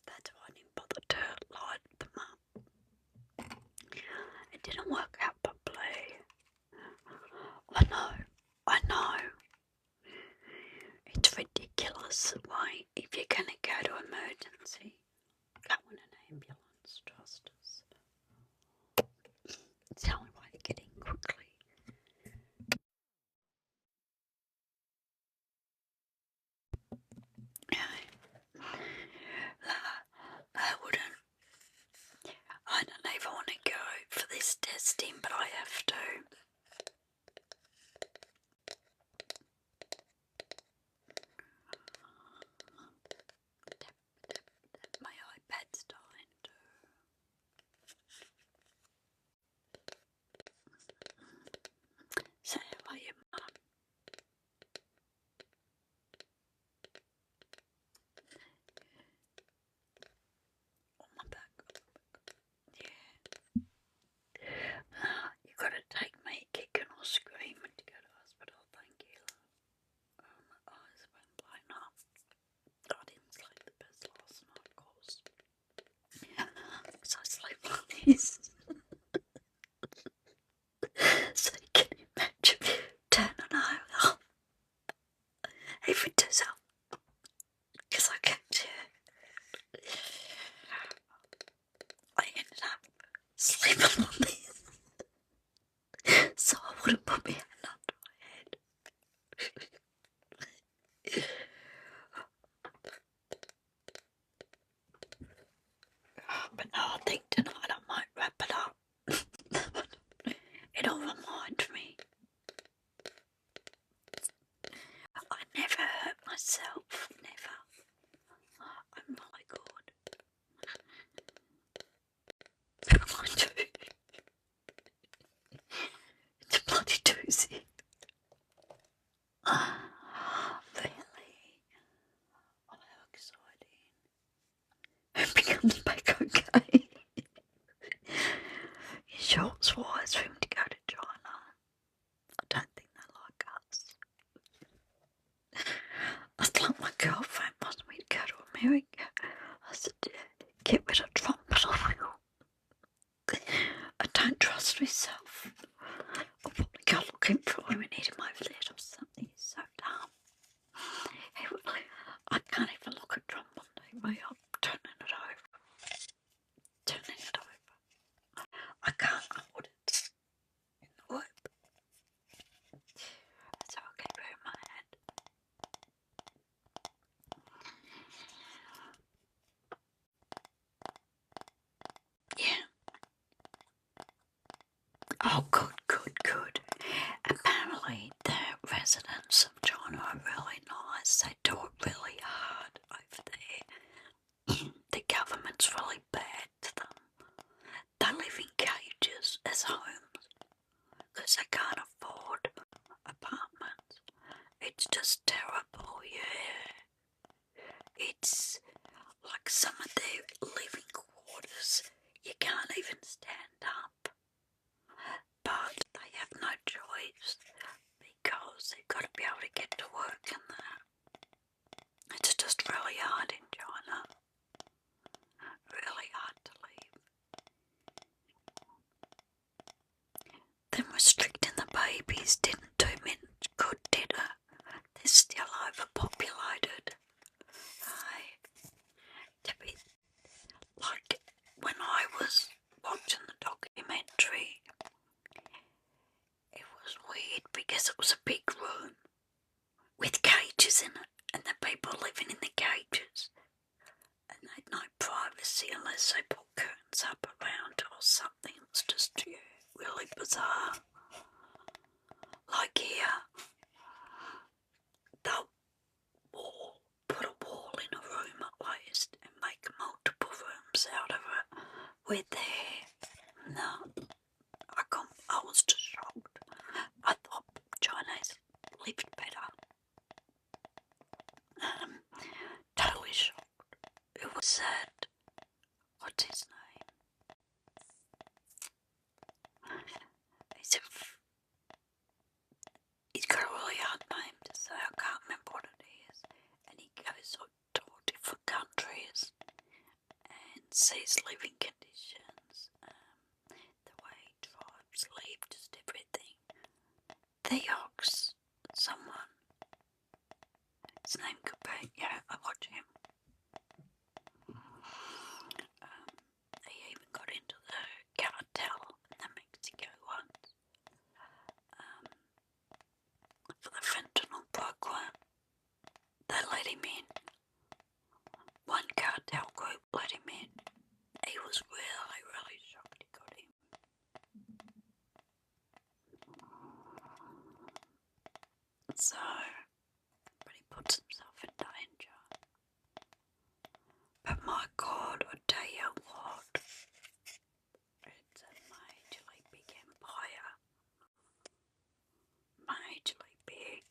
That's why I didn't bother to light them up. It didn't work out properly. I know. It's ridiculous. Why, if you're going to go to emergency, go in an ambulance, trust us. It's the only way to get in quickly. I don't even want to go for this testing, but I have to. My iPad's dying too. So how are you, Mum? On my back. Yeah. You gotta take me kicking or screaming to go to hospital, thank you. My eyes have been blown up. I didn't sleep the best last night, of course. So I sleep like this. So you can imagine turning over every 2 seconds. Because I can't hear. I ended up sleeping on this. So I wouldn't put my hand under my head. But no, I think tonight I might wrap it up. It'll remind me. I never hurt myself, never. I'm really good. I do. was wise for him to go to China. I don't think they like us. I thought my girlfriend wants me to go to America. I said, get rid of Trump and I will. I don't trust myself. I'll probably go looking for him and hit him over the head or something. He's so dumb. I can't even look at Trump on TV. I'm turning it over. I can't hold it in the whip. So I'll keep it in my hand. Yeah. Oh, good. Apparently, the residents of China are really nice. They do it really hard over there. The government's really bad to them. They live in cages as homes because they can't afford apartments. It's just terrible, yeah. It's like some of their living quarters, you can't even stand up. But they have no choice because they've got to be able to get to work and that. It's just really hard in China. Really hard to leave. Them restricting the babies didn't do me good, did it? They're still overpopulated. To be like when I was watching the documentary, it was weird because it was a big room with cages in it, and the people living in the cages, and they had no privacy unless they put curtains up around or something. It was just really bizarre. Like here, they'll put a wall in a room at least and make multiple rooms out of it. We're there. No, I was just shocked. I thought Chinese lived better. Totally shocked. It was sad. What's his name? He's got a really hard name to say. I can't remember what it is. And he goes to all different countries and sees living conditions, the way tribes live, just everything. Theox, someone. His name could be, I watch him. He even got into the cartel in the Mexico once for the fentanyl program. They let him in. One cartel group let him in. He was really shocked he got him. So, but he puts himself in danger. But my God, I tell you what, it's a majorly big empire. Majorly big.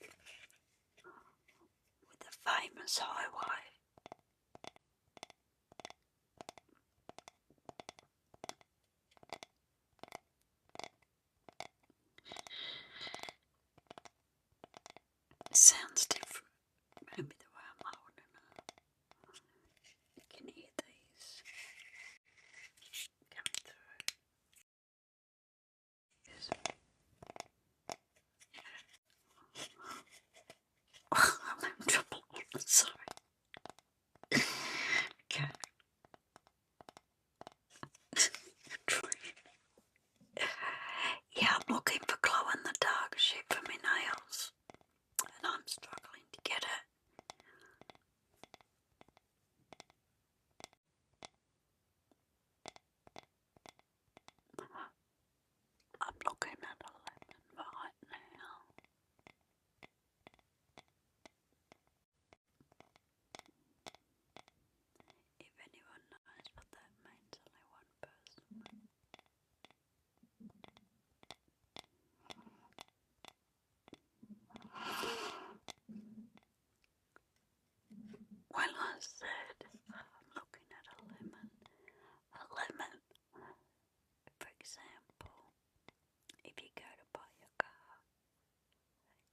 With a famous highway. It sounds different. Maybe the way I'm holding it. You can hear these coming through. Yes. I'm having trouble. Sorry.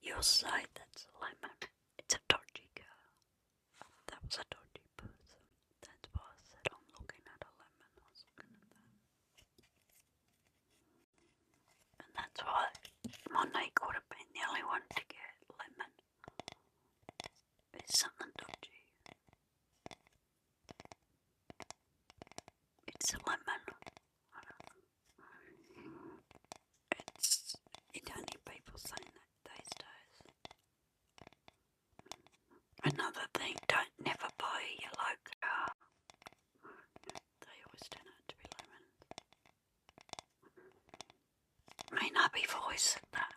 you'll say that's a lemon. It's a dodgy girl. That was a dodgy person. That's why I said I'm looking at a lemon. I was looking at that. And that's why Monique would have been the only one to get lemon. It's something dodgy. It's a lemon. You don't need people saying that these days. Another thing, don't never buy a yellow car. They always turn out to be lemons. I mean, I've always said that.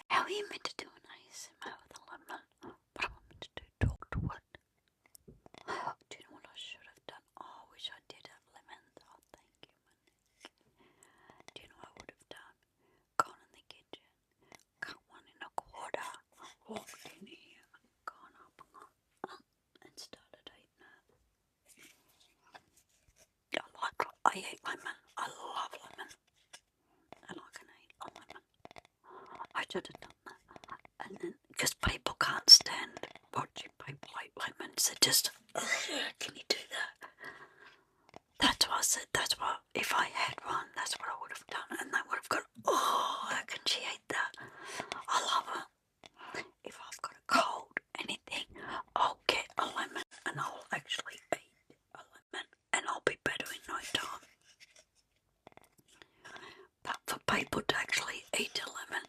How are you meant to do an ASMR with a lemon? What am I meant to do? Talk to it? Oh, do you know what I should have done? Oh, I wish I did have lemons. Oh, thank you, Monique. Do you know what I would have done? Gone in the kitchen, cut one in a quarter, walked in here, gone up and started eating it. I eat lemon. I love lemon. And I can eat a lemon. I should have done that. And then, because people can't stand watching people eat lemons, they just, can you do that? That's why I said, that's what, if I had one, that's what I would have done. And they would have gone, oh, how can she eat that? I love it. If I've got a cold, anything, I'll get a lemon and I'll actually eat a lemon and I'll be better in no time. But for people to actually eat a lemon,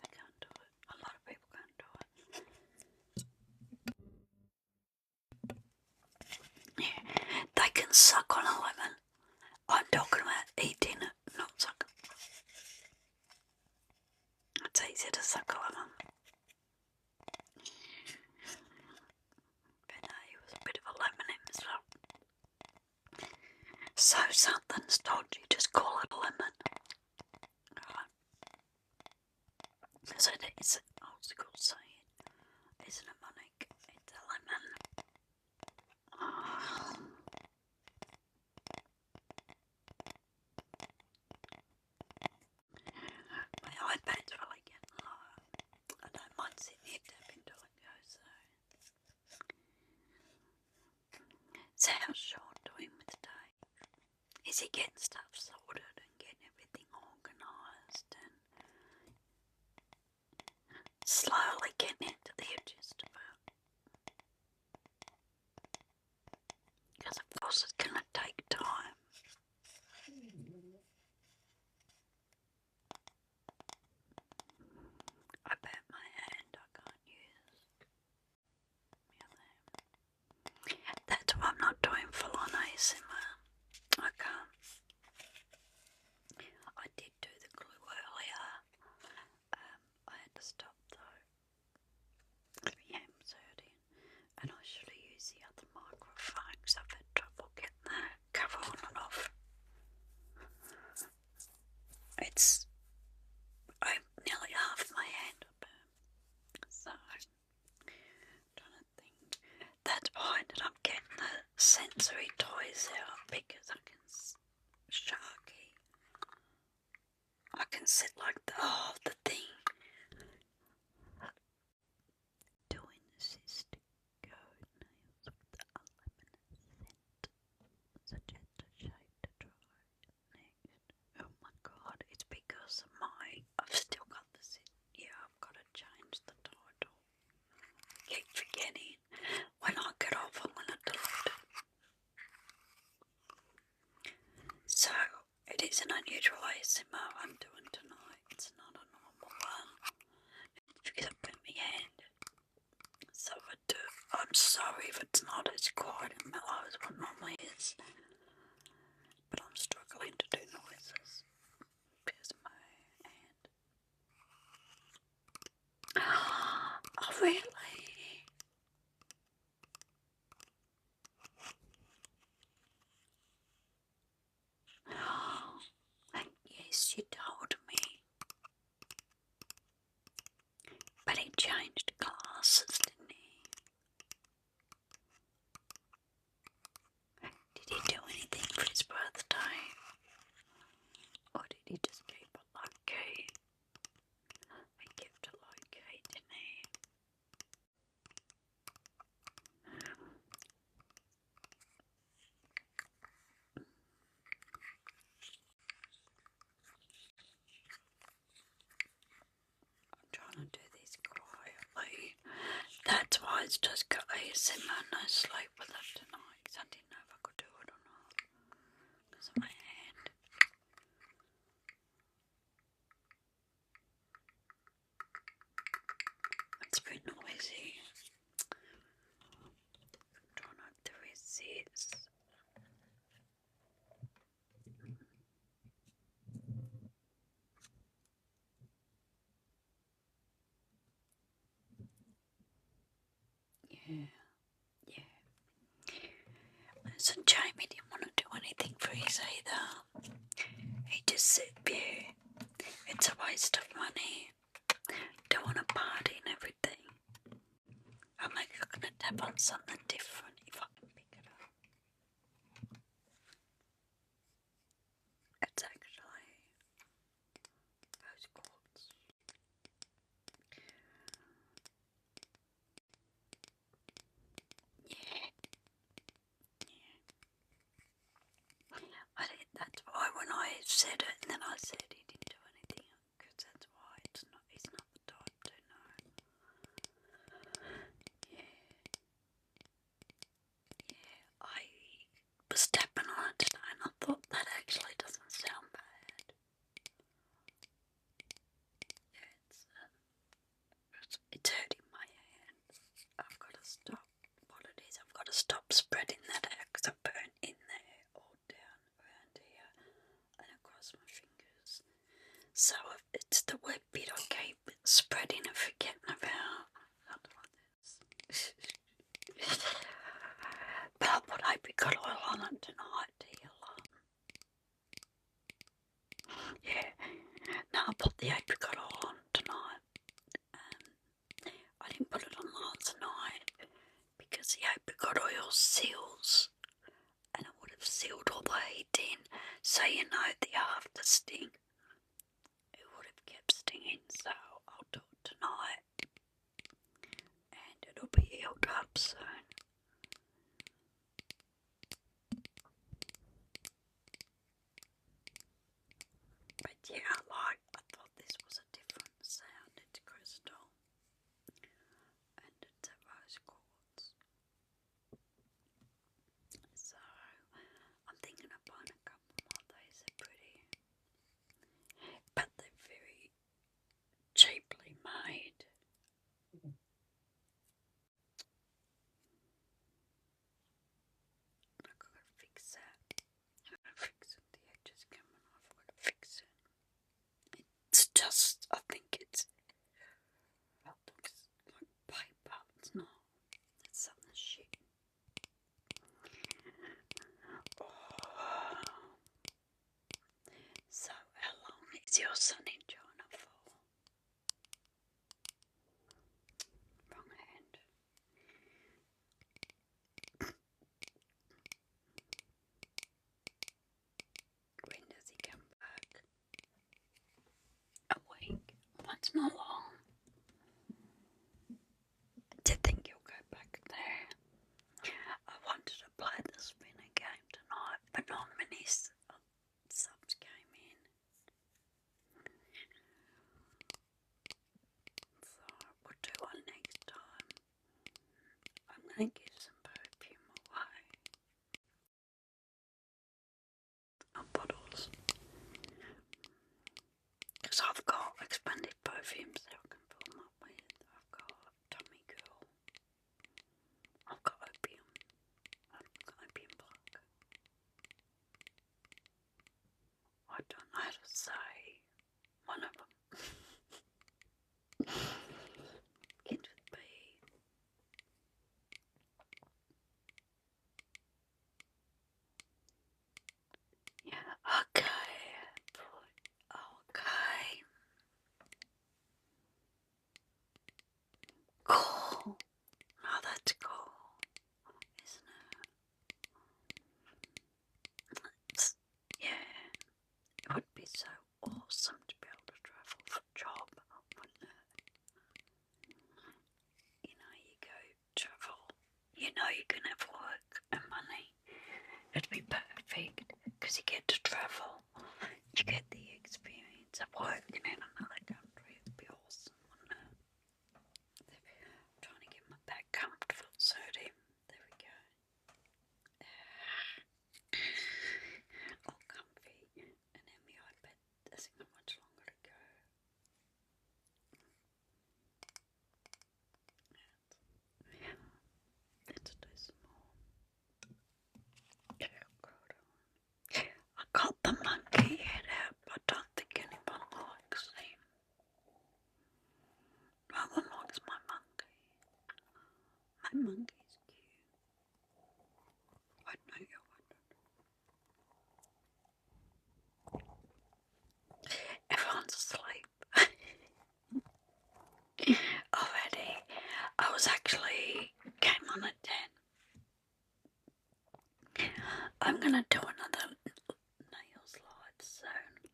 they can't do it. A lot of people can't do it. Yeah, they can suck on a lemon. I'm talking about eating it, not sucking. It's easier to suck a lemon. But no, he was a bit of a lemon himself. So something's dodgy, just call it a lemon. Right. So it's an old school saying, isn't it, Monique? It's a lemon. Oh. My iPad's really getting low. I don't mind sitting here tapping till it goes so how's Sean doing with today? Is he getting stuff sorted and getting everything organised and slowly getting into the gist of it? Because of course it's going to take time. I bet my hand I can't use my other hand. That's why I'm not doing full on ASMR. I can't. I did do the glue earlier. I had to stop though. My hand's hurting. And I should have used the other microphone because I've had trouble getting the cover on and off. It's nearly half my hand up. So trying to think. That's why I ended up getting the sensory toys out because I can Sharky. I can sit like the thing. Doing the cystic code nails with the unlimited scent. Suggest a shade to try next. Oh my god, it's because of I've still got this. Yeah, I've got to change the title. Keep forgetting. When I get off, I'm going to delete it. So, it is an unusual ASMR I'm doing tonight. It's not a normal one. Because I put my hand. So I'm sorry if it's not as quiet and mellow as what normally is. But I'm struggling to do noises. Because of my hand. Oh, really? Yeah. let's just go ASMR no sleep with it tonight because I didn't know if I could do it or not because of my hand. It's a bit noisy. Try not to resist. Yeah. So Jamie didn't want to do anything for his either. He just said, yeah, it's a waste of money. Don't want to party and everything. I'm like, I'm going to tap on something different if I can pick it up. It's actually rose quartz. Yeah. That's why when I said it and then I said he didn't do anything, because that's why he's not the type to know. Yeah. I was tapping on it today and I thought that actually doesn't sound bad. Yeah, it's hurting my hand. I've got to stop what it is. I've got to stop spreading that out because I burnt in there all down around here and across my fingers. So it's the wet bit I keep spreading and forgetting about. Something like this. But I put apricot oil on it tonight to heal up. Yeah. No, I put the apricot oil on tonight. I didn't put it on last night because the apricot oil seals and it would have sealed all the heat in, so you know the after sting. It would have kept stinging, so I'll do it tonight and it'll be healed up soon. But yeah, I thought this was a different sound. It's crystal and it's a rose quartz. So I'm thinking of buying a couple more. These are pretty, but they're very cheaply made. I've got to fix that. I've got to fix it. The edge is coming off. I've got to fix it. It's just, I think it looks like paper. It's not. It's something shit. Oh. So, how long is your son in China for? Wrong hand. When does he come back? A week. That's not long. Do you think he'll go back there? I wanted to play the spinner game tonight, but not many subs came in. So we'll do one next time. I'm going to give some perfume away. Bottles. Because I've got expanded perfumes that I can fill them up with. I've got Tommy Girl. I've got Opium. I've got Opium Plug. I don't know how to say one of them. Begins with B. Yeah, okay. Okay. Cool. Oh, that's cool, isn't it? Yeah. It would be so awesome to be able to travel for a job, wouldn't it? You know, you go travel, you know you can have work and money. It'd be perfect because you get to travel I'm gonna do another nail slide soon.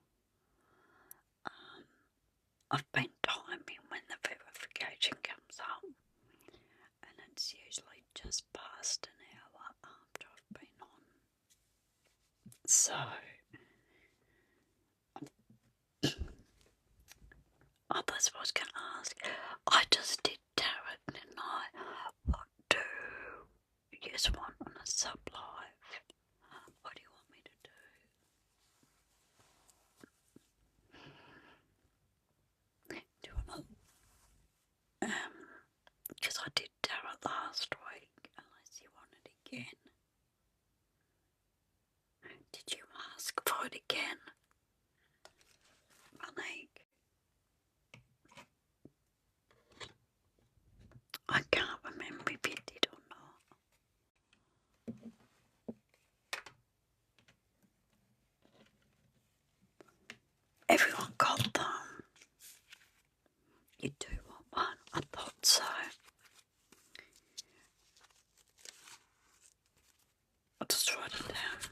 I've been timing when the verification comes up, and it's usually just past an hour after I've been on. So, that's what I was going to ask. I just did tarot, didn't I? What do you just want on a sub-live? What do you want me to do? Do you want to... because I did tarot last week, unless you want it again. Did you ask for it again, Monique? I can't remember if you did or not. Everyone got them. You do want one? I thought so. I'll just write it down.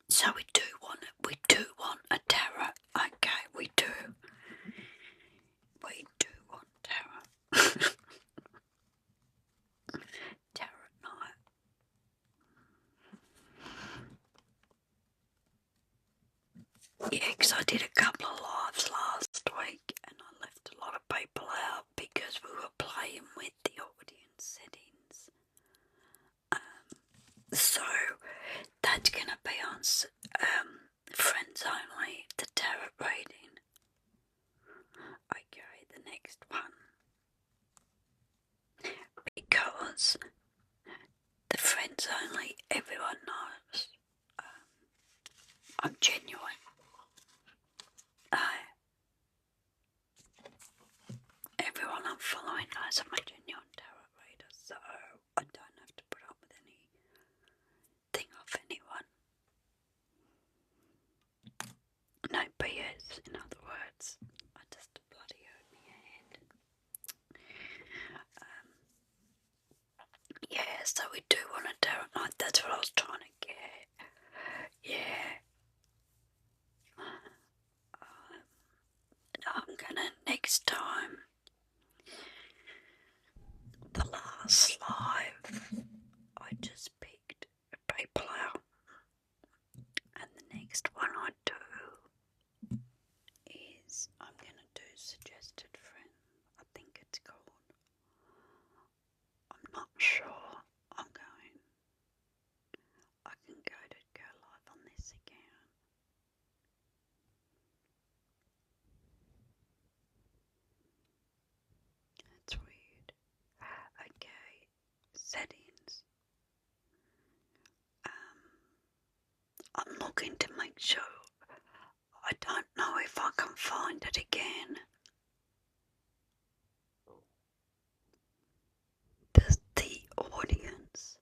So we do want it. We do want a tarot. Okay, we do. We do want tarot. Tarot night. Yeah, because I did a couple of lives last week and I left a lot of people out because we were playing with the audience settings. So that's going to be on friends only, the tarot reading. Okay, the next one. Because the friends only, everyone knows I'm genuine. Everyone I'm following knows I'm a genuine tarot reader, so I don't have to put up with anything off anyone. No BS, in other words. I just bloody hurt my hand. Yeah, so we do want a tarot night. That's what I was trying to get. Yeah. I'm gonna next time. The last live, I just picked a paper out, and the next one I do is I'm gonna do suggested friend. I think it's called. I'm not sure. I can go live on this account. That's weird. Okay, settings. I'm looking to make sure. I don't know if I can find it again. Does the audience?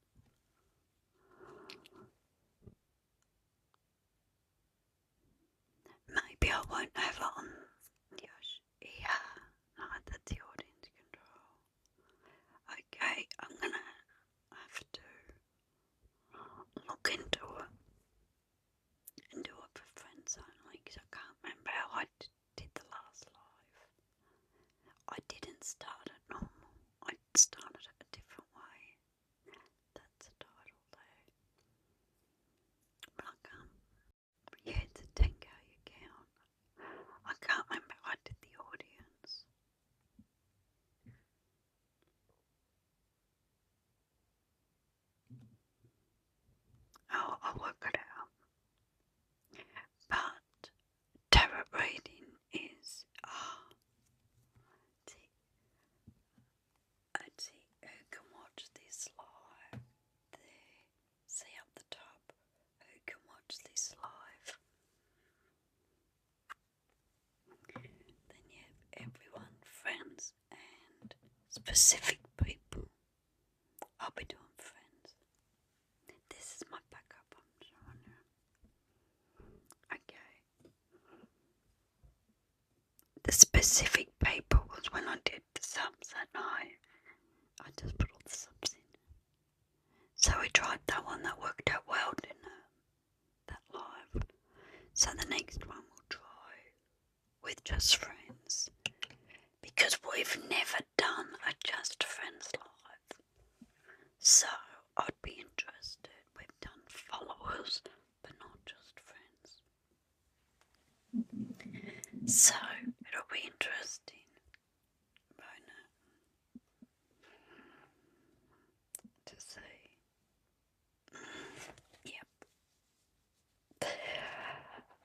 Maybe I won't have it on. Yeah, no, that's the audience control. Okay, I'm gonna have to look into it and do it for friends only because I can't remember how I did the last live. I didn't start it normal. I started it a different way. That's the title there. But I can't. Yeah, it's a 10k account. I can't remember how I did the audience. Oh, I'll work it out. But tarot reading is see who can watch this live. There, see up the top who can watch this live. Then you have everyone, friends and specific people. I'll be doing friends. This is my backup, I'm showing you. Okay. The specific people was when I did the subs that night. I just put all the subs in. So we tried that one, that worked So the next one we'll try with Just Friends, because we've never done a Just Friends live. So I'd be interested. We've done followers, but not Just Friends. So it'll be interesting, won't it? To see. Yep.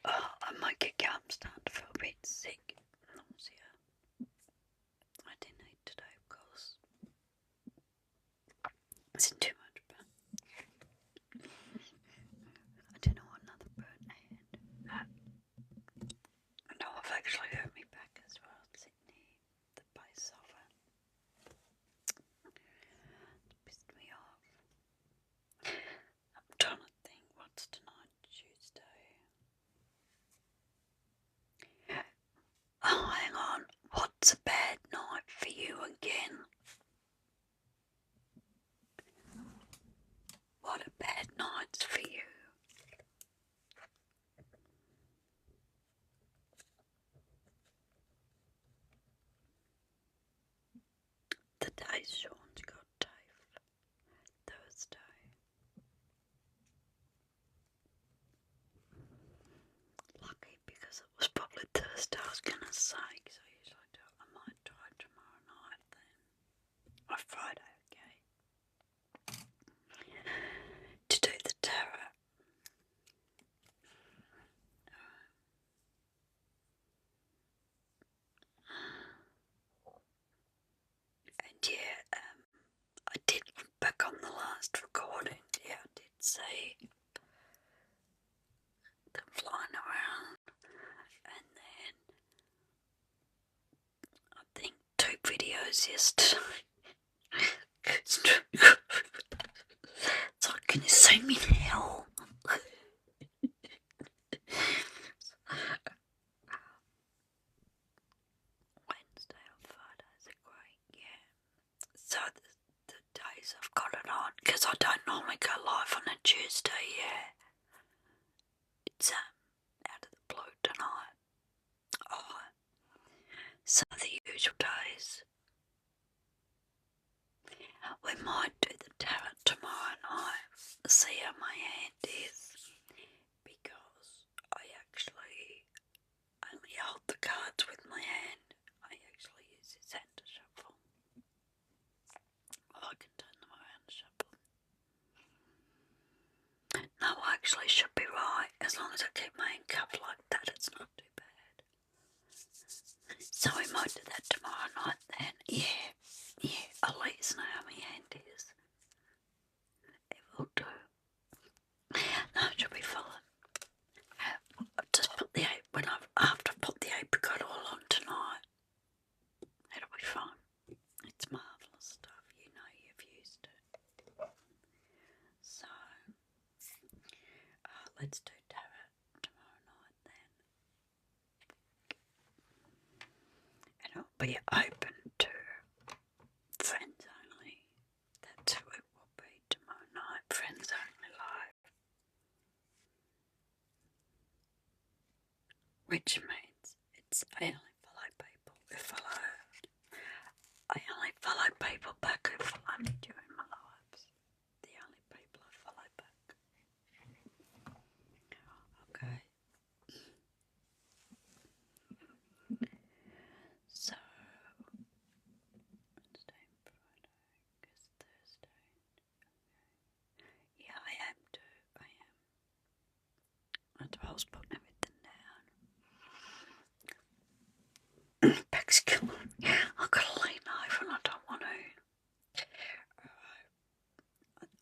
Oh, I might get I'm starting to feel a bit sick. Nausea. I didn't eat today, of course. It's too much, but I don't know what another burn hand. I know I've actually hurt me back as well, sitting here, the base of it. It's pissed me off. I'm trying to think, what's tonight, Tuesday? Oh, hang on. What's a bad night for you again? What are bad nights for you? The days Sean's got TAFE. Thursday. Lucky, because it was probably Thursday I was going to say, because I usually do it. I might try tomorrow night then. Or Friday, okay. To do the tarot. And yeah, I did look back on the last recording. Yeah, I did see them flying around. And then I think 2 videos yesterday. It's like, can you see me now? Wednesday or Fridays are great, yeah. So the days I've got it on, because I don't normally go live on a Tuesday, yeah. It's out of the blue tonight. Oh, so the usual days. We might do the tarot tomorrow night, see how my hand is, because I actually only hold the cards with my hand. I actually use his hand to shuffle. Well, I can turn them around and shuffle. No, I actually should be right. As long as I keep my hand cupped like that, it's not too bad. So we might do that tomorrow night then. Yeah, I'll let you know how my hand is. It will do. No, it should be fine. I've just put the after I put the apricot oil on tonight, it'll be fine. It's marvellous stuff, you know, you've used it. So, let's do tarot tomorrow night then. And it'll be open to friends only. That's who it will be tomorrow night, friends only live. Which means I only follow people who follow. I only follow people back who follow me during my lives. The only people I follow back. Okay. So Wednesday, Friday, because Thursday. Yeah, I am too. I am. That's why I was putting everything down. Back's killing me. I've got to lean over and I don't want to.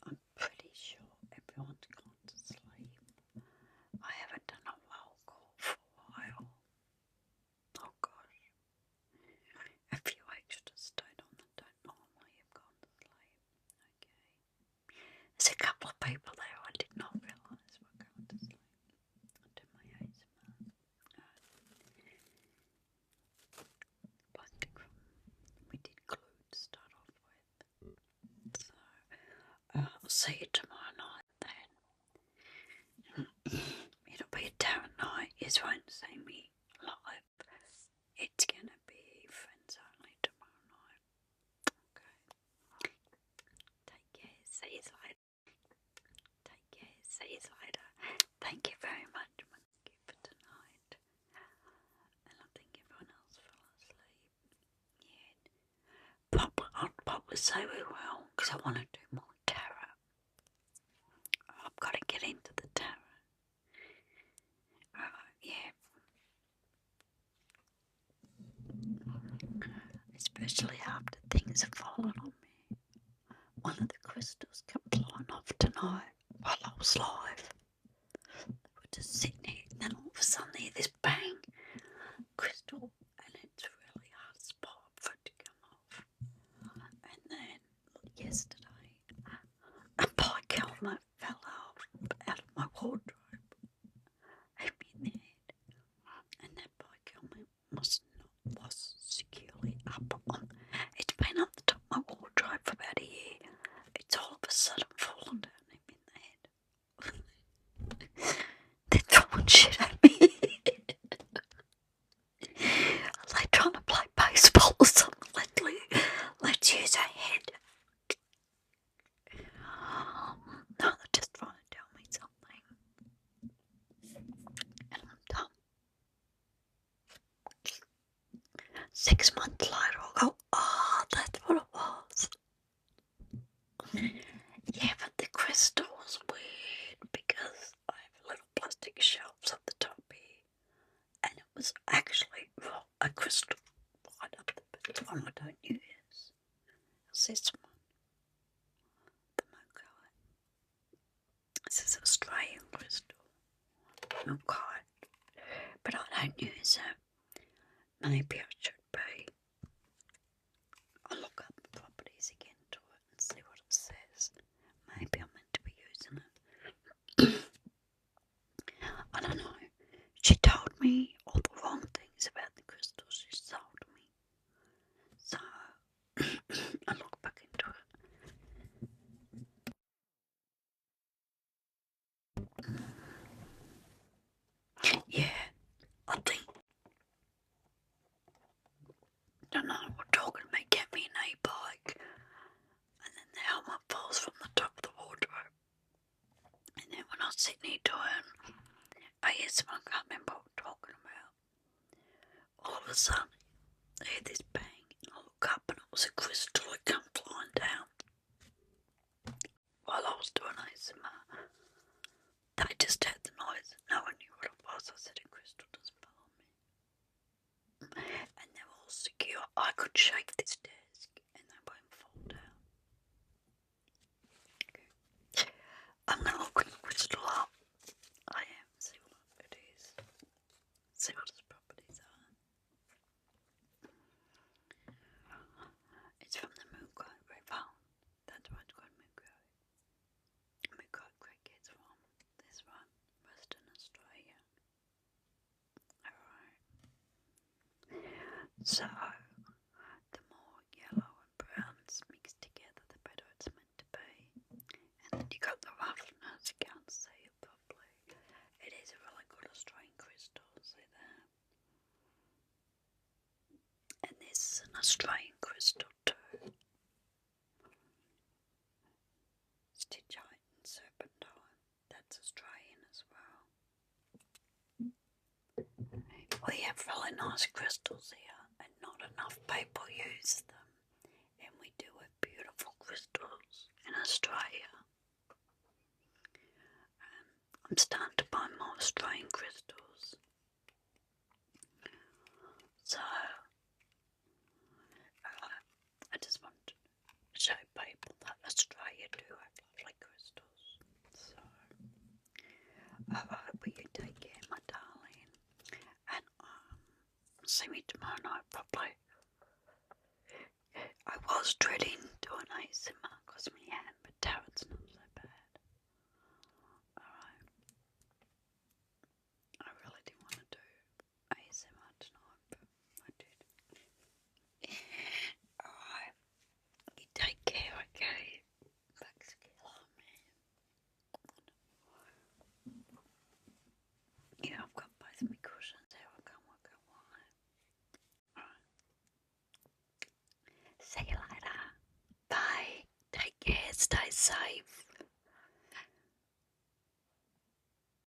I'm pretty sure everyone's gone to sleep. I haven't done a roll call for a while. Oh gosh. A few extra stayed on that don't normally have gone to sleep. Okay. There's a couple of people there I did not realise were going to sleep. I'll do my ASMR. Plastic from we did glue to start off with. So I'll see you tomorrow night then. It'll be a tarot night. guys won't see me live. It's gonna be friends only tomorrow night. Okay. Take care. See you later. Take care. See you later. Thank you very much, Monkey, for tonight. And I think everyone else fell asleep. Yeah. I'll probably say we will, because I want to do more tarot. I've got to get into the tarot. Yeah. Especially after things have fallen on me. One of the crystals kept blowing off tonight while I was live. We're just sitting here, and then all of a sudden I hear this bang crystal, and it's really hard spot for it to come off. And then yesterday, a bike helmet fell out of my wardrobe, hit me in the head, and that bike helmet was securely up on. It's been up the top of my wardrobe for about a year. It's all of a sudden fallen down and hit me in the head. They're throwing shit at me. Are they trying to play baseball or something? Let's use our head. No, they're just trying to tell me something. And I'm done. 6 months later, I'll go, oh, that's what it was. Yeah, but the crystal was weird because I have little plastic shelves at the top here, and it was actually a crystal right up there, but the one I don't use. It's this one, the mocha. This is Australian crystal, mocha, but I don't use it. Maybe I should be. I'll look up the properties again to it and see what it says. Maybe I'm meant to be using it. I don't know. She told me all the wrong things about the crystals she sold me. So I look back into it. Yeah, I think. I don't know, we're talking about get me an e-bike, and then the helmet falls from the top of the wardrobe. And then when I was sitting here doing ASMR, I can't remember what we're talking about. All of a sudden, I hear this bang, and I look up, and it was a crystal that come flying down while I was doing ASMR. They just heard the noise. No one knew what it was. I said, a crystal doesn't follow me. And they were all secure. I could shake this desk, and they won't fall down. Okay. I'm going to look the crystal up. I am. See what it is. See what its properties are. It's from the Mukai River. That's why it's called Mukai. Mukai Creek is from this one, Western Australia. Alright. So, the more yellow and browns mixed together, the better it's meant to be. And then you got the roughness, you can't see it properly. It is a really good Australian crystal, see that? And this is an Australian crystal too. Stitchite and serpentine, that's Australian as well. We have really nice crystals here, and not enough people use them. And we do have beautiful crystals in Australia. I'm starting to buy more Australian crystals. So, I just want to show people that Australia do have lovely crystals. So, will you take care, my darling? And see me tomorrow night, probably. I was dreading doing ASMR because my hand, but tarot's not so bad. Alright. Stay safe.